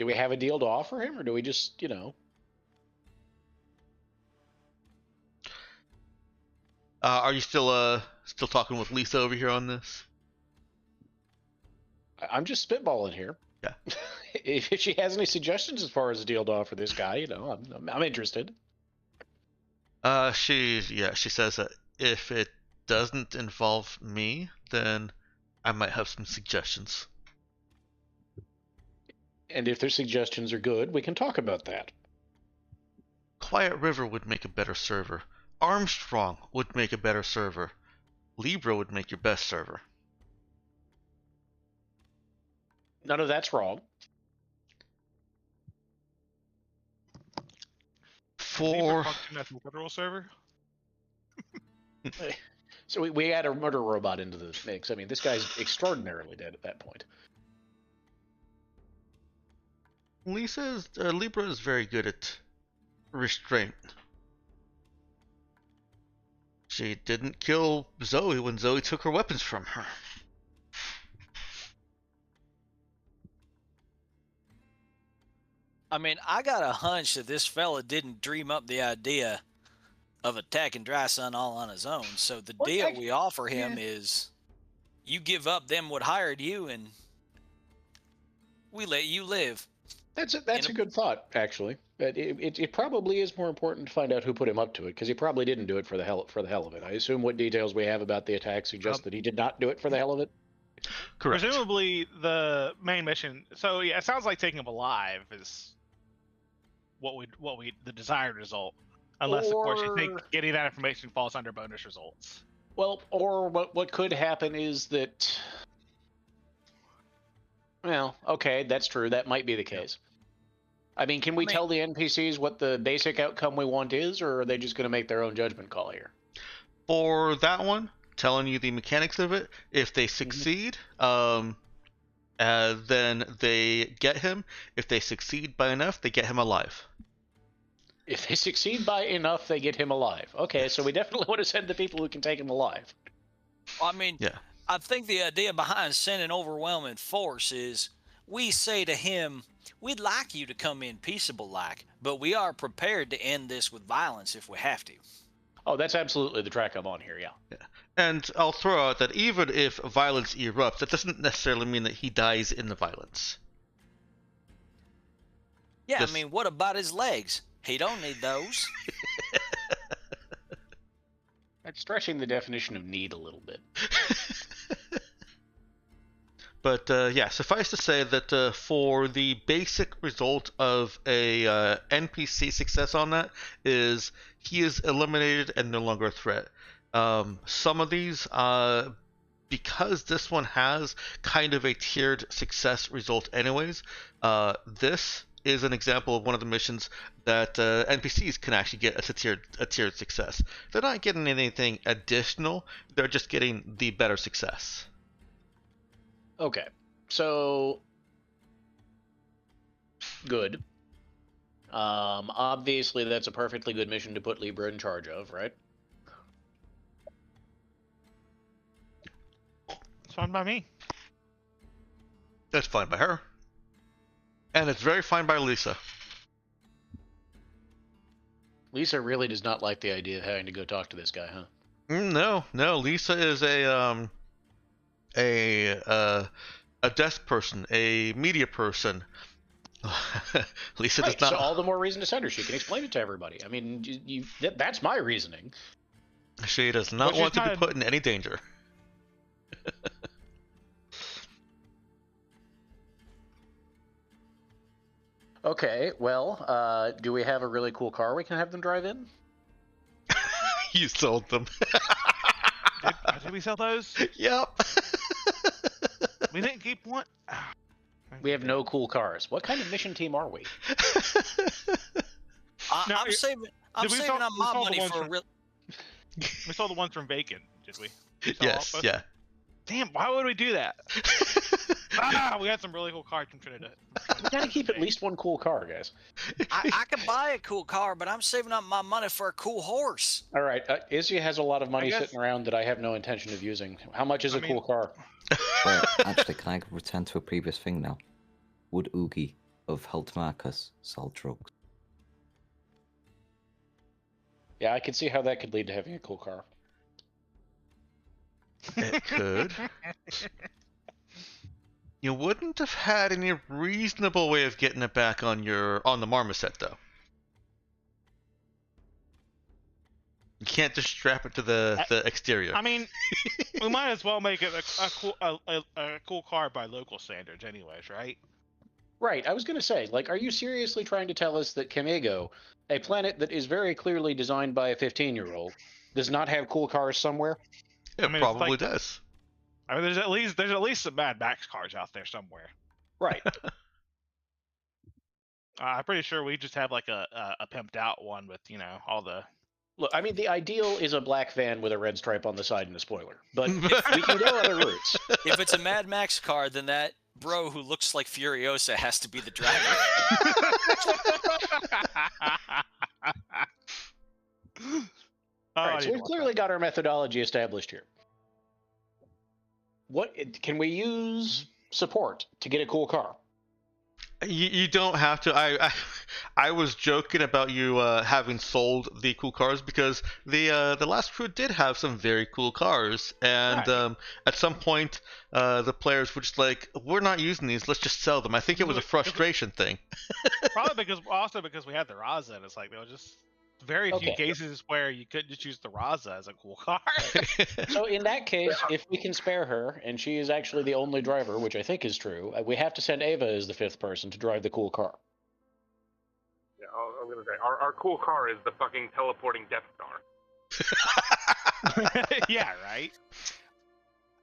Do we have a deal to offer him, or do we just, Are you still talking with Lisa over here on this? I'm just spitballing here. Yeah. If she has any suggestions as far as a deal to offer this guy, I'm interested. She says that if it doesn't involve me, then I might have some suggestions. And if their suggestions are good, we can talk about that. Quiet River would make a better server. Armstrong would make a better server. Libra would make your best server. None of that's wrong. For function as a literal server. So we add a murder robot into the mix. I mean, this guy's extraordinarily dead at that point. Libra is very good at restraint. She didn't kill Zoe when Zoe took her weapons from her. I mean, I got a hunch that this fella didn't dream up the idea of attacking Dry Sun all on his own. So the deal we offer him is you give up them what hired you and we let you live. That's a good thought, actually. But it probably is more important to find out who put him up to it, because he probably didn't do it for the hell of it. I assume what details we have about the attack suggest that he did not do it for the hell of it. Correct. Presumably, the main mission. So yeah, it sounds like taking him alive is the desired result. Unless, of course, you think getting that information falls under bonus results. Well, or what could happen is that. Well, okay, that's true. That might be the case. I mean, can we tell the NPCs what the basic outcome we want is, or are they just going to make their own judgment call here? For that one, telling you the mechanics of it, if they succeed, then they get him. If they succeed by enough, they get him alive. If they succeed by enough, they get him alive. Okay, so we definitely want to send the people who can take him alive. I mean, yeah. I think the idea behind sending overwhelming force is we say to him, we'd like you to come in peaceable-like, but we are prepared to end this with violence if we have to. Oh, that's absolutely the track I'm on here, yeah. And I'll throw out that even if violence erupts, that doesn't necessarily mean that he dies in the violence. Yeah, I mean, what about his legs? He don't need those. That's stretching the definition of need a little bit. But yeah, suffice to say that for the basic result of a NPC success on that is he is eliminated and no longer a threat. Some of these, because this one has kind of a tiered success result anyways, this is an example of one of the missions that NPCs can actually get a tiered success. They're not getting anything additional, they're just getting the better success. Okay, so good. Obviously, that's a perfectly good mission to put Libra in charge of, right? It's fine by me. That's fine by her. And it's very fine by Lisa. Lisa really does not like the idea of having to go talk to this guy, huh? No. Lisa is a desk person, a media person. Lisa does not. So all the more reason to send her. She can explain it to everybody. I mean, that's my reasoning. She does not want to be put in any danger. Okay, well, do we have a really cool car we can have them drive in? You sold them. Did we sell those? Yep. We didn't keep one. We have no cool cars. What kind of mission team are we? I'm saving up my money for real. We saw the ones from Bacon, did we? Yes, yeah. Damn, why would we do that? We had some really cool cars from Trinidad. We gotta keep at least one cool car, guys. I could buy a cool car, but I'm saving up my money for a cool horse. All right, Izzy has a lot of money sitting around that I have no intention of using. How much is a cool car? Well, actually, can I return to a previous thing now? Would Oogie of helped Marcus sell drugs. Yeah, I can see how that could lead to having a cool car. It could. You wouldn't have had any reasonable way of getting it back on the marmoset, though. You can't just strap it to the exterior. I mean, we might as well make it a cool car by local standards, anyways, right? Right, I was going to say, like, are you seriously trying to tell us that Kamigo, a planet that is very clearly designed by a 15-year-old, does not have cool cars somewhere? It I mean, probably does. I mean, there's at least some Mad Max cars out there somewhere. Right. I'm pretty sure we just have like a pimped out one with all the. Look, I mean, the ideal is a black van with a red stripe on the side and a spoiler, but we can go other routes. If it's a Mad Max car, then that bro who looks like Furiosa has to be the driver. All right, so we've clearly got our methodology established here. What can we use support to get a cool car? You don't have to. I was joking about you having sold the cool cars because the last crew did have some very cool cars, and Right. At some point the players were just like, "We're not using these. Let's just sell them." I think it was a frustration thing. Probably because we had the Raza, and it's like there was just very few cases where you could just use the Raza as a cool car. So in that case, if we can spare her, and she is actually the only driver, which I think is true, we have to send Ava as the 5th person to drive the cool car. Yeah, I'm gonna say our cool car is the fucking teleporting Death Star. Yeah, right.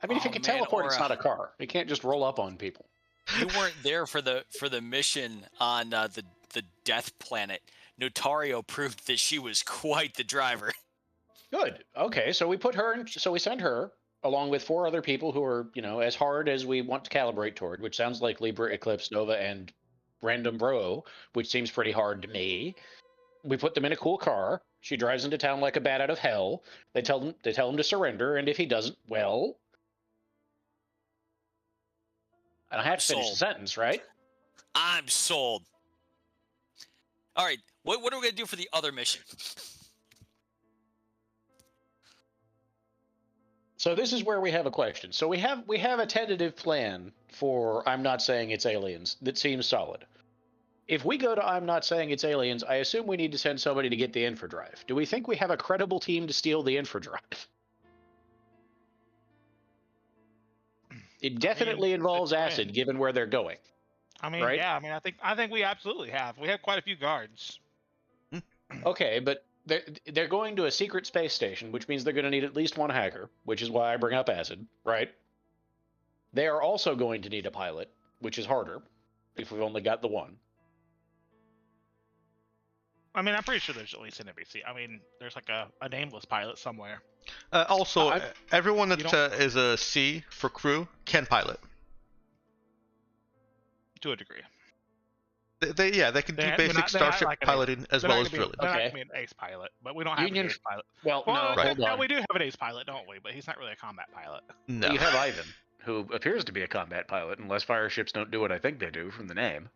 I mean, if it can teleport, it's not a car. It can't just roll up on people. You weren't there for the mission on the Death Planet. Notario proved that she was quite the driver. Good. Okay, so we put her in, so we send her along with 4 other people who are, as hard as we want to calibrate toward, which sounds like Libra, Eclipse, Nova, and Random Bro, which seems pretty hard to me. We put them in a cool car. She drives into town like a bat out of hell. They tell him to surrender, and if he doesn't, well, I don't have to finish the sentence, right? I'm sold. All right, what are we gonna do for the other mission? So this is where we have a question. So we have a tentative plan for I'm Not Saying It's Aliens that seems solid. If we go to I'm Not Saying It's Aliens, I assume we need to send somebody to get the infodrive. Do we think we have a credible team to steal the infodrive? It definitely involves acid, given where they're going. I mean, right? yeah. I mean, I think we absolutely have. We have quite a few guards. Okay, but they're going to a secret space station, which means they're going to need at least one hacker, which is why I bring up acid, right? They are also going to need a pilot, which is harder if we've only got the one. I mean, I'm pretty sure there's at least an NPC. I mean, there's like a nameless pilot somewhere. Also, everyone that is a C for crew can pilot. To a degree. They can do basic starship piloting as well as drilling. They're not going to be an ace pilot, but we don't have an ace pilot. Well, no, hold on. We do have an ace pilot, don't we? But he's not really a combat pilot. No. You have Ivan, who appears to be a combat pilot, unless fire ships don't do what I think they do from the name.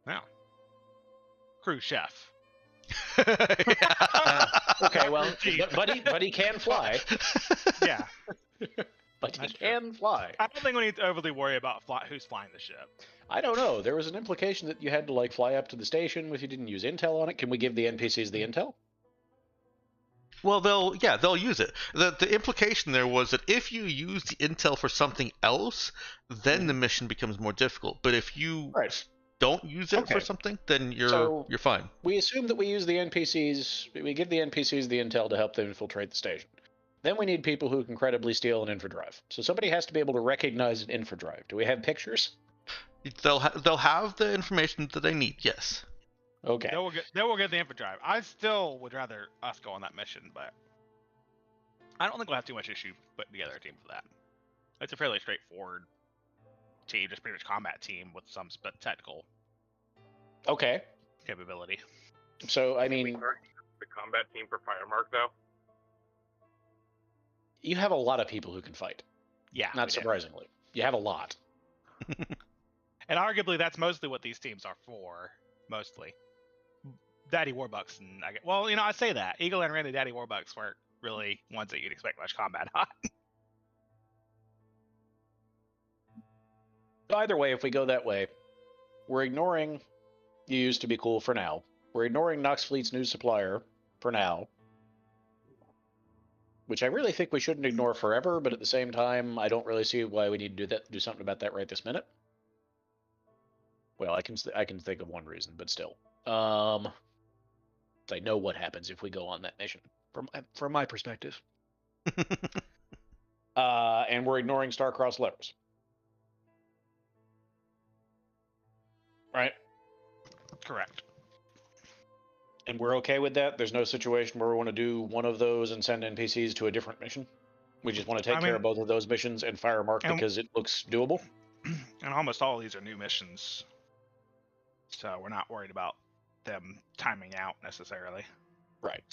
No. Crew chef. Okay, well, but he can fly. Yeah. But he can fly. I don't think we need to overly worry about who's flying the ship. I don't know. There was an implication that you had to fly up to the station if you didn't use intel on it. Can we give the NPCs the intel? Well, they'll use it. The implication there was that if you use the intel for something else, then the mission becomes more difficult. But if you don't use it for something, then you're fine. We assume that we use the NPCs. We give the NPCs the intel to help them infiltrate the station. Then we need people who can credibly steal an infodrive. So somebody has to be able to recognize an infodrive. Do we have pictures? They'll have the information that they need. Yes. Okay. They will get the infodrive. I still would rather us go on that mission, but I don't think we'll have too much issue putting together a team for that. It's a fairly straightforward team, just pretty much combat team with some technical capability. So I mean, the combat team for Firemark though. You have a lot of people who can fight. Yeah. Not surprisingly. You have a lot. And arguably, that's mostly what these teams are for. Mostly, Daddy Warbucks and I say that Eagle and Randy Daddy Warbucks weren't really ones that you'd expect much combat on. Either way, if we go that way, we're ignoring You Used to Be Cool for now. We're ignoring Nox Fleet's new supplier for now, which I really think we shouldn't ignore forever, but at the same time, I don't really see why we need to do something about that right this minute. Well, I can think of one reason, but still. I know what happens if we go on that mission, from my perspective. And we're ignoring star-crossed levers. Right? Correct. And we're okay with that? There's no situation where we want to do one of those and send NPCs to a different mission? We just want to take care of both of those missions and fire Mark because it looks doable? And almost all of these are new missions. So we're not worried about them timing out necessarily. Right.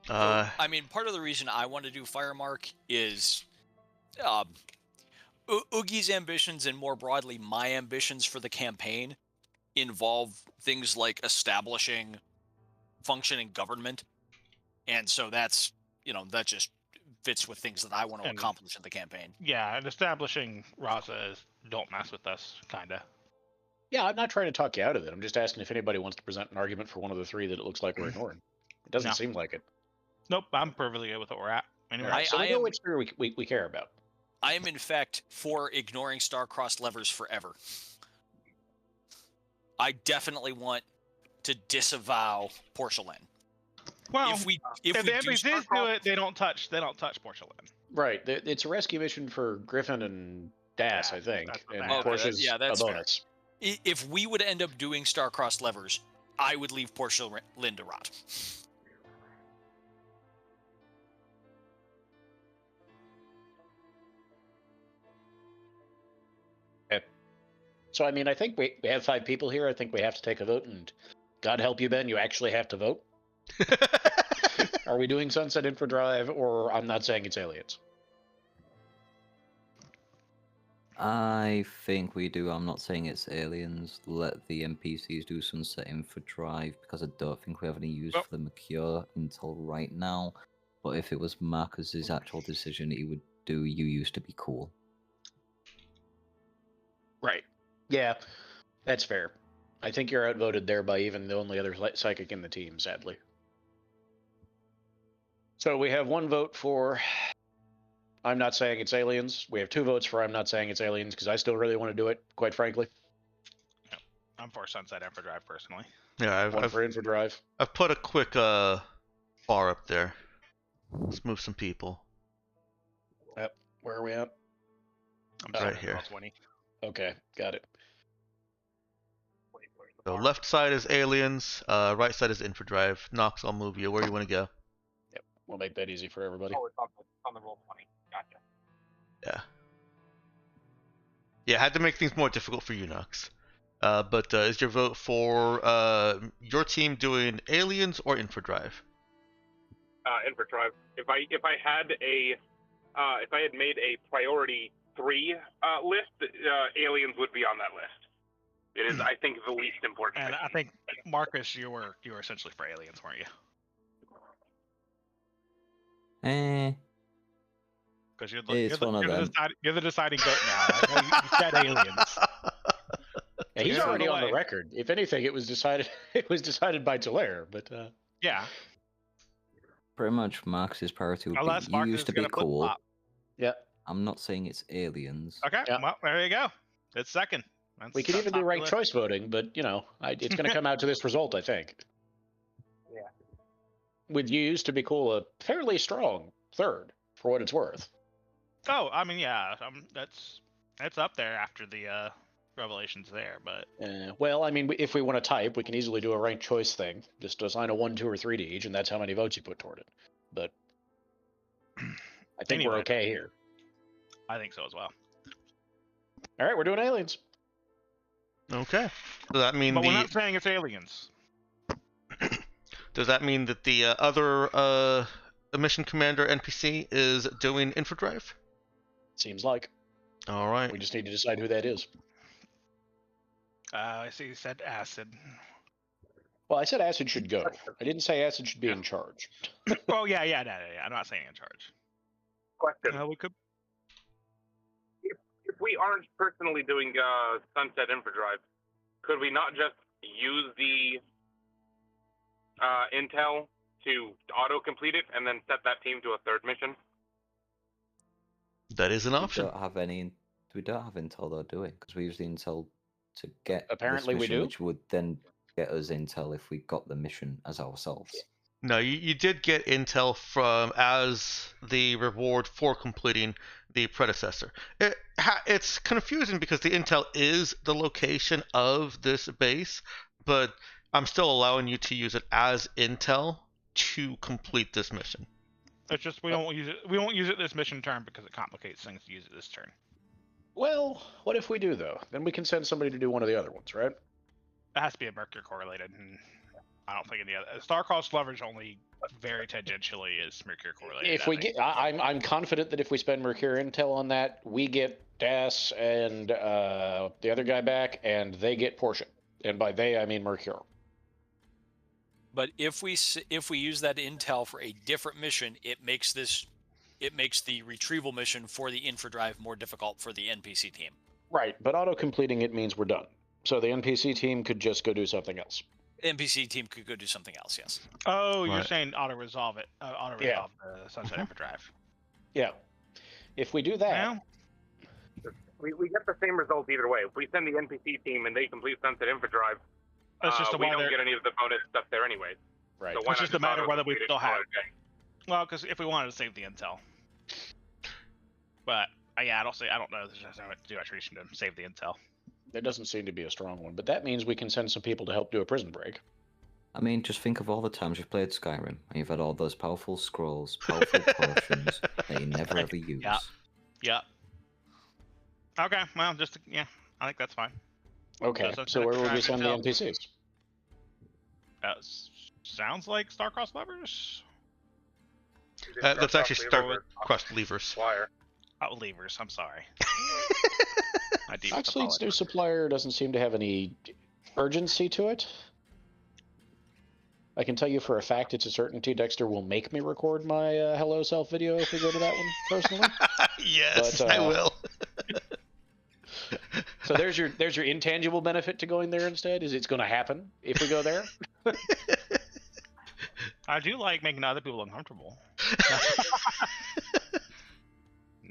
I mean, part of the reason I want to do Firemark is Oogie's ambitions and more broadly my ambitions for the campaign involve things like establishing functioning government. And so that's, that just fits with things that I want to accomplish in the campaign. Yeah, and establishing Raza is don't mess with us, kind of. Yeah, I'm not trying to talk you out of it. I'm just asking if anybody wants to present an argument for one of the three that it looks like we're ignoring. It doesn't seem like it. Nope, I'm perfectly good with what we're at. Anyway, right, so we know which three we care about. I am, in fact, for ignoring star-crossed levers forever. I definitely want to disavow Porcelain. Well, if the NPCs do it, they don't touch Porcelain. Right. It's a rescue mission for Griffin and Das, I think. And Portia's a bonus. Fair. If we would end up doing star-crossed levers, I would leave Porcelain to rot. So, I mean, I think we have 5 people here. I think we have to take a vote, and God help you, Ben, you actually have to vote. Are we doing Sunset Infodrive, or I'm not saying it's aliens? I think we do. I'm not saying it's aliens. Let the NPCs do Sunset Infodrive, because I don't think we have any use for the Mercure until right now. But if it was Marcus's actual decision, he would do You Used to Be Cool. Right. Yeah, that's fair. I think you're outvoted there by even the only other psychic in the team, sadly. So we have 1 vote for I'm not saying it's aliens. We have 2 votes for I'm not saying it's aliens, because I still really want to do it, quite frankly. Yep. I'm for Sunset Infodrive, personally. Yeah, I've for Infodrive. I've put a quick bar up there. Let's move some people. Yep. Where are we at? I'm right here. 20. Okay, got it. So left side is aliens, right side is Infodrive. Nox, I'll move you. Where do you want to go? Yep, we'll make that easy for everybody. Oh, it's on the roll 20. Gotcha. Yeah. Yeah, I had to make things more difficult for you, Nox. But is your vote for your team doing aliens or Infodrive? Infodrive. If I had made a priority 3 list, aliens would be on that list. It is, I think, the least important. And I think, Marcus, you were essentially for aliens, weren't you? Because you're the deciding vote now. You said aliens. Yeah, he's already on the record. If anything, it was decided. It was decided by Tolaire, but yeah. Pretty much, Marcus's priority would be You Used to Be Cool. Yeah. I'm not saying it's aliens. Okay. Yeah. Well, there you go. It's second. We could even do ranked choice voting, but it's going to come out to this result, I think. Yeah. With You Used to Be Cool, a fairly strong 3rd, for what it's worth. Oh, I mean, yeah, that's up there after the revelations there, but. Well, I mean, if we want to type, we can easily do a ranked choice thing. Just assign a 1, 2, or 3 to each, and that's how many votes you put toward it. But I think we're okay here. I think so as well. All right, we're doing aliens. Okay. Does that mean but we're not saying it's aliens. Does that mean that the other mission commander NPC is doing Infodrive? Seems like. All right. We just need to decide who that is. I see you said acid. Well, I said acid should go. I didn't say acid should be in charge. Oh yeah. I'm not saying in charge. Question. We could. If we aren't personally doing Sunset Infodrive, could we not just use the intel to auto-complete it and then set that team to a third mission? That is an option. We don't have intel though, do we? Because we use the intel to get Apparently this we mission, do. which would then get us intel if we got the mission as ourselves. No, you did get intel from as the reward for completing the predecessor. It's confusing because the intel is the location of this base, but I'm still allowing you to use it as intel to complete this mission. It's just we won't use it. We won't use it this mission turn because it complicates things to use it this turn. Well, what if we do though? Then we can send somebody to do one of the other ones, right? It has to be a Mercury correlated, and I don't think any other. Star-crossed leverage only very tangentially is Mercury correlated. If we get, I'm confident that if we spend Mercury intel on that, we get Das and the other guy back, and they get Portia. And by they, I mean Mercury. But if we use that intel for a different mission, it makes the retrieval mission for the infodrive more difficult for the NPC team. Right, but auto-completing it means we're done. So the NPC team could just go do something else. NPC team could go do something else, yes. Oh, you're Right. saying auto-resolve it. Auto-resolve the Sunset Infodrive. Yeah. If we do that... Well, We get the same result either way. If we send the NPC team and they complete Sunset Infodrive, it's just we don't get any of the bonus stuff there anyway. Right. So why It's not just a matter of whether we auto-complete it still and have. call it a day? Well, because if we wanted to save the intel, but yeah, I don't know. There's no do a tradition to save the intel. There doesn't seem to be a strong one, but that means we can send some people to help do a prison break. I mean, just think of all the times you've played Skyrim and you've had all those powerful scrolls, powerful potions that you never ever use. Yeah. Okay. Well, I think that's fine. Okay, So so where would we Sunset send the Intel. NPCs? Sounds like star-crossed levers. That's actually star-crossed levers. Flyer. Oh, levers. I'm sorry. I do Actually, its new apologize. supplier doesn't seem to have any urgency to it. I can tell you for a fact, it's a certainty Dexter will make me record my Hello Self video if we go to that one personally. Yes, But, I will. So there's your intangible benefit to going there instead, is it's going to happen if we go there. I do like making other people uncomfortable.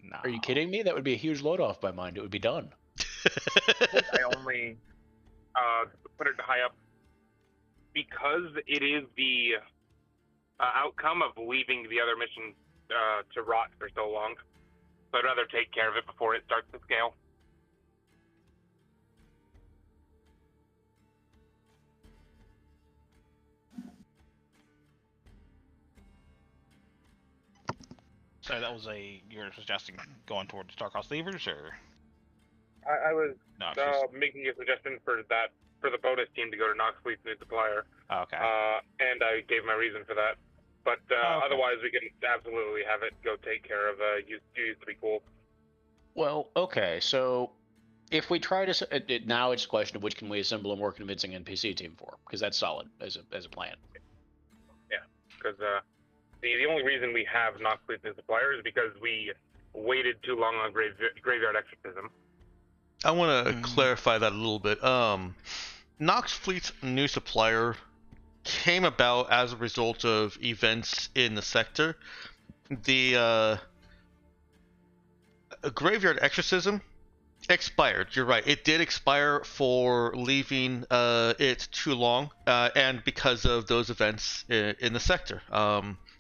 No. Are you kidding me? That would be a huge load off my mind. It would be done. I only put it high up because it is the outcome of leaving the other mission to rot for so long. So I'd rather take care of it before it starts to scale. So that was you're suggesting going toward the star-crossed levers, or I was no? it's just- making a suggestion for the bonus team to go to Nox Fleet's new supplier, okay. and I gave my reason for that. But Okay. otherwise, we can absolutely have it go take care of used to be cool. Well, okay, so if we try to now it's a question of which can we assemble a more convincing NPC team for, because that's solid as a plan. Yeah, because the only reason we have Nox Fleet's new supplier is because we waited too long on graveyard exorcism. I want to clarify that a little bit. Nox Fleet's new supplier came about as a result of events in the sector. The graveyard exorcism expired. You're right. It did expire for leaving it too long, and because of those events in the sector.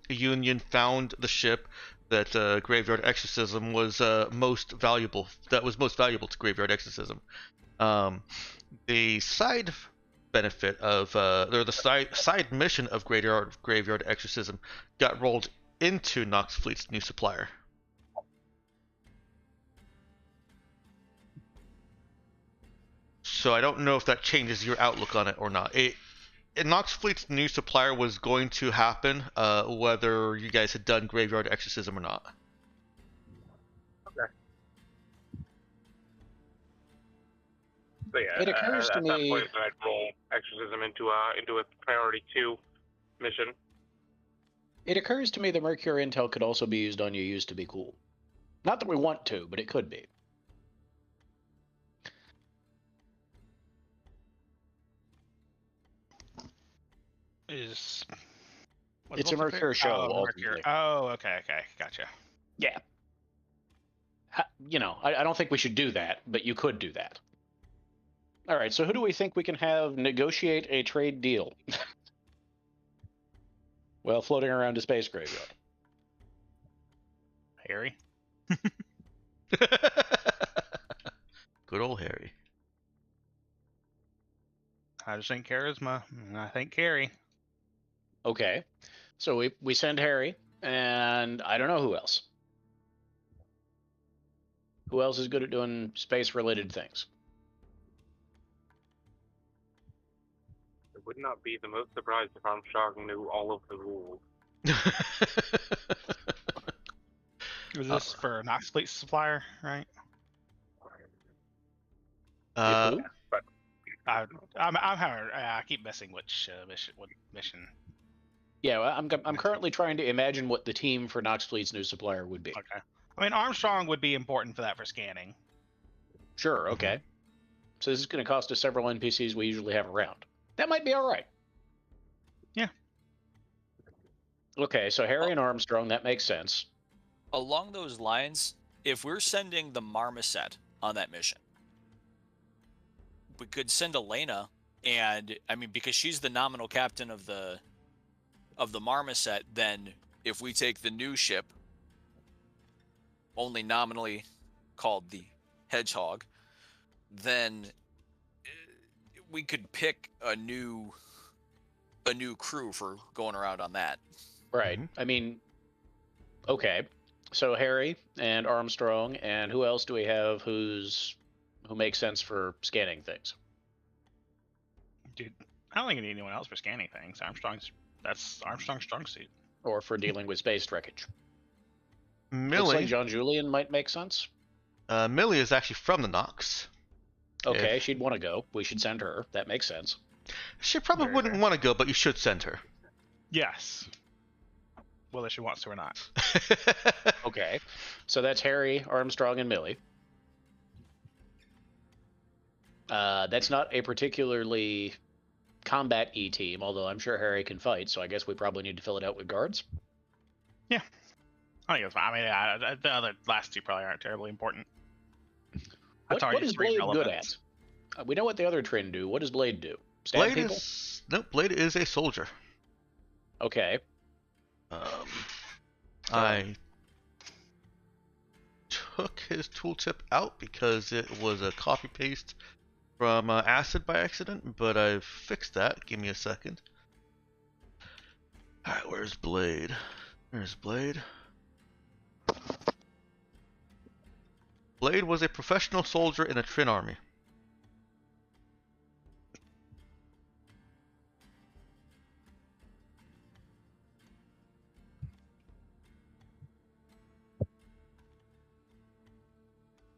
Union found the ship that graveyard exorcism was most valuable. That was most valuable to graveyard exorcism. The side benefit of or the side mission of graveyard exorcism got rolled into Nox Fleet's new supplier. So I don't know if that changes your outlook on it or not. Nox Fleet's new supplier was going to happen whether you guys had done graveyard exorcism or not. Okay. So yeah, It occurs to at that me- point, I'd roll exorcism into a priority 2 mission. It occurs to me that Mercure intel could also be used on you used to be cool. Not that we want to, but it could be. Is It's a Mercure show, Oh, Mercure. ultimately. Oh, okay, gotcha. Yeah. I don't think we should do that, but you could do that. All right, so who do we think we can have negotiate a trade deal? Well, floating around a space graveyard. Harry. Good old Harry. I just think charisma. I think Carrie. Okay, so we send Harry, and I don't know who else. Who else is good at doing space-related things? I would not be the most surprised if Armstrong knew all of the rules. Was this for Nox Fleet supplier, right? Who? But I'm having. I keep missing which mission. What mission? Yeah, well, I'm currently trying to imagine what the team for Nox Fleet's new supplier would be. Okay. I mean, Armstrong would be important for that for scanning. Sure, okay. So this is going to cost us several NPCs we usually have around. That might be all right. Yeah. Okay, so Harry and Armstrong, that makes sense. Along those lines, if we're sending the Marmoset on that mission, we could send Elena, and I mean, because she's the nominal captain of the Marmoset, then if we take the new ship, only nominally called the Hedgehog, then we could pick a new crew for going around on that. Right. I mean, okay. So Harry and Armstrong, and who else do we have who makes sense for scanning things? Dude, I don't think we need anyone else for scanning things. That's Armstrong's strong suit. Or for dealing with space wreckage? Looks Millie. like John Julian might make sense. Millie is actually from the Nox. Okay, she'd want to go. We should send her. That makes sense. She probably Very wouldn't fair. want to go, but you should send her. Yes. Whether she wants to or not. Okay. So that's Harry, Armstrong, and Millie. That's not a particularly combat-y team, although I'm sure Harry can fight, so I guess we probably need to fill it out with guards. I think it's fine. I mean, the other last two probably aren't terribly important. What already is three Blade good relevant. at? We know what the other twin do. What does Blade do? Stab Blade people? is Blade is a soldier. Okay. I took his tooltip out because it was a copy paste from Acid by accident, but I've fixed that. Give me a second. Alright, where's Blade? There's Blade. Blade was a professional soldier in the Trin army.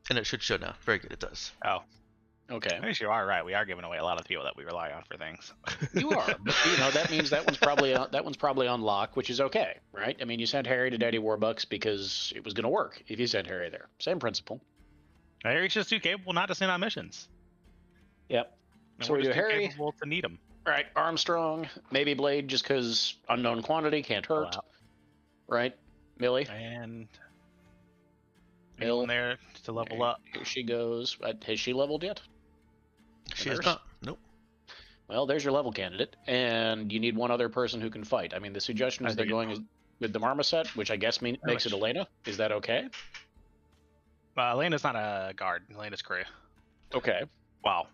And it should show now. Very good, it does. Oh, Okay. I guess you are right. We are giving away a lot of the people that we rely on for things. You are, but that means that one's probably on lock, which is okay, right? I mean, you sent Harry to Daddy Warbucks because it was going to work. If you sent Harry there, same principle. Harry's just too capable not to send on missions. Yep. And So we're we do just too Harry. capable to need them. All right, Armstrong, maybe Blade, just because unknown quantity can't hurt, Out. right? Millie, And Bill. anyone there to level up. Here she goes. Has she leveled yet? She is nurse? not. Nope. Well, there's your level candidate, and you need one other person who can fight. I mean, the suggestion is they're going with the Marmoset, which I guess makes it Elena. Is that okay? Elena's not a guard. Elena's crew. Okay. Wow.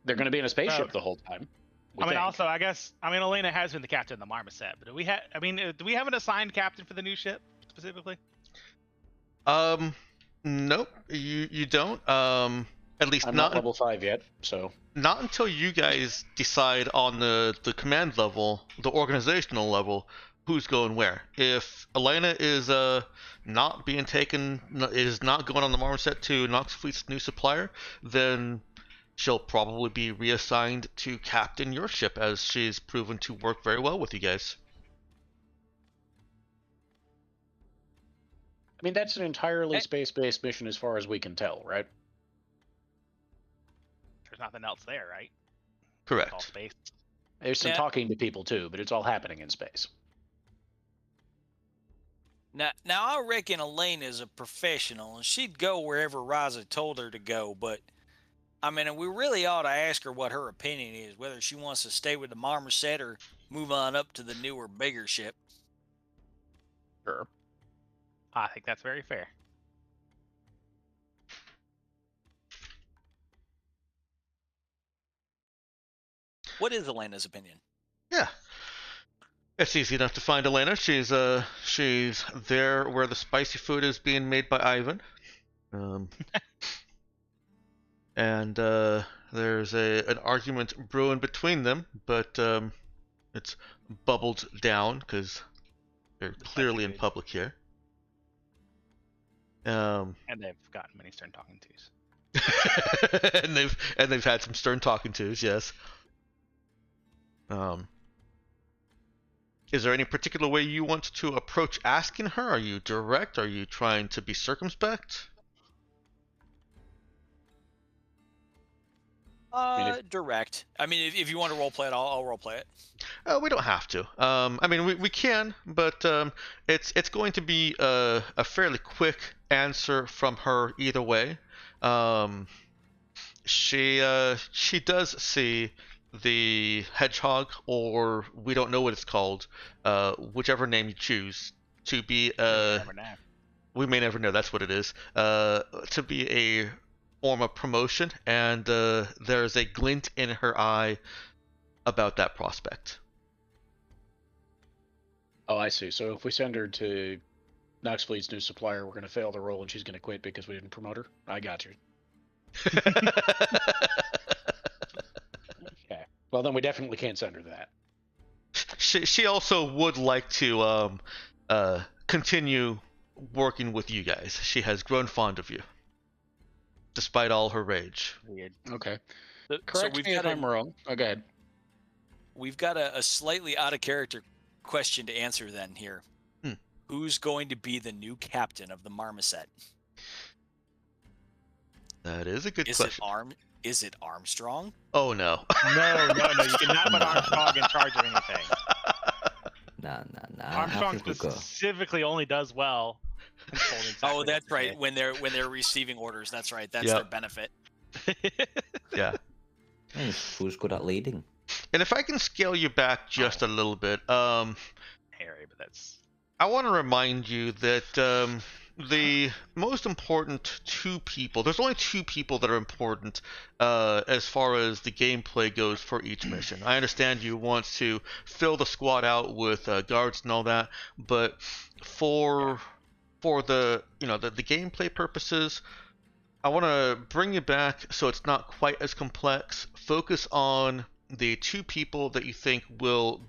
They're going to be in a spaceship So- the whole time. we I mean, think. also, Elena has been the captain of the Marmoset, but do we have an assigned captain for the new ship specifically? Nope. You don't. At least I'm not not level 5 yet, so not until you guys decide on the command level, the organizational level, who's going where. If Elena is not being taken, is not going on the Marmoset to Nox Fleet's new supplier, then she'll probably be reassigned to captain your ship, as she's proven to work very well with you guys. I mean, that's an entirely space-based mission as far as we can tell, right? There's nothing else there, right? It's all Correct. space. There's some talking to people too, but it's all happening in space. Now I reckon Elaine is a professional, and she'd go wherever Riza told her to go. But I mean, we really ought to ask her what her opinion is, whether she wants to stay with the Marmoset or move on up to the newer, bigger ship. Sure. I think that's very fair. What is Elena's opinion? Yeah. It's easy enough to find Elena. She's there where the spicy food is being made by Ivan. And there's an argument brewing between them, but it's bubbled down because they're clearly in public here. And they've gotten many stern talking tos. and they've had some stern talking tos, yes. Is there any particular way you want to approach asking her? Are you direct? Are you trying to be circumspect? Direct. I mean, if you want to roleplay it, I'll roleplay it. We don't have to. I mean, we can, but it's going to be a fairly quick answer from her either way. She does see the hedgehog, or we don't know what it's called, whichever name you choose, to be we may never know, that's what it is, to be a form of promotion, and there's a glint in her eye about that prospect. Oh, I see. So if we send her to Nox Fleet's new supplier, we're going to fail the role and she's going to quit because we didn't promote her? I got you. Okay. Well, then we definitely can't send her that. She also would like to continue working with you guys. She has grown fond of you, despite all her rage. Weird. Okay. Correct me if I'm wrong. Oh, go ahead. We've got a slightly out of character question to answer then here. Who's going to be the new captain of the Marmoset? That is a good question. Is it Armstrong? Oh no. No. You cannot put Armstrong in charge of anything. Nah. Armstrong specifically only does well. Oh, that's right. When they're receiving orders, that's right. That's their benefit. Yeah. Who's good at leading? And if I can scale you back just a little bit, Harry, but that's. I want to remind you that the most important two people. There's only two people that are important as far as the gameplay goes for each mission. I understand you want to fill the squad out with guards and all that, but for the the gameplay purposes, I want to bring you back so it's not quite as complex. Focus on the two people that you think will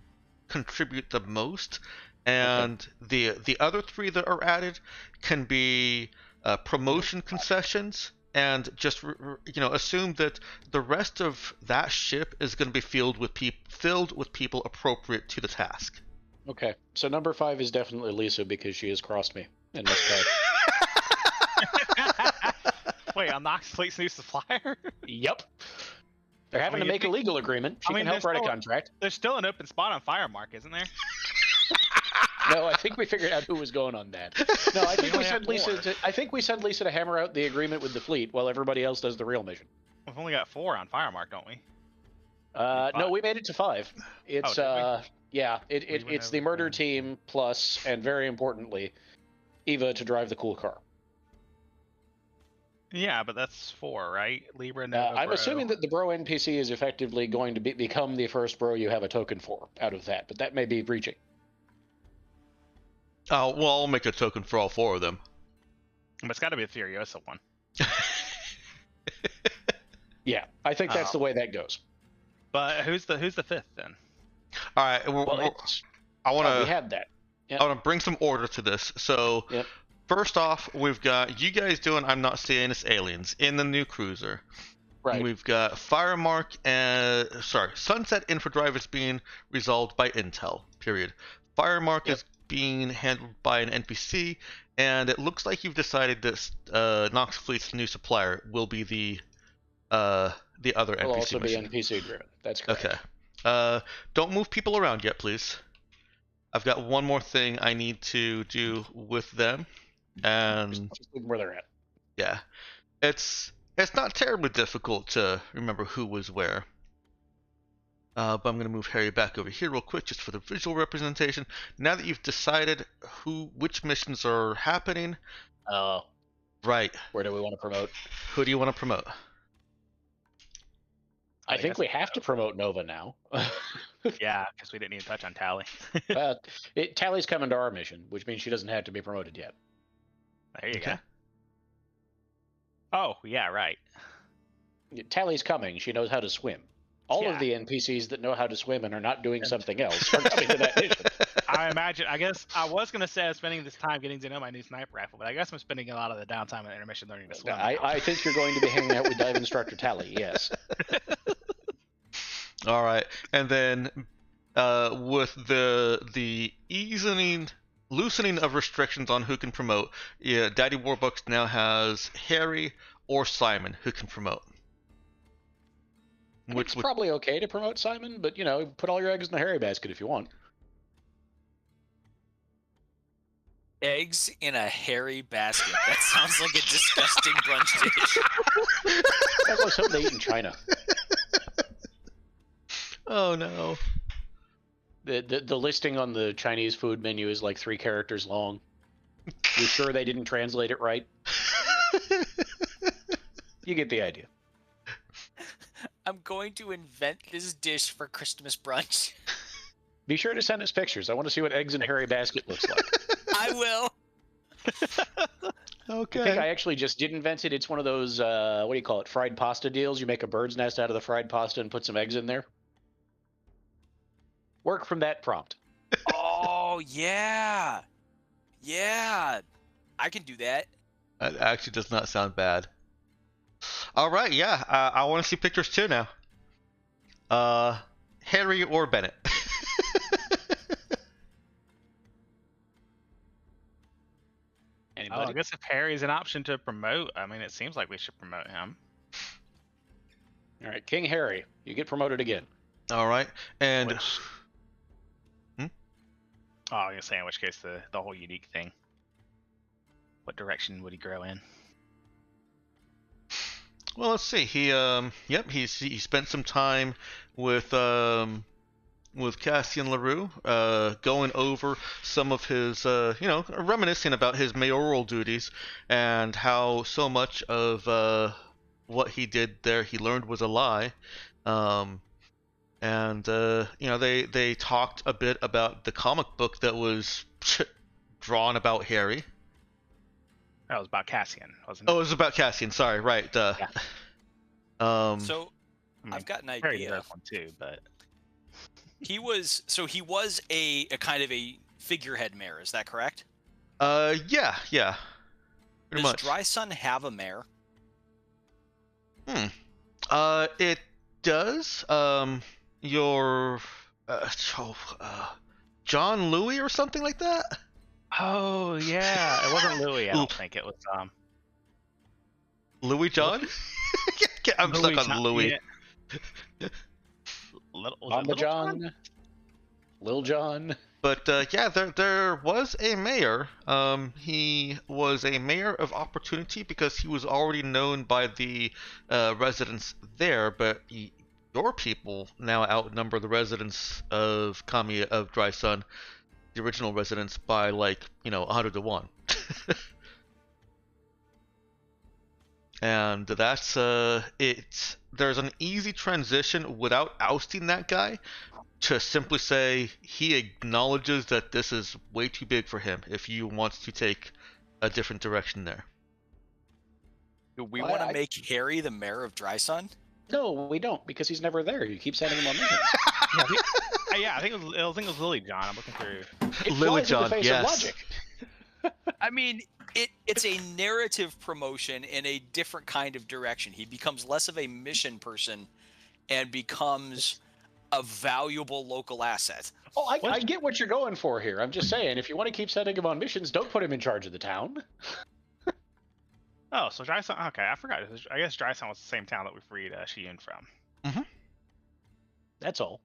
contribute the most, and the other three that are added can be promotion concessions, and just assume that the rest of that ship is going to be filled with people appropriate to the task. Okay, so number 5 is definitely Lisa because she has crossed me in this case. Wait, on Nox Fleet's new supplier? Yep. They're having to make a legal agreement. She can help write a contract. There's still an open spot on Firemark, isn't there? No, I think we figured out who was going on that. No, I think we sent Lisa to hammer out the agreement with the fleet while everybody else does the real mission. We've only got 4 on Firemark, don't we? No, we made it to 5. It's it's the murder team plus, and very importantly, Eva to drive the cool car. Yeah, but that's 4, right? Libra, Nova, I'm Bro. assuming that the Bro NPC is effectively going to become the first Bro you have a token for out of that, but that may be breaching. Oh, well, I'll make a token for all 4 of them. But it's got to be a Furiosa one. Yeah, I think that's the way that goes. But who's the 5th then? All right, I want to. We had that. Yep. I want to bring some order to this. So, first off, we've got you guys doing I'm Not Seeing Us Aliens in the new cruiser. Right. We've got Firemark and Sunset Infodrive is being resolved by Intel. Period. Firemark Yep. is being handled by an NPC, and it looks like you've decided that Nox Fleet's new supplier will be the other NPC Will also mission. be NPC driven. That's correct. Okay. Don't move people around yet, please. I've got one more thing I need to do with them, and Just leave them where they're at. yeah, it's not terribly difficult to remember who was where. But I'm going to move Harry back over here real quick just for the visual representation. Now that you've decided which missions are happening, right? Where do we want to promote? Who do you want to promote? I think we have to promote Nova now. Yeah, because we didn't even touch on Tally. Tally's coming to our mission, which means she doesn't have to be promoted yet. There you Okay. go. Oh, yeah, right. Tally's coming. She knows how to swim. All of the NPCs that know how to swim and are not doing something else are coming to that mission. I guess I was going to say I'm spending this time getting to know my new sniper rifle, but I guess I'm spending a lot of the downtime in intermission learning to swim. I think you're going to be hanging out with Dive Instructor Tally, yes. All right, and then with the loosening of restrictions on who can promote, Daddy Warbucks now has Harry or Simon who can promote. It's probably okay to promote Simon, but put all your eggs in the Harry basket if you want. Eggs in a hairy basket. That sounds like a disgusting brunch dish. That's like something they eat in China. Oh no. The listing on the Chinese food menu is like 3 characters long. You sure they didn't translate it right? You get the idea. I'm going to invent this dish for Christmas brunch. Be sure to send us pictures. I want to see what eggs in Harry basket looks like. I will. Okay. I think I actually just did invent it. It's one of those, what do you call it, fried pasta deals. You make a bird's nest out of the fried pasta and put some eggs in there. Work from that prompt. Oh, yeah. Yeah. I can do that. That actually does not sound bad. All right, yeah. I want to see pictures too now. Harry or Bennett? Anybody? I guess if Harry's an option to promote, I mean, it seems like we should promote him. All right, King Harry, you get promoted again. All right, and Which- Oh, I was gonna say, in which case the whole unique thing. What direction would he grow in? well, let's see. He he spent some time with Cassian LaRue, going over some of his reminiscing about his mayoral duties and how so much of what he did there he learned was a lie. They talked a bit about the comic book that was drawn about Harry. That was about Cassian, wasn't it? Oh, it was about Cassian. Sorry, right. So I mean, I've got an Harry idea. deserves one too, but He was a kind of a figurehead mayor. Is that correct? Yeah. Pretty Does much. Dry Sun have a mayor? It does. John Louis or something like that. oh yeah, it wasn't Louis. I don't think it was Louis John. I'm Louis stuck on John- Louis. yeah. Was it Mama Little John, Lil John. But there was a mayor. He was a mayor of Opportunity because he was already known by the residents there. But your people now outnumber the residents of Kamiya of Dry Sun, the original residents, by 100 to 1. And that's it. There's an easy transition without ousting that guy to simply say he acknowledges that this is way too big for him if he wants to take a different direction there. Do we Well, want to I- make Harry the mayor of Dry Sun? No, we don't, because he's never there. You keep sending him on missions. I think it was Lily John. I'm looking through. It Lily flies in the John, face of yes. logic. I mean, It's a narrative promotion in a different kind of direction. He becomes less of a mission person and becomes a valuable local asset. Oh, I get what you're going for here. I'm just saying, if you want to keep sending him on missions, don't put him in charge of the town. Oh, so Dryson. Okay, I forgot. I guess Dryson was the same town that we freed Shiyun from. That's all.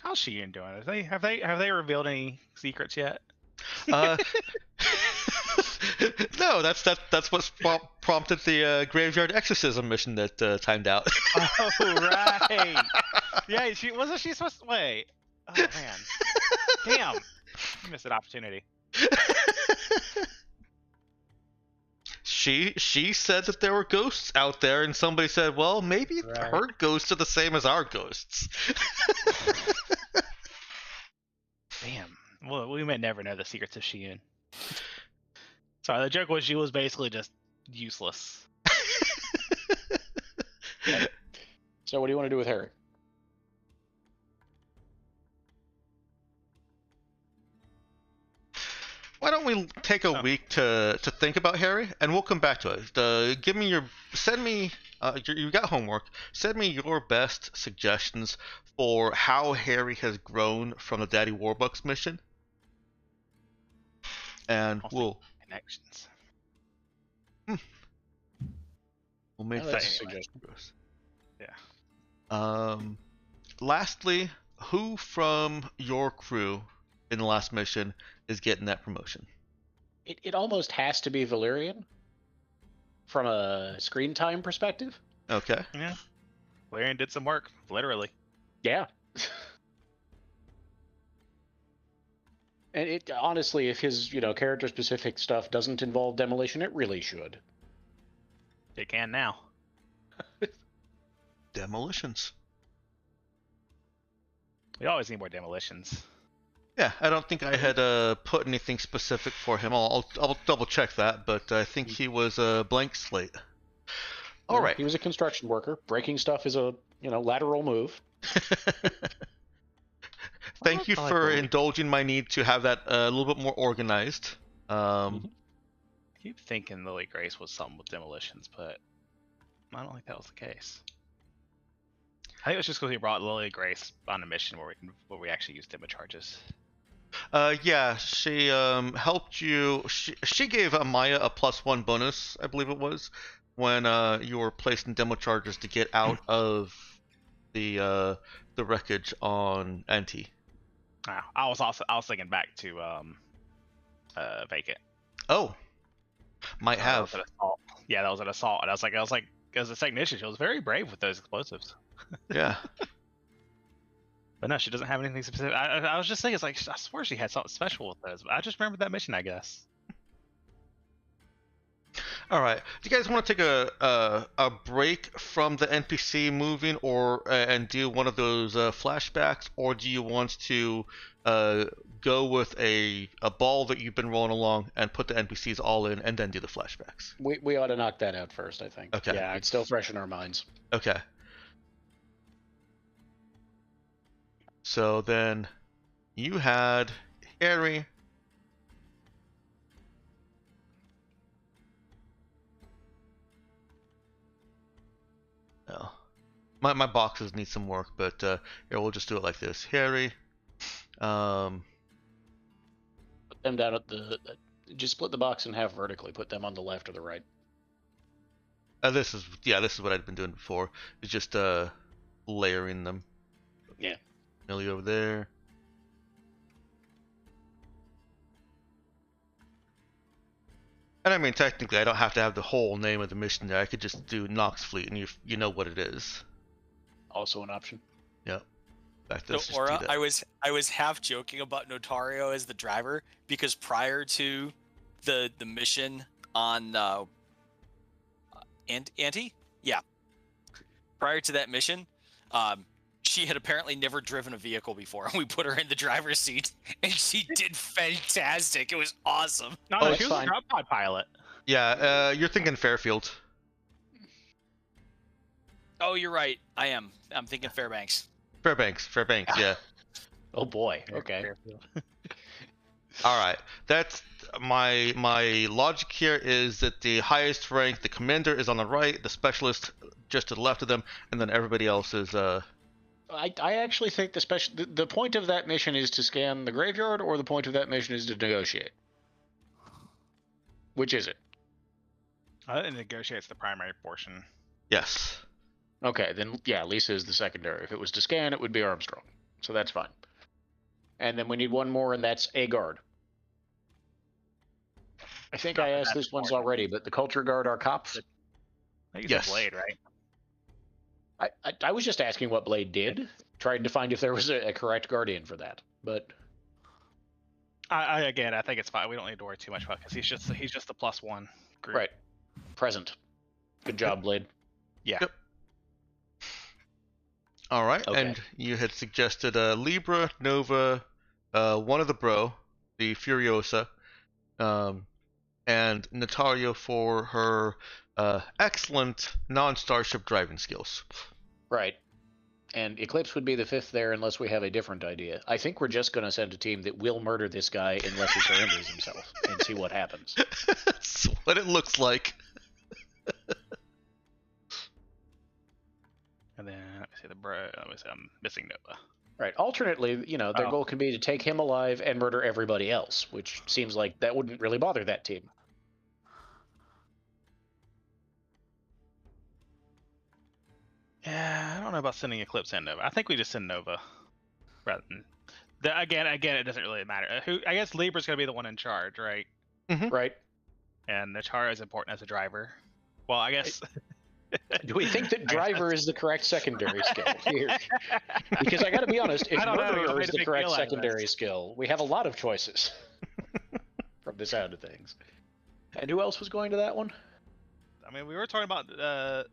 How's Shiyun doing? Have they revealed any secrets yet? No, that's what prompted the graveyard exorcism mission that timed out. Oh right. Yeah, wasn't she supposed to wait? Oh man. Damn. You missed an opportunity. She said that there were ghosts out there, and somebody said, well, maybe her ghosts are the same as our ghosts. Damn. Well, we may never know the secrets of Shiyun. Sorry, the joke was she was basically just useless. So what do you want to do with Harry? Why don't we take a week to think about Harry, and we'll come back to it. You got homework. Send me your best suggestions for how Harry has grown from the Daddy Warbucks mission, and we'll connections. We'll make that suggestion. Yeah. Lastly, who from your crew in the last mission is getting that promotion? It almost has to be Valerian from a screen time perspective. Okay. Yeah. Valerian did some work, literally. Yeah. And it honestly, if his character specific stuff doesn't involve demolition, it really should. It can now. Demolitions. We always need more demolitions. Yeah, I don't think I had put anything specific for him. I'll double check that, but I think he was a blank slate. All right. He was a construction worker. Breaking stuff is a lateral move. Thank you for indulging my need to have that a little bit more organized. I keep thinking Lily Grace was something with demolitions, but I don't think that was the case. I think it was just because we brought Lily Grace on a mission where we actually used demo charges. Yeah, she helped you. She gave Amaya a +1 bonus, I believe it was, when you were placing demo charges to get out of the wreckage on Anti. I was thinking back to Vacant. Oh, might have. That was an assault. Yeah, that was an assault, and I was like, as a technician, she was very brave with those explosives. Yeah. But no, she doesn't have anything specific. I was just thinking, I swear she had something special with those. But I just remembered that mission, I guess. All right. Do you guys want to take a break from the NPC moving, and do one of those flashbacks, or do you want to go with a ball that you've been rolling along and put the NPCs all in, and then do the flashbacks? We ought to knock that out first, I think. Okay. Yeah, it's still fresh in our minds. Okay. So then, you had Harry. Oh, my boxes need some work, but here we'll just do it like this. Harry. Put them down at just split the box in half vertically. Put them on the left or the right. This is what I'd been doing before. It's just layering them. Yeah. Millie over there. And I mean, technically, I don't have to have the whole name of the mission there. I could just do Nox Fleet, and you know what it is. Also an option. Yep. So Aura, I was half joking about Notario as the driver because prior to the mission on Anti, yeah. Prior to that mission, she had apparently never driven a vehicle before, and we put her in the driver's seat, and she did fantastic. It was awesome. No, she was a drop pod pilot. Yeah, you're thinking Fairfield. Oh, you're right. I am. I'm thinking Fairbanks. Fairbanks, yeah. Oh boy. Okay. All right, that's my logic here is that the highest rank, the commander, is on the right, the specialist just to the left of them, and then everybody else is I actually think the point of that mission is to scan the graveyard, or the point of that mission is to negotiate. Which is it? I think negotiate's the primary portion. yes. Okay, then yeah, Lisa is the secondary. If it was to scan, it would be Armstrong. So that's fine. And then we need one more, and that's a guard. I think I asked this once already, but the culture guard are cops. I think Yes. it's a blade, right? I was just asking what Blade did, trying to find if there was a correct guardian for that. But I think it's fine. We don't need to worry too much about because he's just the +1 group. right, present. Good job, Blade. Yeah. Yep. All right, Okay. and you had suggested Libra, Nova, one of the Bro, the Furiosa, and Natalia for her excellent non-starship driving skills. Right. And Eclipse would be the fifth there unless we have a different idea. I think we're just going to send a team that will murder this guy unless he surrenders himself and see what happens. That's what it looks like. And then let me see I'm missing Nova. Right. Alternately, their Oh. goal can be to take him alive and murder everybody else, which seems like that wouldn't really bother that team. Yeah, I don't know about sending Eclipse and Nova. I think we just send Nova. Rather than again, it doesn't really matter. I guess Libra's gonna be the one in charge, right? Right. And Natara is important as a driver. Well, I guess. Do we think that driver is the correct secondary skill here? Because I got to be honest, if I don't know, murderer you is made a the big correct deal out of secondary this. skill, we have a lot of choices from the sound of things. And who else was going to that one? I mean, we were talking about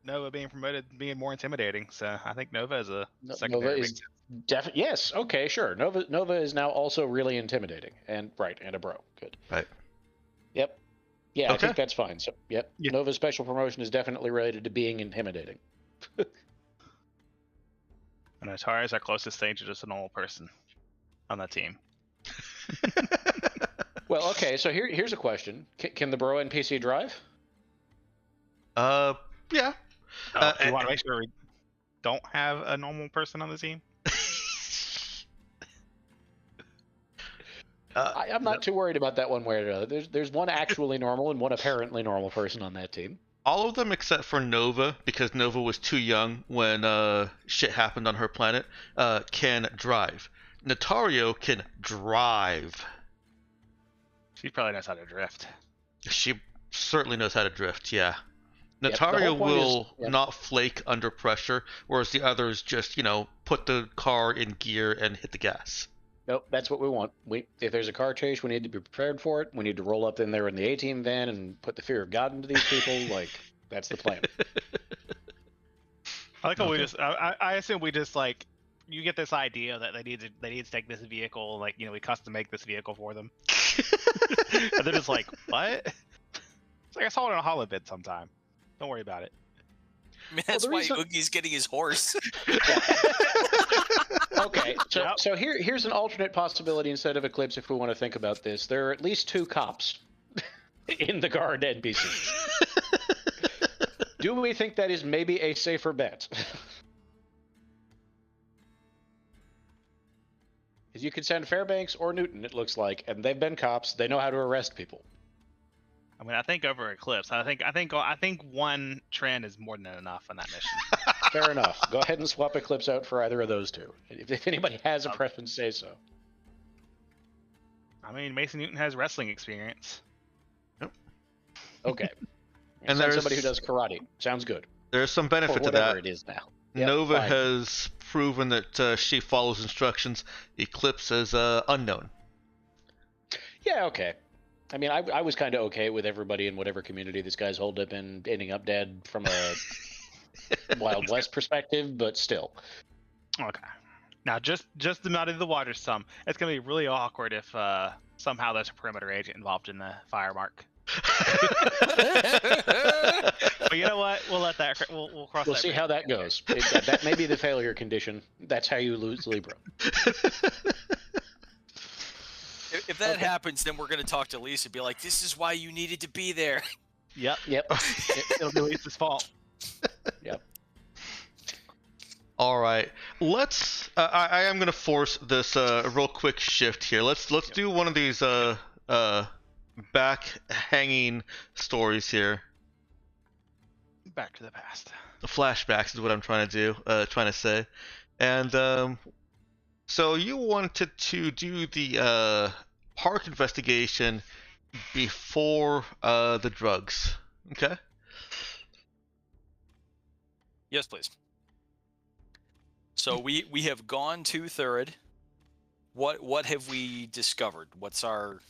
Nova being promoted, being more intimidating. So I think Nova is a secondary. Nova is definitely yes. Okay, sure. Nova is now also really intimidating, and a bro. Good. Right. Yep. Yeah, I Okay. think that's fine. So, yep. Yeah. Nova's special promotion is definitely related to being intimidating. And Natara is our closest thing to just a normal person on that team. Well, okay. So here's a question: Can the bro NPC drive? Yeah. Do you and- want to make sure we don't have a normal person on the team? I'm not too worried about that one way or another. There's one actually normal and one apparently normal person on that team. All of them except for Nova, because Nova was too young when shit happened on her planet, can drive. Natario can drive. She probably knows how to drift. She certainly knows how to drift, yeah. Yep, the Natario whole point is- will yep. not flake under pressure, whereas the others just, put the car in gear and hit the gas. Nope, that's what we want. If there's a car chase, we need to be prepared for it. We need to roll up in there in the A-team van and put the fear of God into these people. Like, that's the plan. I like how we just. I assume we just like. You get this idea that they need to take this vehicle, like we custom make this vehicle for them, and they're just like, what? It's like I saw it on a holobid sometime. Don't worry about it. Man, that's the why reason- Oogie's getting his horse. Okay, so Yep. so here's an alternate possibility instead of Eclipse if we want to think about this. There are at least 2 cops in the guard NPC. Do we think that is maybe a safer bet? Because you could send Fairbanks or Newton, it looks like, and they've been cops. They know how to arrest people. I mean, I think over Eclipse, I think one trend is more than enough on that mission. Fair enough. Go ahead and swap Eclipse out for either of those 2. If anybody has a preference, say so. I mean, Mason Newton has wrestling experience. Okay. And And there's- somebody who does karate. Sounds good. There's some Or benefit to whatever that. it is now. Yep, Nova fine. has proven that she follows instructions. Eclipse is unknown. Yeah, okay. I mean, I was kind of okay with everybody in whatever community this guy's holed up in ending up dead from a Wild West perspective, but still. Okay. Now, just to muddy the waters some, it's gonna be really awkward if somehow there's a perimeter agent involved in the fire mark. But you know what? We'll let that. We'll cross. We'll that see bridge how when that we get goes. That may be the failure condition. That's how you lose Libra. If that happens, then we're gonna talk to Lisa and be like, "This is why you needed to be there." Yep. Yep. It'll be Lisa's fault. Yep. All right, let's. I am gonna force this real quick shift here. Let's do one of these back hanging stories here. Back to the past. Flashbacks is what I'm trying to do. Trying to say, and so you wanted to do the park investigation before the drugs, okay? Yes, please. So we have gone to Thurid. What have we discovered? What's our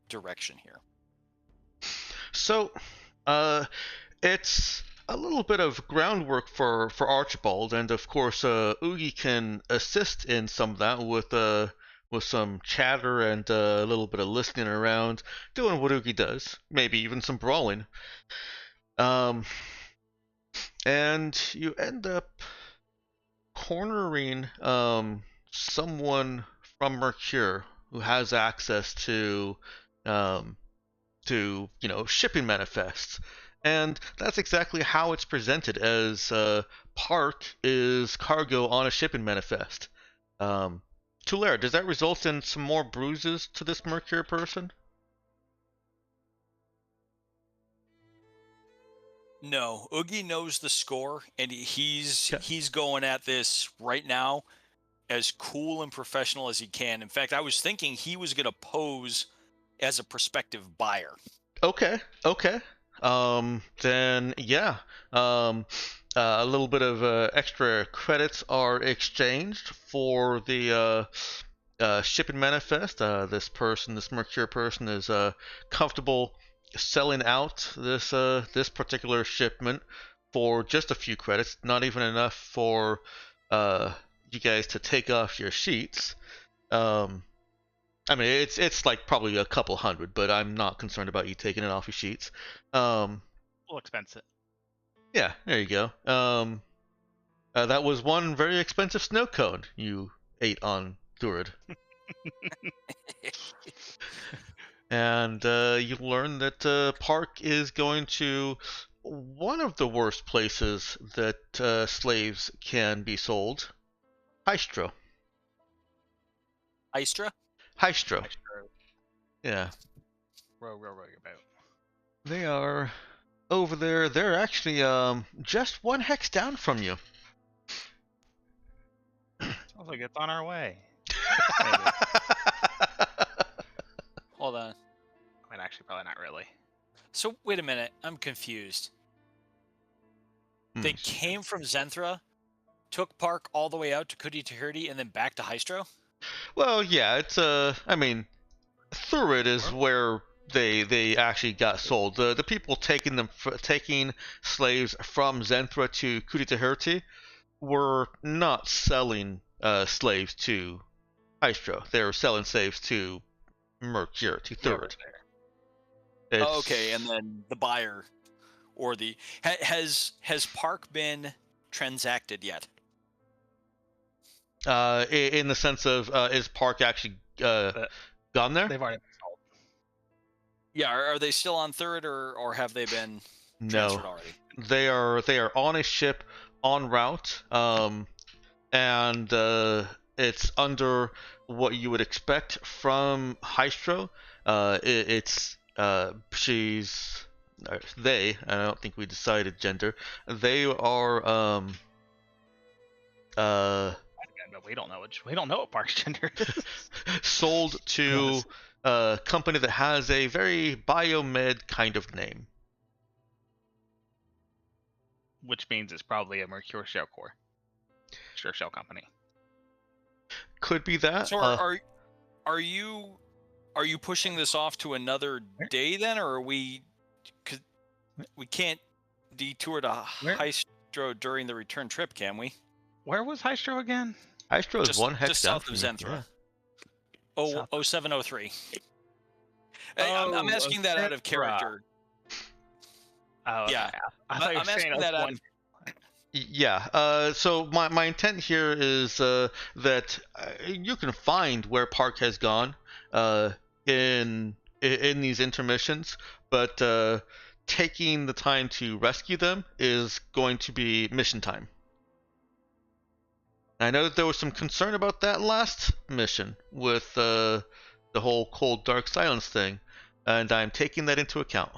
direction here? So, it's a little bit of groundwork for Archibald, and of course, Oogie can assist in some of that with some chatter and a little bit of listening around, doing what Oogie does, maybe even some brawling. And you end up cornering someone from Mercure who has access to shipping manifests, and that's exactly how it's presented as Park is cargo on a shipping manifest. Tulare, does that result in some more bruises to this Mercure person? No, Oogie knows the score, and he's going at this right now as cool and professional as he can. In fact, I was thinking he was going to pose as a prospective buyer. Okay. Then yeah. A little bit of extra credits are exchanged for the shipping manifest. This Mercure person is comfortable selling out this particular shipment for just a few credits, not even enough for you guys to take off your sheets. I mean, it's like probably a couple hundred, but I'm not concerned about you taking it off your sheets. We'll expense it. Yeah, there you go. That was one very expensive snow cone you ate on Thurid. And you learn that Park is going to one of the worst places that slaves can be sold, Hystro. Istra? Hystro. Yeah. Row about. They are over there. They're actually just one hex down from you. Sounds like it's on our way. Hold on. I mean, actually, probably not really. So wait a minute, I'm confused. They came from Zenthra, took Park all the way out to Kuti Tahirti, and then back to Hystro? Well, yeah, it's I mean, Thurid is where they actually got sold. The people taking slaves from Zenthra to Kuti Tahirti were not selling slaves to Hystro. They were selling slaves to Mercure, to Thurid. Oh, okay, and then the buyer or the has Park been transacted yet? In the sense of is Park actually gone there? They've already been sold. Yeah, are they still on Third or have they been transferred already? They are on a ship en route, and it's under what you would expect from Hystro. They, I don't think we decided gender. They are But we don't know what Park's gender is. sold to a company that has a very biomed kind of name. Which means it's probably a Mercure Shell Core. Sure, Shell Company. Could be that. So are you pushing this off to another day then, or are we? Cause we can't detour to Hystro during the return trip, can we? Where was Hystro again? Hystro is one hex just down south of from you, Zenthra. yeah. 0703. I'm asking that out of character. Oh, yeah. I thought you were I'm saying asking that out. Yeah. So my intent here is that you can find where Park has gone uh, in these intermissions, but taking the time to rescue them is going to be mission time. I know that there was some concern about that last mission with the whole cold dark silence thing, and I'm taking that into account.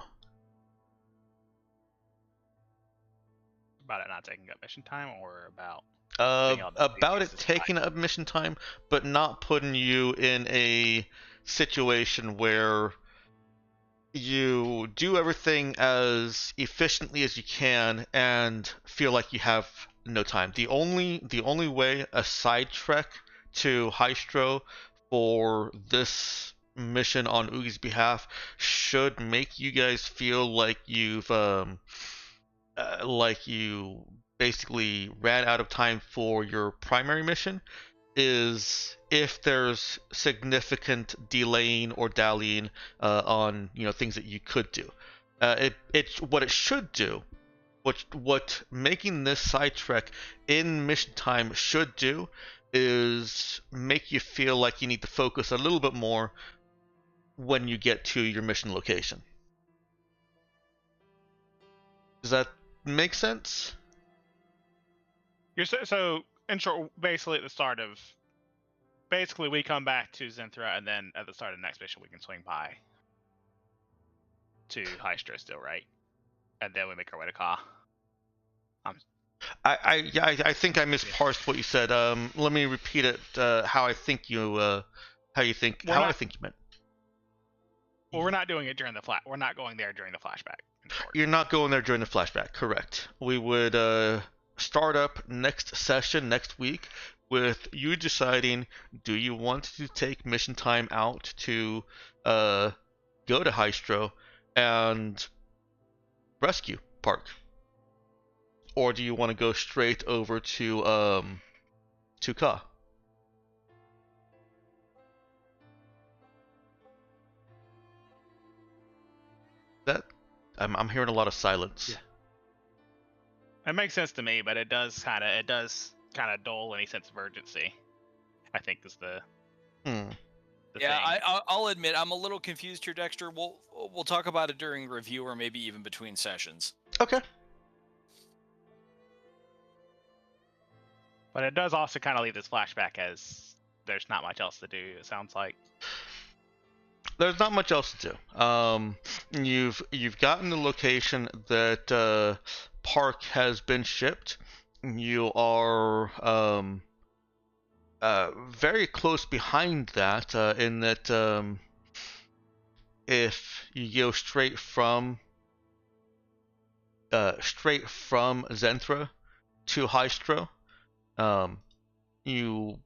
About it not taking up mission time, or about putting all the About it pieces taking behind up mission time, but not putting you in a situation where you do everything as efficiently as you can and feel like you have no time. The only way a side trek to Hystro for this mission on Oogie's behalf should make you guys feel like you basically ran out of time for your primary mission is if there's significant delaying or dallying on things that you could do. It what it should do, what making this side trek in mission time should do, is make you feel like you need to focus a little bit more when you get to your mission location. Does that make sense? You're so in short, basically at the start of, basically we come back to Zenthra, and then at the start of the next mission we can swing by to Hystro still, right? And then we make our way to Ka. I think I misparsed what you said. Let me repeat it. How I think you meant. Well, we're not doing it during the We're not going there during the flashback. You're not going there during the flashback, correct? We would start up next session next week with you deciding, do you want to take mission time out to go to Hystro and rescue Park, or do you want to go straight over to Ka? That I'm hearing a lot of silence. Yeah. It makes sense to me, but it does kind of dull any sense of urgency, I think, is the yeah, thing. I'll admit I'm a little confused here, Dexter. We'll talk about it during review, or maybe even between sessions. Okay. But it does also kind of leave this flashback as there's not much else to do, it sounds like. There's not much else to do. You've gotten the location that Park has been shipped. You are very close behind that, in that if you go straight from Zenthra to Hystro, you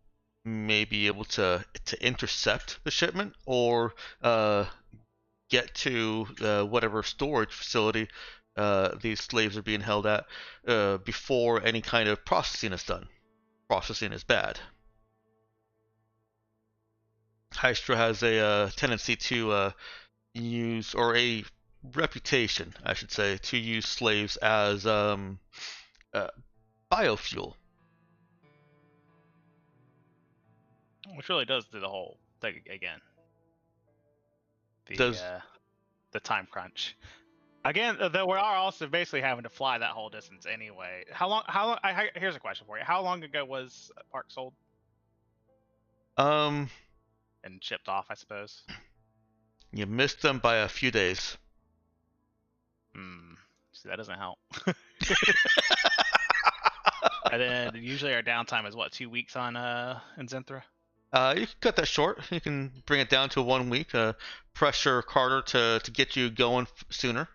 may be able to intercept the shipment, or get to whatever storage facility these slaves are being held at before any kind of processing is done. Processing is bad. Hystro has a tendency to use, or a reputation, I should say, to use slaves as biofuel. Which really does do the whole thing again. Does the time crunch. Again, though, we are also basically having to fly that whole distance anyway. How long? Here's a question for you. How long ago was Park sold and shipped off, I suppose? You missed them by a few days. See, that doesn't help. And then usually our downtime is what, 2 weeks on in Zenthra? You can cut that short. You can bring it down to 1 week. Pressure Carter to get you going sooner.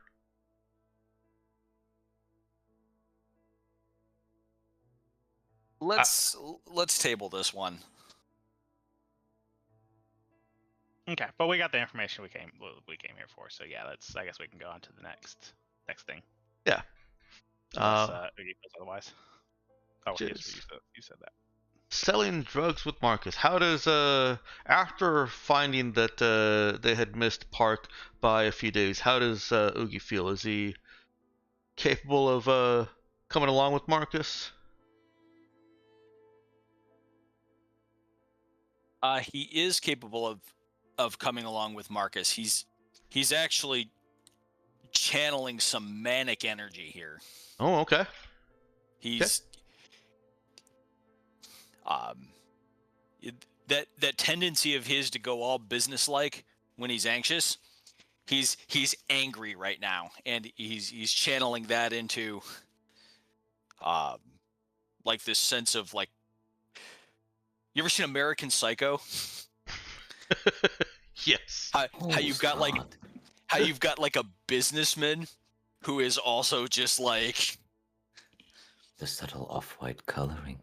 Let's table this one. Okay, but we got the information we came here for, so yeah, I guess we can go on to the next thing. Yeah. Unless, otherwise. Oh, you said that. Selling drugs with Marcus. How does after finding that they had missed Park by a few days, how does Oogie feel? Is he capable of coming along with Marcus? He is capable of coming along with Marcus. He's actually channeling some manic energy here. Oh, okay. He's that tendency of his to go all businesslike when he's anxious. He's angry right now, and he's channeling that into like this sense of like. You ever seen American Psycho? Yes. How you've got like a businessman who is also just like The subtle off-white coloring.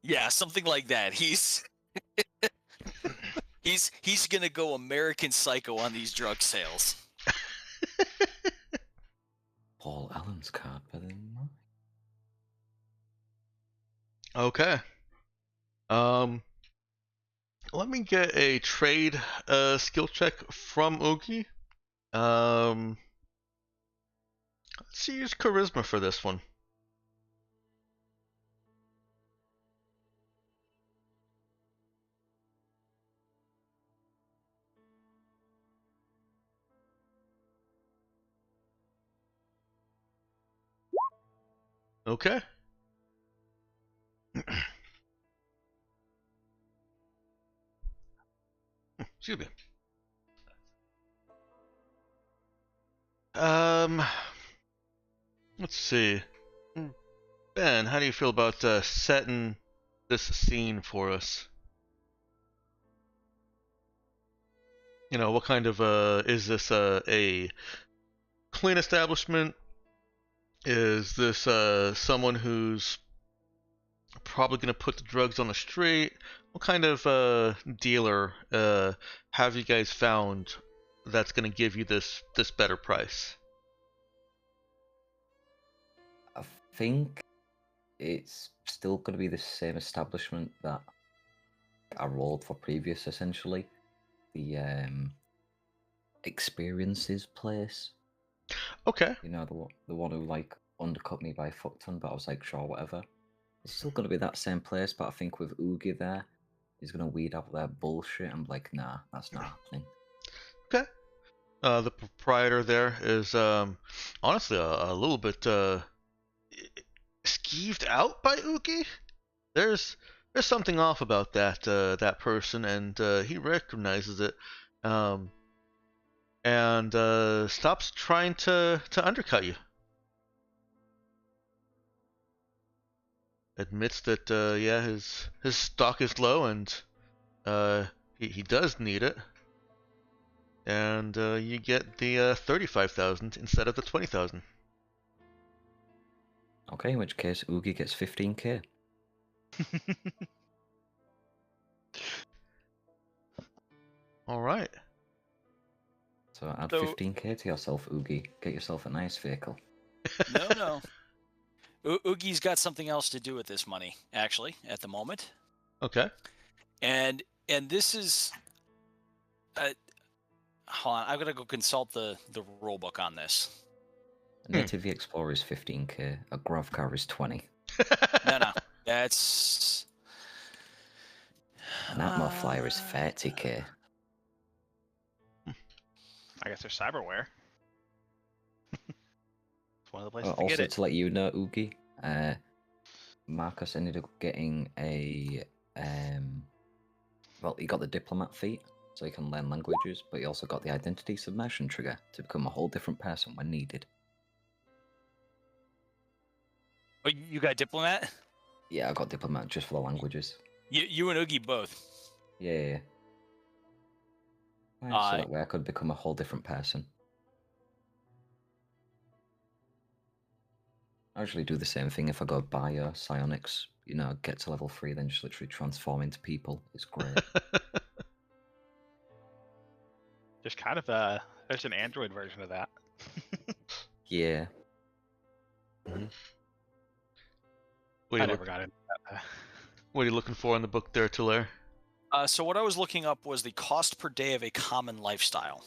yeah, something like that. He's gonna go American Psycho on these drug sales. Paul Allen's card better than mine. Okay. Let me get a trade skill check from Oogie. Let's use charisma for this one. Okay. Excuse me. Let's see. Ben, how do you feel about setting this scene for us? You know, what kind of is this a clean establishment? Is this someone who's probably going to put the drugs on the street? What kind of dealer have you guys found that's going to give you this better price? I think it's still going to be the same establishment that I rolled for previous, essentially. The experiences place. Okay. You know, the one who like undercut me by a fuck ton, but I was like, sure, whatever. It's still going to be that same place, but I think with Oogie there, he's going to weed out their bullshit and be like, nah, that's not happening. Okay. The proprietor there is honestly a little bit skeeved out by Oogie. There's something off about that person, and he recognizes it, and stops trying to undercut you. Admits that yeah, his stock is low, and he does need it, and you get the 35,000 instead of the 20,000. Okay, in which case Oogie gets 15k. All right. So add 15k to yourself, Oogie. Get yourself a nice vehicle. No. Oogie's got something else to do with this money, actually, at the moment. Okay. And this is hold on, I'm gonna go consult the rule book on this. A Native Explorer is 15k. A Grov car is 20. No, that's An Atmo Flyer is 30k. I guess there's cyberware. It's one of the places to Also, get it. to let you know, Oogie, Marcus ended up getting a well, he got the diplomat feat, so he can learn languages, but he also got the identity submersion trigger to become a whole different person when needed. Oh, you got diplomat? Yeah, I got diplomat just for the languages. You and Oogie both. Yeah. Right, so that way I could become a whole different person. I usually do the same thing if I go bio, psionics, you know, get to level 3, then just literally transform into people. It's great. There's kind of there's an Android version of that. Yeah. What I never got into that. What are you looking for in the book there, Tulare? So what I was looking up was the cost per day of a common lifestyle.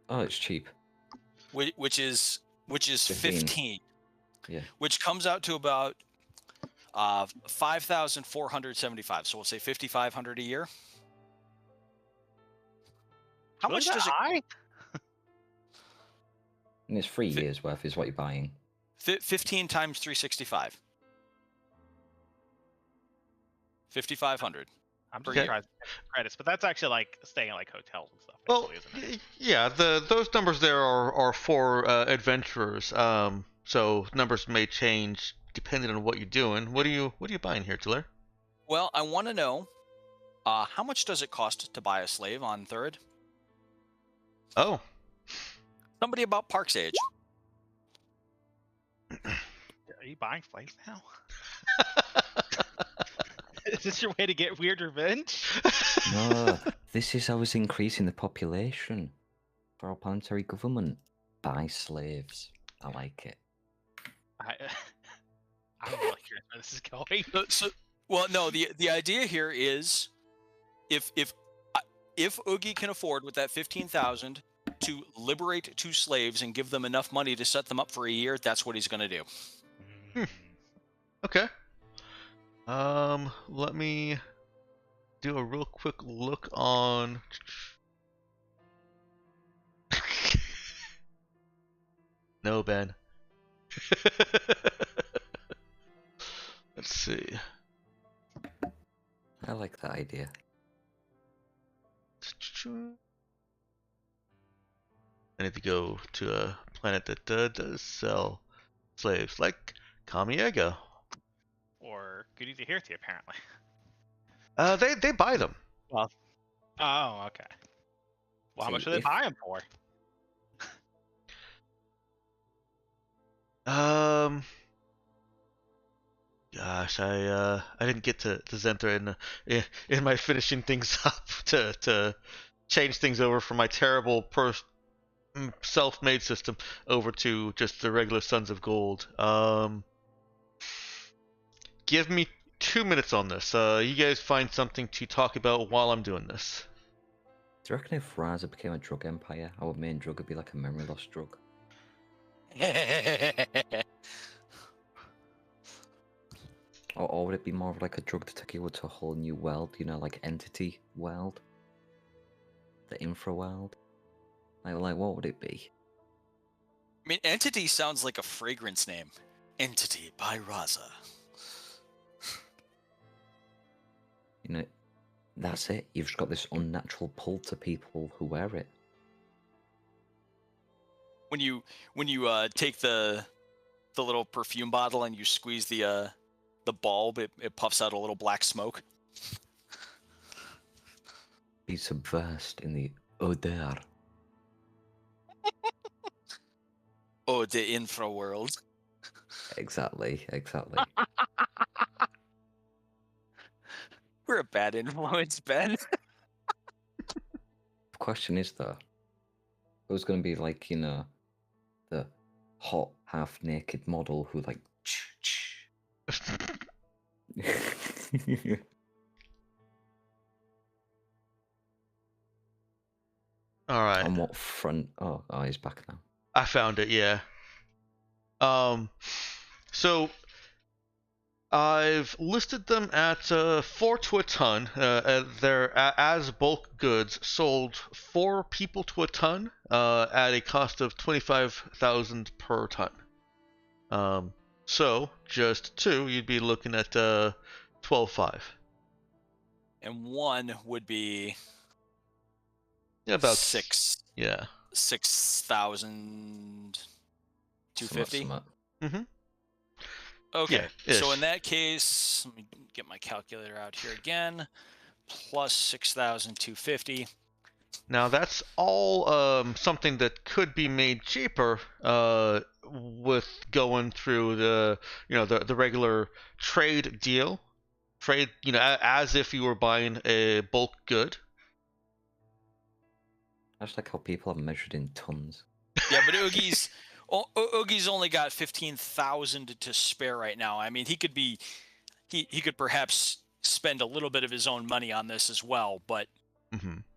Oh, it's cheap. Which is 15. Yeah. which comes out to about 5,475. So we'll say 5,500 a year. How Really much that does it? high? And it's 3 years worth is what you're buying. 15 times 365. 5,500. I'm Per just year. surprised at the credits, but that's actually like staying at like hotels and stuff. Well, Basically, isn't it? yeah, those numbers there are for adventurers. So numbers may change depending on what you're doing. What are you buying here, Tiller? Well, I want to know how much does it cost to buy a slave on Third? Oh, Somebody about Park's age. Are you buying slaves now? Is this your way to get weird revenge? No, this is how it's increasing the population for our planetary government. Buy slaves. I like it. I'm really curious where this is going. Well, no. The idea here is, if Oogie can afford with that 15,000 to liberate 2 slaves and give them enough money to set them up for a year, that's what he's going to do. okay. Let me do a real quick look on. No, Ben. Let's see. I like that idea. I need to go to a planet that does sell slaves, like Kamiega. Or Goody Hirti, apparently. They buy them. Well, oh, okay. Well, how much See, do they if- buy them for? Gosh, I didn't get to Zenta in my finishing things up to change things over from my terrible self-made system over to just the regular Sons of Gold. Give me 2 minutes on this. You guys find something to talk about while I'm doing this. Do you reckon if Raza became a drug empire, our main drug would be like a memory loss drug? Or would it be more of like a drug to take you to a whole new world, you know, like Entity World? The Infra World? Like what would it be? I mean, Entity sounds like a fragrance name. Entity by Raza. You know, that's it. You've just got this unnatural pull to people who wear it. When you take the little perfume bottle and you squeeze the bulb, it puffs out a little black smoke. Be subversed in the odor. Oh, the infra world. Exactly. We're a bad influence, Ben. The question is though, who's going to be like, you know, the hot half-naked model who like All right. on what front? Oh, he's back now. I found it, yeah. So I've listed them at 4 to a ton. They're as bulk goods sold 4 people to a ton at a cost of 25,000 per ton. So just 2, you'd be looking at 12.5. And 1 would be About 6. Yeah. 6,250. Somewhat. Okay, Yeah, so ish. in that case, let me get my calculator out here again. Plus 6,250. Now that's all something that could be made cheaper with going through the regular trade deal. Trade, as if you were buying a bulk good. I just like how people are measured in tons. Yeah, but Oogie's only got 15,000 to spare right now. I mean, he could perhaps spend a little bit of his own money on this as well, but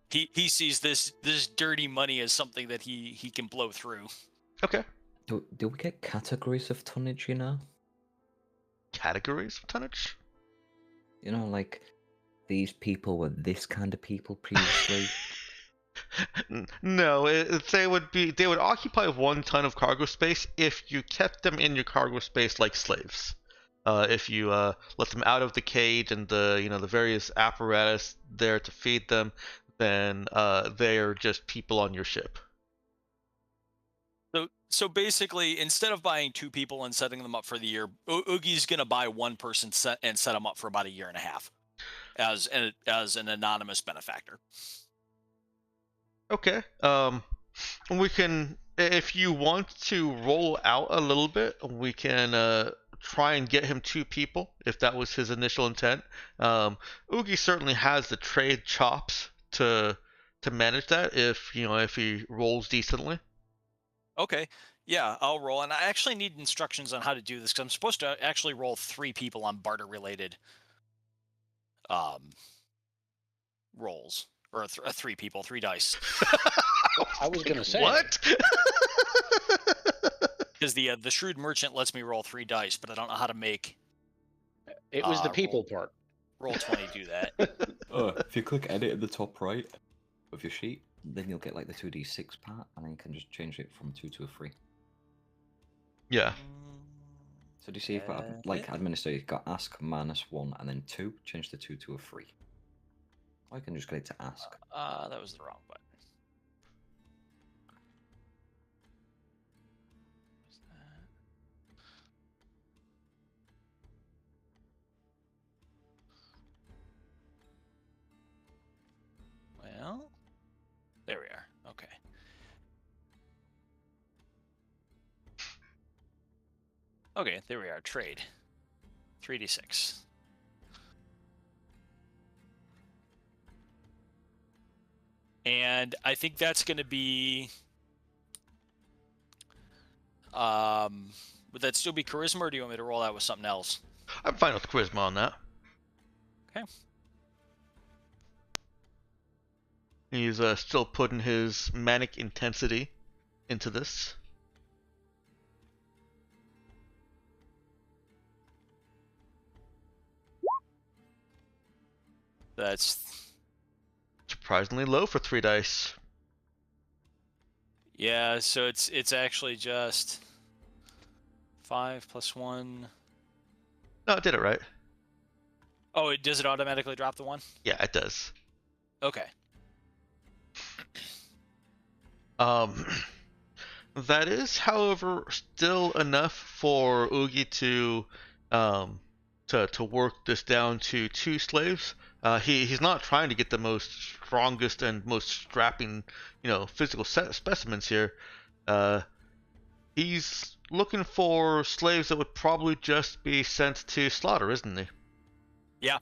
he sees this dirty money as something that he can blow through. Okay. Do we get categories of tonnage, you know? Categories of tonnage? You know, like these people were this kind of people previously. No, they would occupy 1 ton of cargo space if you kept them in your cargo space like slaves. If you let them out of the cage and the various apparatus there to feed them, then they are just people on your ship. So basically, instead of buying 2 people and setting them up for the year, Oogie's gonna buy 1 person and set them up for about a year and a half, as an anonymous benefactor. Okay. We can, if you want to roll out a little bit, we can try and get him 2 people if that was his initial intent. Oogie certainly has the trade chops to manage that if he rolls decently. Okay, yeah, I'll roll, and I actually need instructions on how to do this because I'm supposed to actually roll 3 people on barter-related rolls, or 3 people, 3 dice. I was gonna say What? Because the shrewd merchant lets me roll 3 dice, but I don't know how to make it was the people part. roll 20 do that. If you click edit at the top right of your sheet, then you'll get like the 2d6 part, and then you can just change it from 2 to a 3. Yeah. So do you see you've got like administrator, you've got ask -1 and then 2, change the 2 to a 3. Or you can just get it to ask. That was the wrong button. Well, there we are. Okay. Okay, there we are. Trade. 3d6. And I think that's going to be... would that still be charisma, or do you want me to roll that with something else? I'm fine with charisma on that. Okay. He's still putting his manic intensity into this. That's... surprisingly low for 3 dice. yeah, so it's actually just 5 plus 1. No, it did it right. Oh, does it automatically drop the 1? Yeah, it does. Okay. That is, however, still enough for Oogie to work this down to 2 slaves. He's not trying to get the most strongest and most strapping, physical specimens here. He's looking for slaves that would probably just be sent to slaughter, isn't he? Yeah.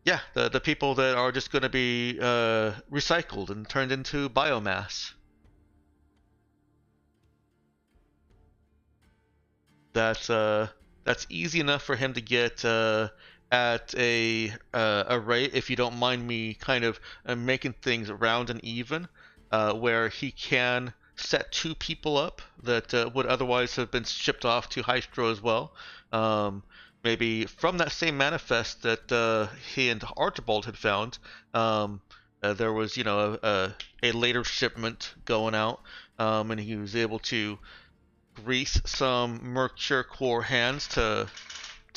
Yeah, the people that are just going to be recycled and turned into biomass. That's easy enough for him to get at a rate, if you don't mind me kind of making things round and even, where he can set 2 people up that would otherwise have been shipped off to Hystro as well. Maybe from that same manifest that he and Archibald had found, there was, a later shipment going out, and he was able to grease some Mercure Core hands to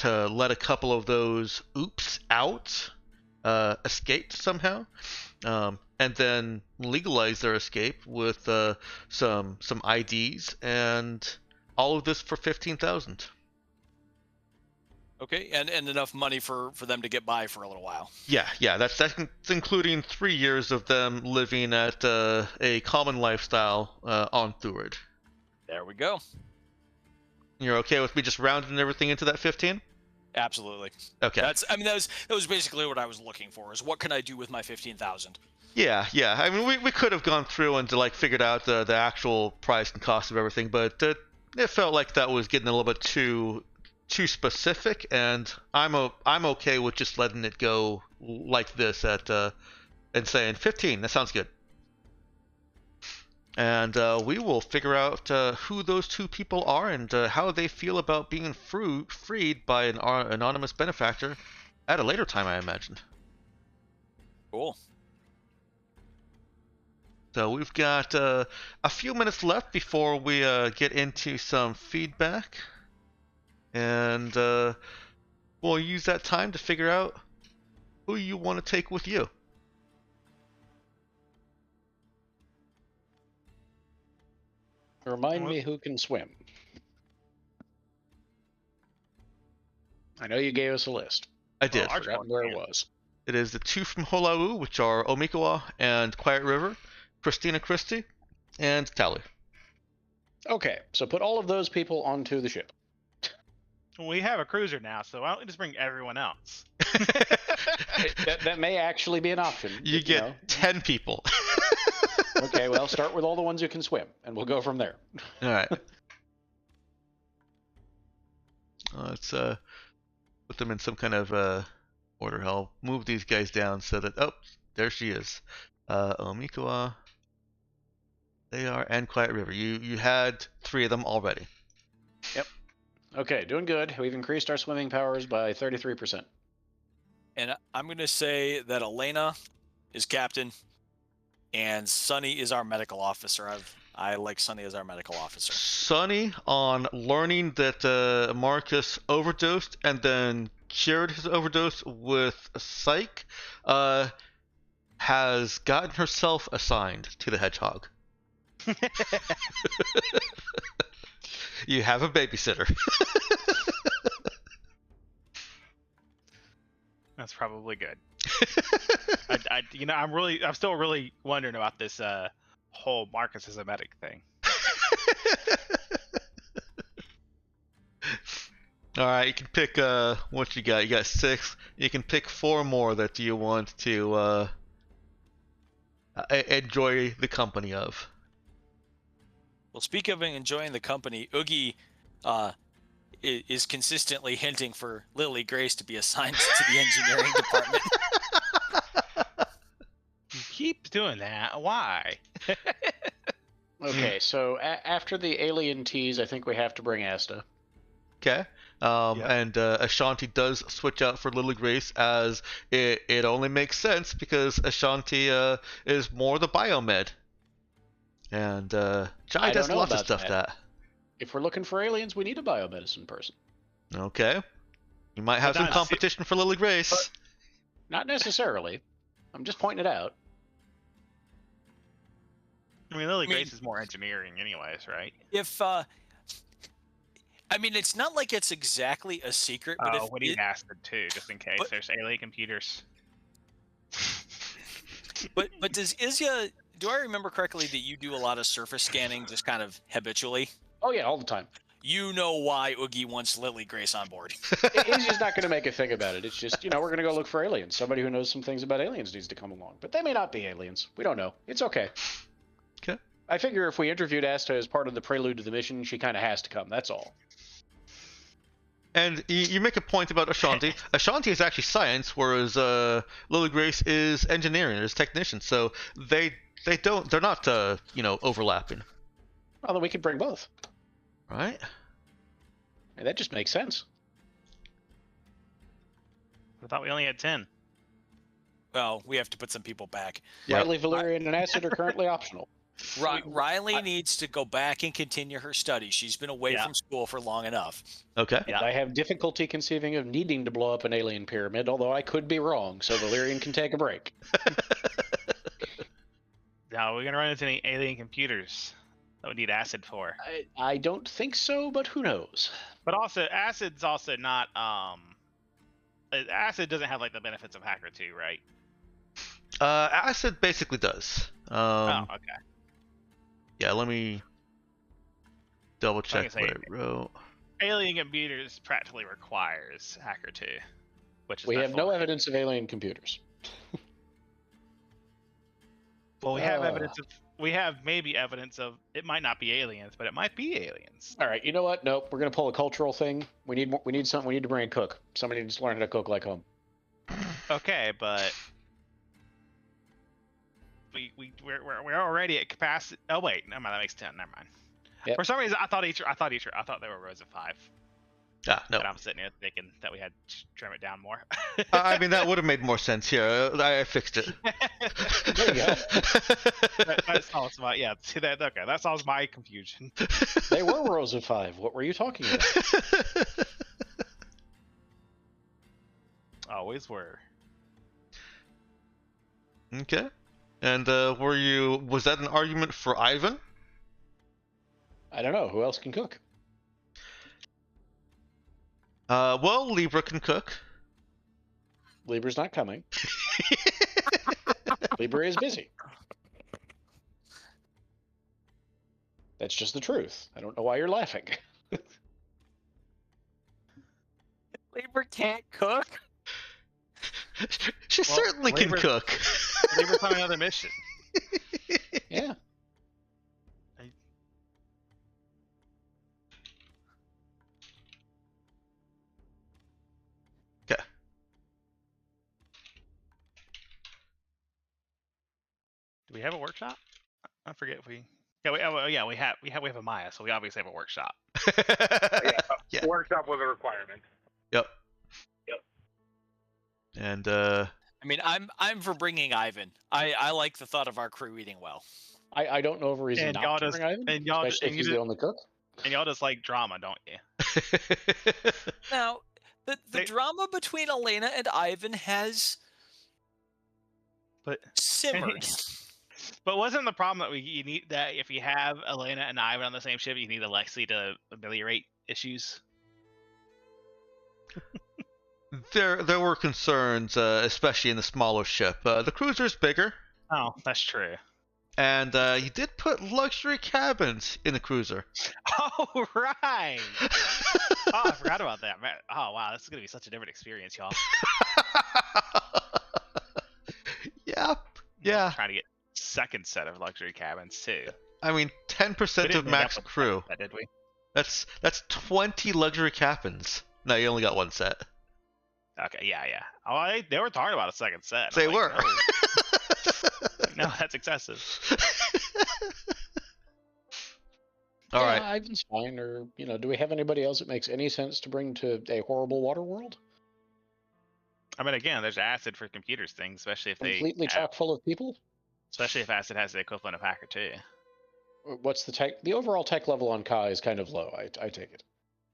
let a couple of those oops out escape somehow, and then legalize their escape with some IDs, and all of this for 15,000. Okay, and enough money for them to get by for a little while. Yeah, that's including 3 years of them living at a common lifestyle on Thurid. There we go. You're okay with me just rounding everything into that 15? Absolutely. Okay. That was basically what I was looking for. Is what can I do with my 15,000? Yeah. I mean, we could have gone through and figured out the actual price and cost of everything, but it felt like that was getting a little bit too specific, and I'm okay with just letting it go like this and saying 15. That sounds good. and we will figure out who those two people are and how they feel about being freed by an anonymous benefactor at a later time, I imagine. Cool. So we've got a few minutes left before we get into some feedback, and we'll use that time to figure out who you want to take with you. Remind me who can swim. I know you gave us a list. I did. I forgot where it was. It is the two from Holau, which are Omikawa and Quiet River, Christina Christie, and Tally. Okay, so put all of those people onto the ship. We have a cruiser now, so why don't we just bring everyone else? that may actually be an option. You get 10 people. Okay, well, start with all the ones who can swim, and we'll go from there. All right. Let's put them in some kind of order. I'll move these guys down so that there she is. Omikawa. They are, and Quiet River. You had 3 of them already. Yep. Okay, doing good. We've increased our swimming powers by 33%. And I'm going to say that Elena is captain, and Sunny is our medical officer. I like Sunny as our medical officer. Sunny, on learning that Marcus overdosed and then cured his overdose with psych, has gotten herself assigned to the hedgehog. You have a babysitter. That's probably good. I'm still really wondering about this whole Marcus as a medic thing. All right, you can pick what you got. You got 6. You can pick 4 more that you want to enjoy the company of. Well, speak of enjoying the company, Oogie is consistently hinting for Lily Grace to be assigned to the engineering department. You keep doing that. Why? Okay, so after the alien tease, I think we have to bring Asta. Okay. And Ashanti does switch out for Lily Grace, as it only makes sense because Ashanti is more the biomed. And Jai does lots of stuff that. If we're looking for aliens, we need a biomedicine person. Okay. You might have some competition for Lily Grace. Not necessarily. I'm just pointing it out. I mean, Lily Grace is more engineering anyways, right? It's not like it's exactly a secret, but we need acid too, just in case there's alien computers. But does Izya? Do I remember correctly that you do a lot of surface scanning, just kind of habitually? Oh yeah, all the time. You know why Oogie wants Lily Grace on board. He's just not going to make a thing about it. It's just, we're going to go look for aliens. Somebody who knows some things about aliens needs to come along. But they may not be aliens. We don't know. It's okay. Okay. I figure if we interviewed Asta as part of the prelude to the mission, she kind of has to come. That's all. And you make a point about Ashanti. Ashanti is actually science, whereas Lily Grace is engineering, is technician. So they're not overlapping. Well, then we could bring both. Right. And that just makes sense. I thought we only had 10. Well, we have to put some people back. Yep. Riley, Valerian, and Acid are currently optional. Riley needs to go back and continue her studies. She's been away from school for long enough. Okay. And I have difficulty conceiving of needing to blow up an alien pyramid, although I could be wrong, so Valerian can take a break. Now, we're going to run into any alien computers that we need acid for. I don't think so, but who knows? But also, acid's also not, acid doesn't have, the benefits of Hacker 2, right? Acid basically does. Okay. Yeah, let me double check what I wrote. Alien computers practically requires Hacker 2, which is we have no evidence of alien computers. Well, we have maybe evidence of it might not be aliens, but it might be aliens. All right, you know what? Nope, we're gonna pull a cultural thing. We need something. We need to bring a cook. Somebody needs to learn how to cook like home. Okay, but we're already at capacity. Oh wait, never mind. That makes 10. Never mind. Yep. For some reason, I thought they were rows of 5. Ah, no. And I'm sitting here thinking that we had to trim it down more. I mean, that would have made more sense here. I fixed it. There you go. that solves my see that okay. That solves my confusion. They were rows of 5. What were you talking about? Always were. Okay. And was that an argument for Ivan? I don't know. Who else can cook? Well, Libra can cook. Libra's not coming. Libra is busy. That's just the truth. I don't know why you're laughing. Libra can't cook. She certainly can Libra's- cook. Libra's on another mission. Yeah. Okay. Do we have a workshop? I forget if we. Yeah, we have a Maya, so we obviously have a workshop. Yeah. Workshop was a requirement. Yep. Yep. And I mean, I'm for bringing Ivan. I like the thought of our crew eating well. I don't know of a reason And not y'all to just- bring Ivan, and y'all- especially and if you he's just- the only cook. And y'all just like drama, don't you? Now, the They- drama between Elena and Ivan has But simmered. But wasn't the problem that you need that if you have Elena and Ivan on the same ship, you need Alexi to ameliorate issues? there were concerns, especially in the smaller ship. The cruiser's bigger, Oh, that's true. and you did put luxury cabins in the cruiser. Oh right. Oh, I forgot about that. Man. Oh wow, this is gonna be such a different experience, y'all. Yep. Yeah. Trying to get second set of luxury cabins too. I mean, We 10% didn't of end max up with crew. that, did we? That's 20 luxury cabins. No, you only got one set. Okay, yeah. Oh, they were talking about a second set. They I'm like, were. No, that's excessive. All Yeah, right. Ivan's fine. Or do we have anybody else it makes any sense to bring to a horrible water world? I mean, again, there's acid for computers things, especially if Completely chock full of people? especially if acid has the equivalent of hacker too. What's the tech? The overall tech level on Kai is kind of low. I take it.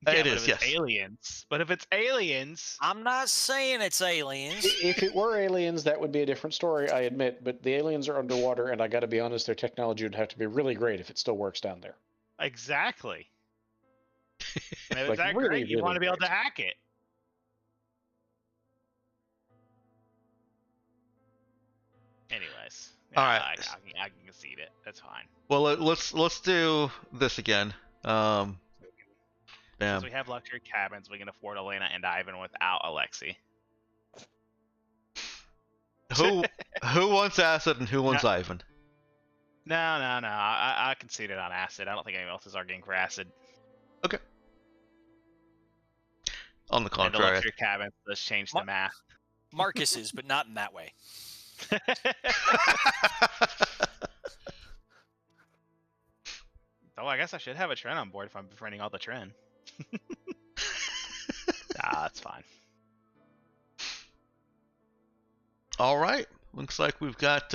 It but is, if it's yes. aliens. But if it's aliens, I'm not saying it's aliens. If it were aliens, that would be a different story, I admit. But the aliens are underwater, and I got to be honest, their technology would have to be really great if it still works down there. exactly. And if Like, it's that really, great, you want to be really able to great. hack it. Anyways, All yeah, right. I can concede it. That's fine. Well, let's do this again. Bam. Since we have luxury cabins, we can afford Elena and Ivan without Alexi. Who wants acid and who wants Ivan? No. I conceded on acid. I don't think anyone else is arguing for acid. On the And the contrary. luxury cabins, let's change the math. Marcus is, but not in that way. Oh, I guess I should have a trend on board if I'm befriending all the trend. Nah, that's fine. All right. Looks like we've got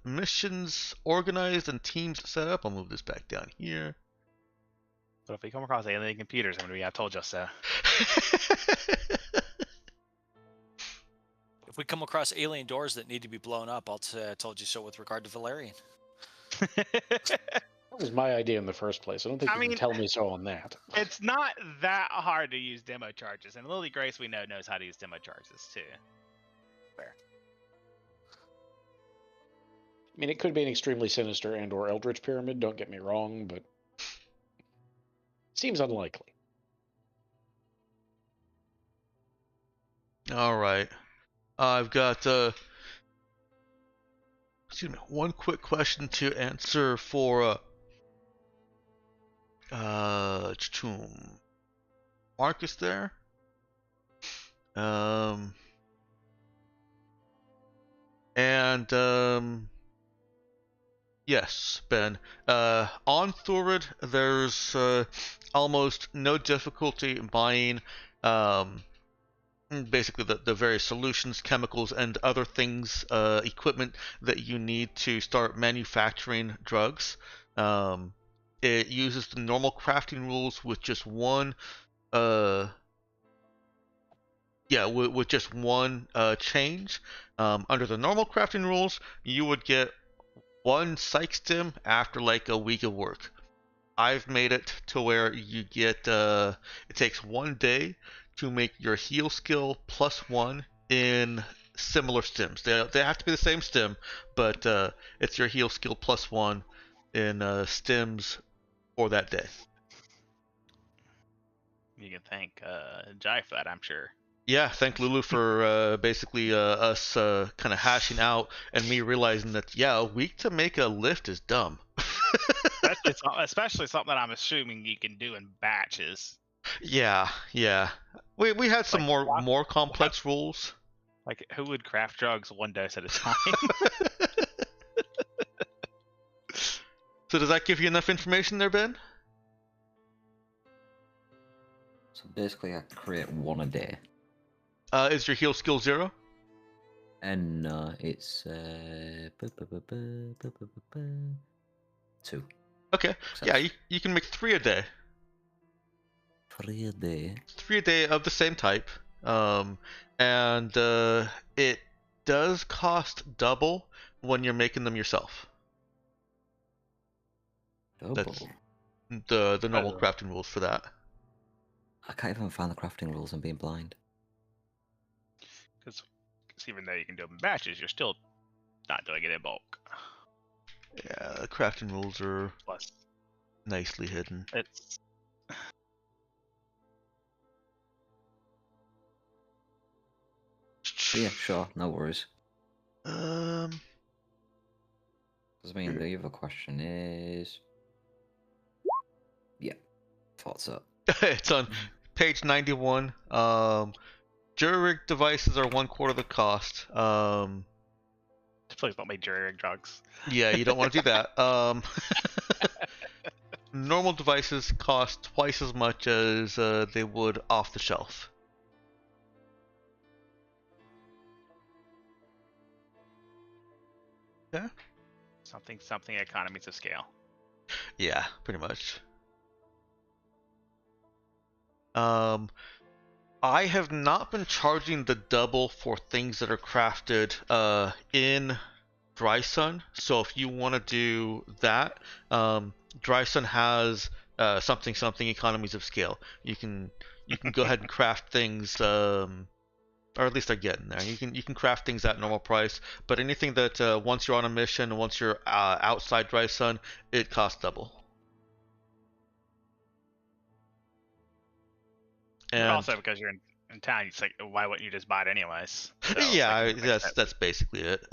missions organized and teams set up. I'll move this back down here. But if we come across alien computers, I'm gonna be I told you so. If we come across alien doors that need to be blown up, I'll told you so with regard to Valerian. That was my idea in the first place. I don't think I you mean- can tell me so on that. It's not that hard to use demo charges, and Lily Grace we know knows how to use demo charges too. I mean, it could be an extremely sinister and/or eldritch pyramid. Don't get me wrong, but seems unlikely. All right. I've got excuse me, one quick question to answer for Marcus there. And Yes, Ben. On Thorid, there's almost no difficulty buying basically the various solutions, chemicals, and other things, equipment that you need to start manufacturing drugs. It uses the normal crafting rules with just one, with just one change. Under the normal crafting rules, you would get one psych stim after like a week of work. I've made it to where you get it takes 1 day to make your heal skill +1 in similar stims. They have to be the same stim, but it's your heal skill +1 in stims for that day. You can thank Jai for that, I'm sure. Yeah, thank Lulu for basically us kind of hashing out and me realizing that a week to make a lift is dumb. Especially something that I'm assuming you can do in batches. Yeah. We had some Like, more complex rules. Like, who would craft drugs one dose at a time? So does that give you enough information there, Ben? So basically, I create one a day. Is your heal skill 0? And it's 2. Okay. Yeah, you can make 3 a day. 3 a day. 3 a day of the same type. And it does cost double when you're making them yourself. Double. That's the normal crafting rules for that. I can't even find the crafting rules. I'm being blind. Because even though you can do them in batches, you're still not doing it in bulk. Yeah, the crafting rules are Plus, nicely hidden. it's Yeah, sure, no worries. Um, Because I mean, the other question is, yeah, thought so. it's on page 91. Jury rig devices are 1/4 the cost. please don't make jury rig drugs. Yeah, you don't want to do that. Normal devices cost twice as much as they would off the shelf. Yeah. Something economies of scale. Yeah, pretty much. I have not been charging the double for things that are crafted in Dry Sun. So if you want to do that, Dry Sun has something economies of scale. You can go ahead and craft things, or at least they're getting there. You can craft things at normal price, but anything that once you're on a mission, once you're outside Dry Sun, it costs double. And And also because you're in town, it's like, why wouldn't you just buy it anyways? So it's yeah, like, that's basically it.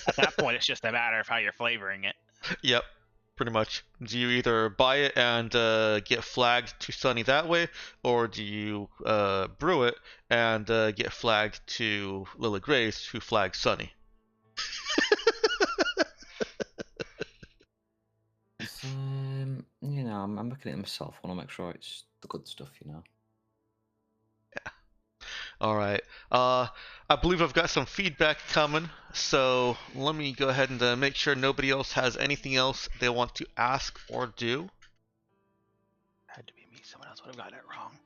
at that point, it's just a matter of how you're flavoring it. Yep, pretty much. Do you either buy it and get flagged to Sunny that way, or do you brew it and get flagged to Lily Grace, who flags Sunny? You know, I'm looking at it myself. I want to make sure it's the good stuff, you know. All right. I believe I've got some feedback coming, so let me go ahead and make sure nobody else has anything else they want to ask or do. Had to be me. Someone else would have gotten it wrong.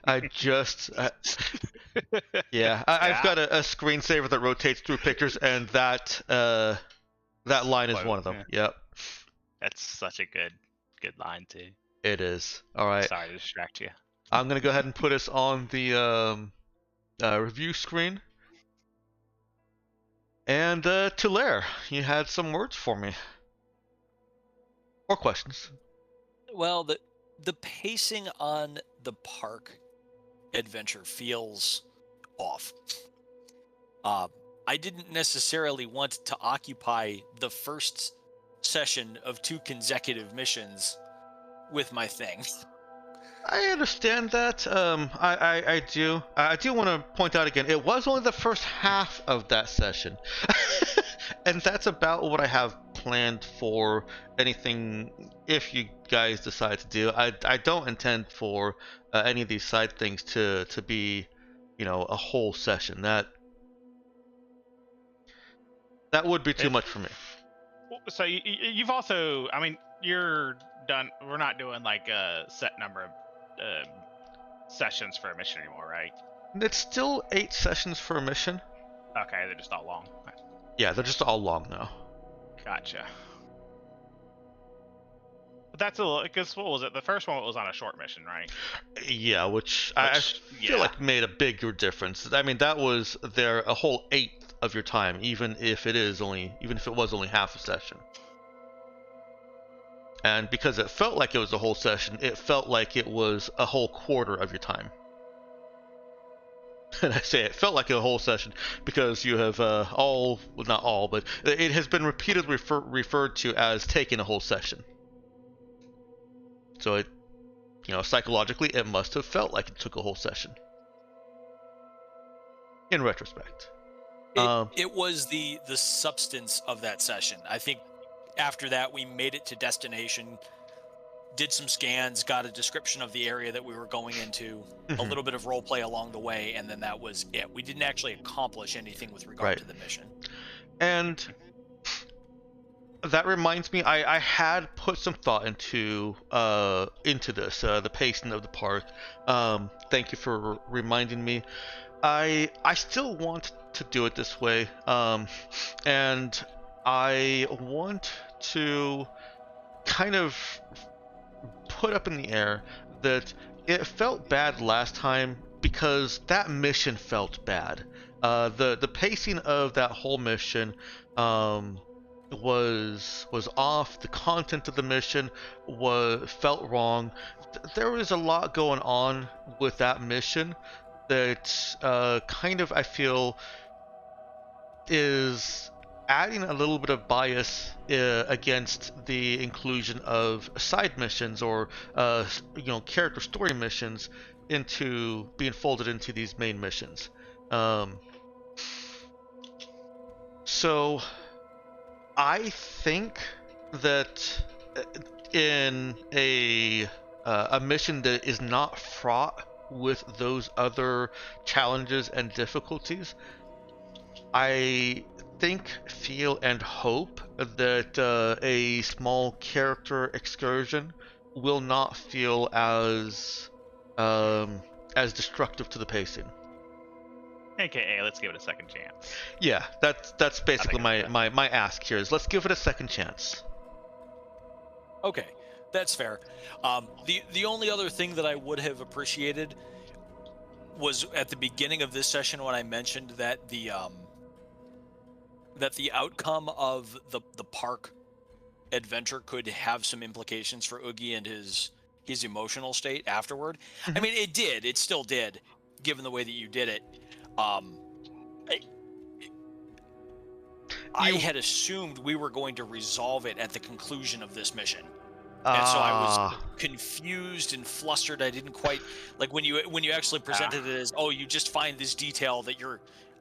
I've got a screensaver that rotates through pictures, and that line is one of them. Yeah. Yep. That's such a good line too. It is. All right. Sorry to distract you. I'm gonna go ahead and put us on the review screen. And Tulaire, you had some words for me. Or questions. Well, the pacing on the park adventure feels off. I didn't necessarily want to occupy the first session of 2 consecutive missions with my thing. I understand that. I do. I do want to point out again, it was only the first half of that session. And that's about what I have planned for anything if you guys decide to do. I don't intend for any of these side things to be, a whole session. That would be too much for me. So you've also, I mean, you're done. We're not doing like a set number of sessions for a mission anymore, right? It's still 8 sessions for a mission. Okay, they're just all long. Yeah, they're just all long now. Gotcha. But that's a little, because what was it? The first one was on a short mission, right? Yeah, which I feel like made a bigger difference. I mean, that was a whole 1/8 of your time, even if it was only half a session. And because it felt like it was a whole session, it felt like it was a whole quarter of your time. And I say it felt like a whole session because you have not all, but it has been repeatedly referred to as taking a whole session. So psychologically, it must have felt like it took a whole session. In retrospect. It was the substance of that session. I think after that, we made it to destination, did some scans, got a description of the area that we were going into, a little bit of role play along the way, and then that was it. We didn't actually accomplish anything with regard to the mission. And that reminds me, I had put some thought into this, the pacing of the park. Thank you for reminding me. I still want to do it this way, and I want to kind of put up in the air that it felt bad last time because that mission felt bad. The pacing of that whole mission was off. The content of the mission felt wrong. There was a lot going on with that mission that kind of, I feel, is adding a little bit of bias against the inclusion of side missions or character story missions into being folded into these main missions. So I think that in a mission that is not fraught with those other challenges and difficulties, I think, feel, and hope that a small character excursion will not feel as destructive to the pacing. AKA, let's give it a second chance. Yeah, that's basically my ask here is let's give it a second chance. Okay, that's fair. The only other thing that I would have appreciated was at the beginning of this session when I mentioned that the outcome of the park adventure could have some implications for Oogie and his emotional state afterward. Mm-hmm. I mean, it did. It still did, given the way that you did it. I had assumed we were going to resolve it at the conclusion of this mission. And so I was confused and flustered. I didn't quite like when you actually presented it as, oh, you just find this detail that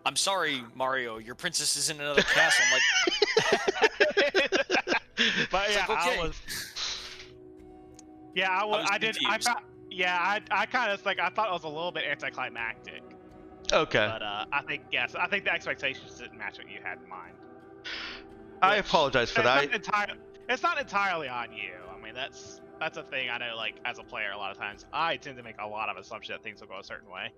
I'm sorry, Mario, your princess is in another castle. I'm like, but yeah, like, okay. I kind of I thought it was a little bit anticlimactic. Okay. But I think the expectations didn't match what you had in mind. I apologize for that. It's not entirely on you. I mean, that's a thing I know. Like as a player, a lot of times I tend to make a lot of assumptions that things will go a certain way.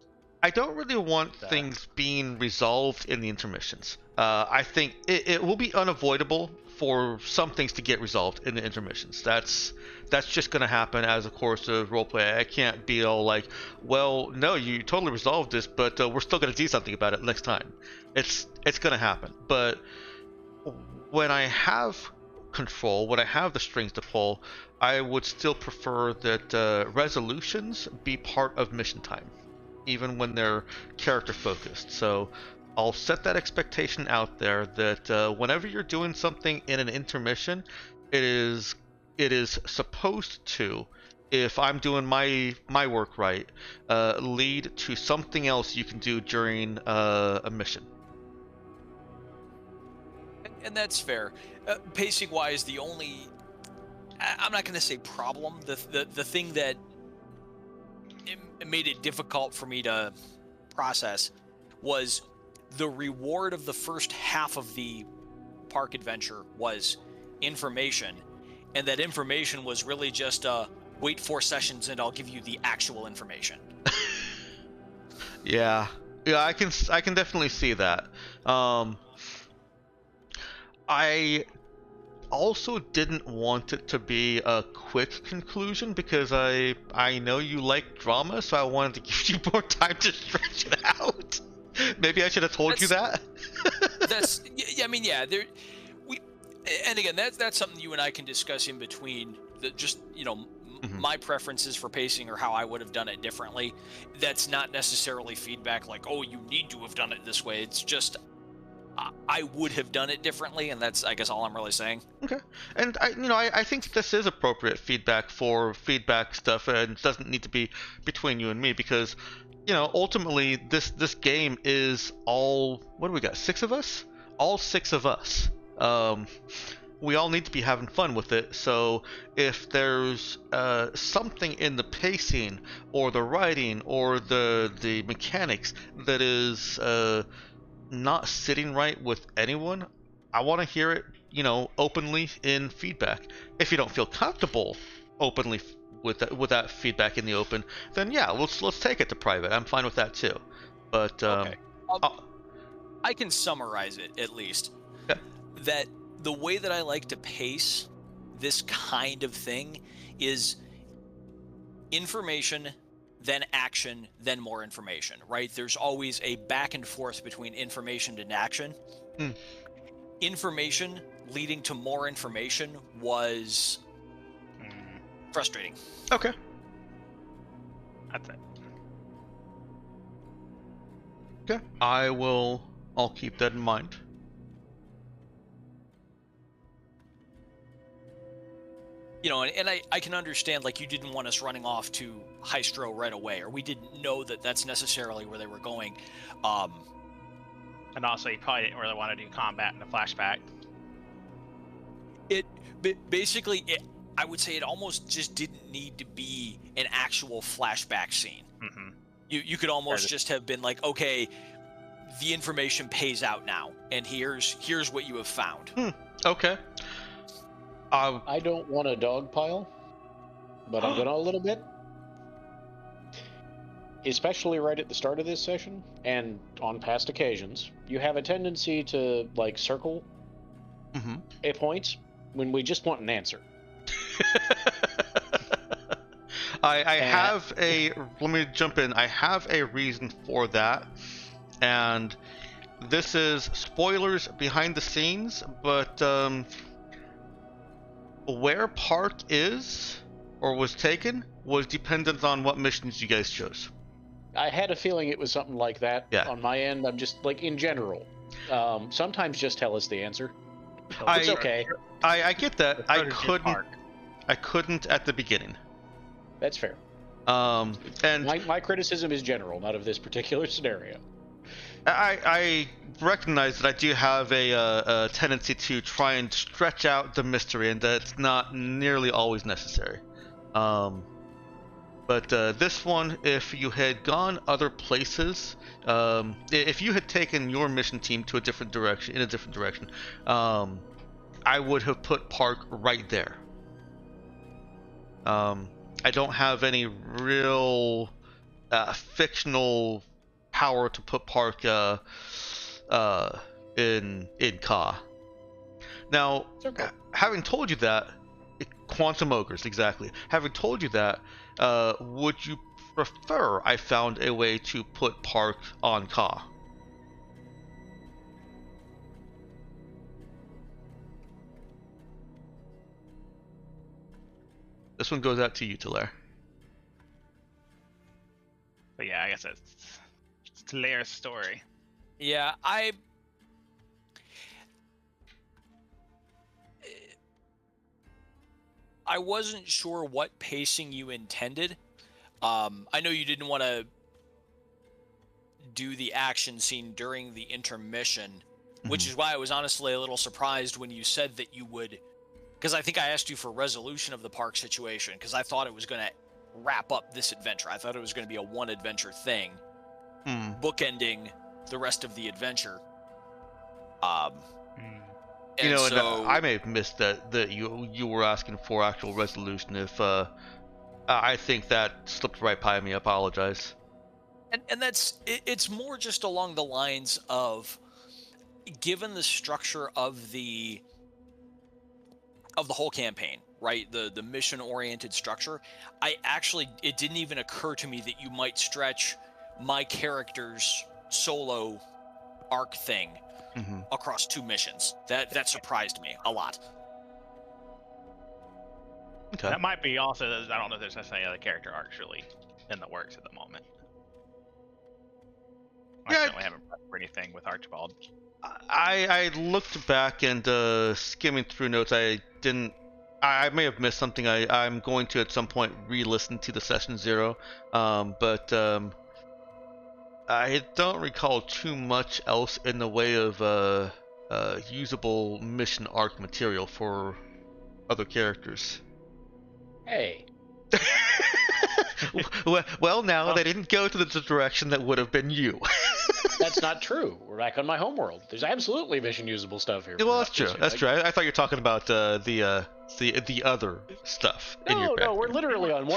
I don't really want things being resolved in the intermissions. I think it will be unavoidable for some things to get resolved in the intermissions. That's just going to happen as a course of roleplay. I can't be all like, well, no, you totally resolved this, but we're still going to do something about it next time. It's going to happen. But when I have control, when I have the strings to pull, I would still prefer that resolutions be part of mission time, even when they're character focused. So I'll set that expectation out there that whenever you're doing something in an intermission, it is supposed to if I'm doing my work right, lead to something else you can do during a mission. And that's fair. Pacing wise, the only I'm not going to say problem. The thing that it made it difficult for me to process was the reward of the first half of the park adventure was information, and that information was really just wait 4 sessions and I'll give you the actual information. Yeah, I can definitely see that. I also didn't want it to be a quick conclusion because I know you like drama, so I wanted to give you more time to stretch it out. Maybe I should have told you that. That's yeah. I mean, yeah. And again, that's something you and I can discuss in between. My preferences for pacing or how I would have done it differently. That's not necessarily feedback like, oh, you need to have done it this way. It's just I would have done it differently, and that's, I guess, all I'm really saying. Okay, and I think this is appropriate feedback for feedback stuff, and it doesn't need to be between you and me because, ultimately this game is all, what do we got? 6 of us? All 6 of us. We all need to be having fun with it. So if there's something in the pacing or the writing or the mechanics that is not sitting right with anyone, I want to hear it, openly in feedback. If you don't feel comfortable openly with that feedback in the open, then yeah, let's take it to private. I'm fine with that too. But okay. I can summarize it at least. Yeah. That the way that I like to pace this kind of thing is information, then action, then more information, right? There's always a back and forth between information and action. Information leading to more information was frustrating. Okay. That's it. Okay. I'll keep that in mind. And I can understand, like, you didn't want us running off to Hystro right away, or we didn't know that that's necessarily where they were going. And also, you probably didn't really want to do combat in the flashback. Basically, I would say it almost just didn't need to be an actual flashback scene. Mm-hmm. You could almost just have been like, okay, the information pays out now, and here's what you have found. Okay. I don't want a dog pile, but I'm gonna a little bit. Especially right at the start of this session, and on past occasions, you have a tendency to, like, circle a point when we just want an answer. Let me jump in. I have a reason for that, and this is spoilers behind the scenes, but where Park is or was taken was dependent on what missions you guys chose. I had a feeling it was something like that. Yeah. On my end, I'm just, like, in general. Sometimes just tell us the answer. It's okay. I get that. I couldn't at the beginning. That's fair. And my criticism is general, not of this particular scenario. I recognize that I do have a tendency to try and stretch out the mystery, and that's not nearly always necessary. But this one, if you had gone other places, if you had taken your mission team to a different direction, I would have put Park right there. I don't have any real fictional power to put Park in Ka. Now, okay. Having told you that, Quantum Ogres, exactly. Having told you that, would you prefer I found a way to put Park on Ka? This one goes out to you, Talaire. But yeah, I guess it's Talaire's story. Yeah, I wasn't sure what pacing you intended. I know you didn't want to do the action scene during the intermission, which is why I was honestly a little surprised when you said that you would, because I think I asked you for resolution of the park situation, because I thought it was going to wrap up this adventure. I thought it was going to be a one adventure thing, bookending the rest of the adventure. You know, so, and I may have missed that you were asking for actual resolution. If I think that slipped right by me. I apologize. and it's more just along the lines of, given the structure of the whole campaign, right? The mission oriented structure, it didn't even occur to me that you might stretch my character's solo arc thing across 2 missions. That surprised me a lot. Okay. That might be also, I don't know if there's necessarily other character arcs really in the works at the moment. I certainly haven't prepped for anything with Archibald. I looked back and skimming through notes, I may have missed something. I'm going to at some point re-listen to the session 0, but I don't recall too much else in the way of usable mission arc material for other characters. Hey. well, now they didn't go to the direction that would have been you. That's not true. We're back on my homeworld. There's absolutely mission usable stuff here. Well, that's true. That's true. I thought you were talking about the other stuff in your background. No, we're literally on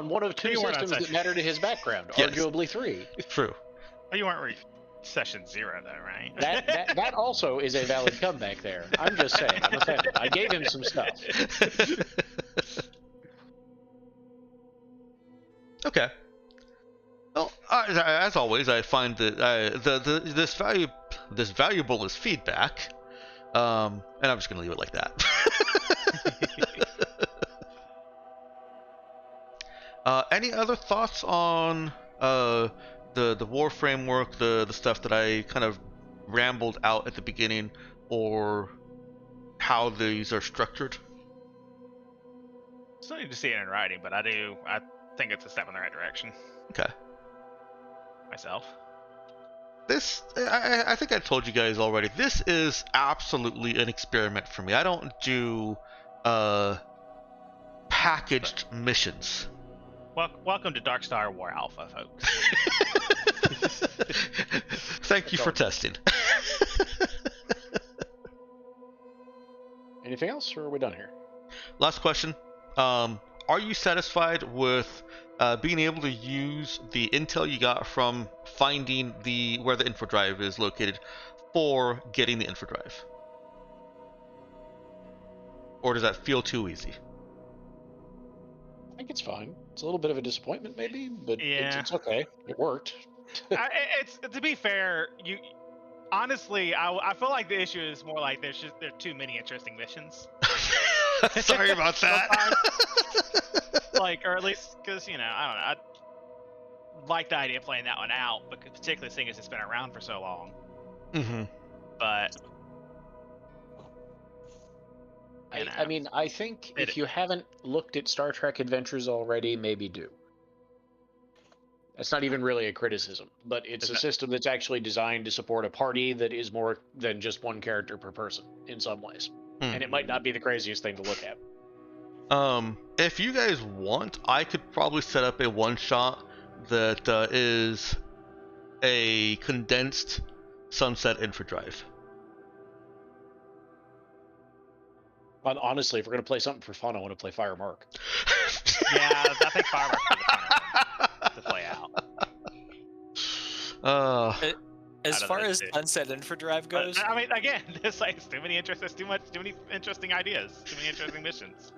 one of 2 systems that matter to his background. Yes. Arguably 3. True. Well, you weren't session 0 though, right? That also is a valid comeback there. I'm just saying. I'm offended. I gave him some stuff. Okay. Well, as always, I find that this valuable as feedback, and I'm just gonna leave it like that. Any other thoughts on the war framework, the stuff that I kind of rambled out at the beginning, or how these are structured? Still need to see it in writing, but I think it's a step in the right direction. Okay. Myself. I think I told you guys already. This is absolutely an experiment for me. I don't do packaged missions. Welcome to Darkstar War Alpha, folks. Thank you for testing. Anything else, or are we done here? Last question. Are you satisfied with being able to use the intel you got from finding where the info drive is located for getting the info drive? Or does that feel too easy? I think it's fine. It's a little bit of a disappointment, maybe, but yeah. it's okay. It worked. It's to be fair, honestly, I feel like the issue is more like there's too many interesting missions. Sorry about that. Like, or at least because I don't know, I like the idea of playing that one out, because particularly seeing as it's been around for so long. But I mean, I think if you haven't looked at Star Trek Adventures already, maybe do. That's not even really a criticism, but it's a system that's actually designed to support a party that is more than just one character per person in some ways. And it might not be the craziest thing to look at. If you guys want, I could probably set up a one-shot that is a condensed Sunset info drive. Honestly, if we're going to play something for fun, I want to play Fire Mark. Yeah, I think Fire Mark is the fun one to play out. As far as Sunset info drive goes, I mean, again, there's too many interesting ideas, too many interesting missions.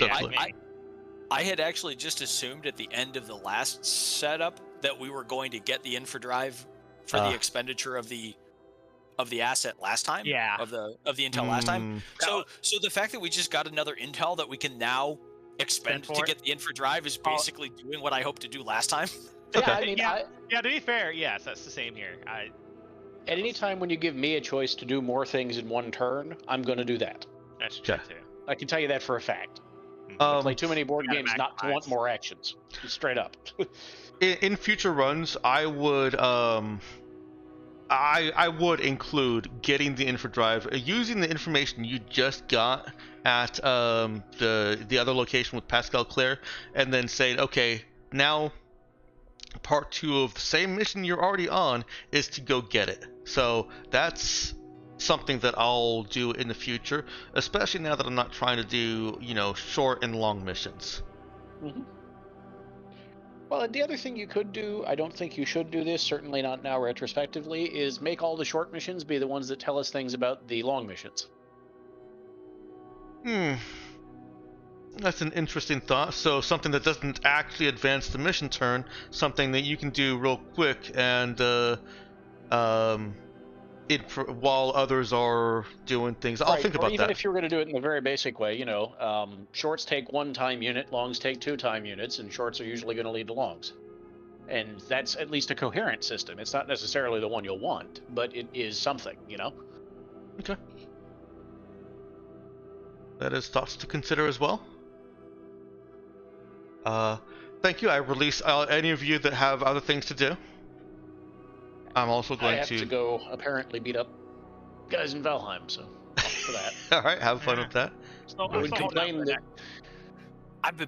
I had actually just assumed at the end of the last setup that we were going to get the info drive for the expenditure of the asset last time. Yeah. Of the intel last time. So the fact that we just got another intel that we can now expend to get the info drive is basically doing what I hoped to do last time. Yeah, I mean, to be fair, yes, that's the same here. At any time when you give me a choice to do more things in one turn, I'm going to do that. That's true too. I can tell you that for a fact. I play too many board gotta games not to want maximize. more actions. Straight up. In future runs, I would I would include getting the info drive, using the information you just got at the other location with Pascal Claire, and then saying, okay, now part 2 of the same mission you're already on is to go get it. So that's something that I'll do in the future, especially now that I'm not trying to do, short and long missions. Well, and the other thing you could do, I don't think you should do this, certainly not now retrospectively, is make all the short missions be the ones that tell us things about the long missions. That's an interesting thought. So something that doesn't actually advance the mission turn, something that you can do real quick and while others are doing things. I'll think about that. Even if you were going to do it in the very basic way, shorts take 1 time unit, longs take 2 time units, and shorts are usually going to lead to longs. And that's at least a coherent system. It's not necessarily the one you'll want, but it is something, Okay. That is thoughts to consider as well. Thank you. I release any of you that have other things to do. I'm also going I have to go apparently beat up guys in Valheim, so for that. All right, have fun with that. So, I would complain that I've been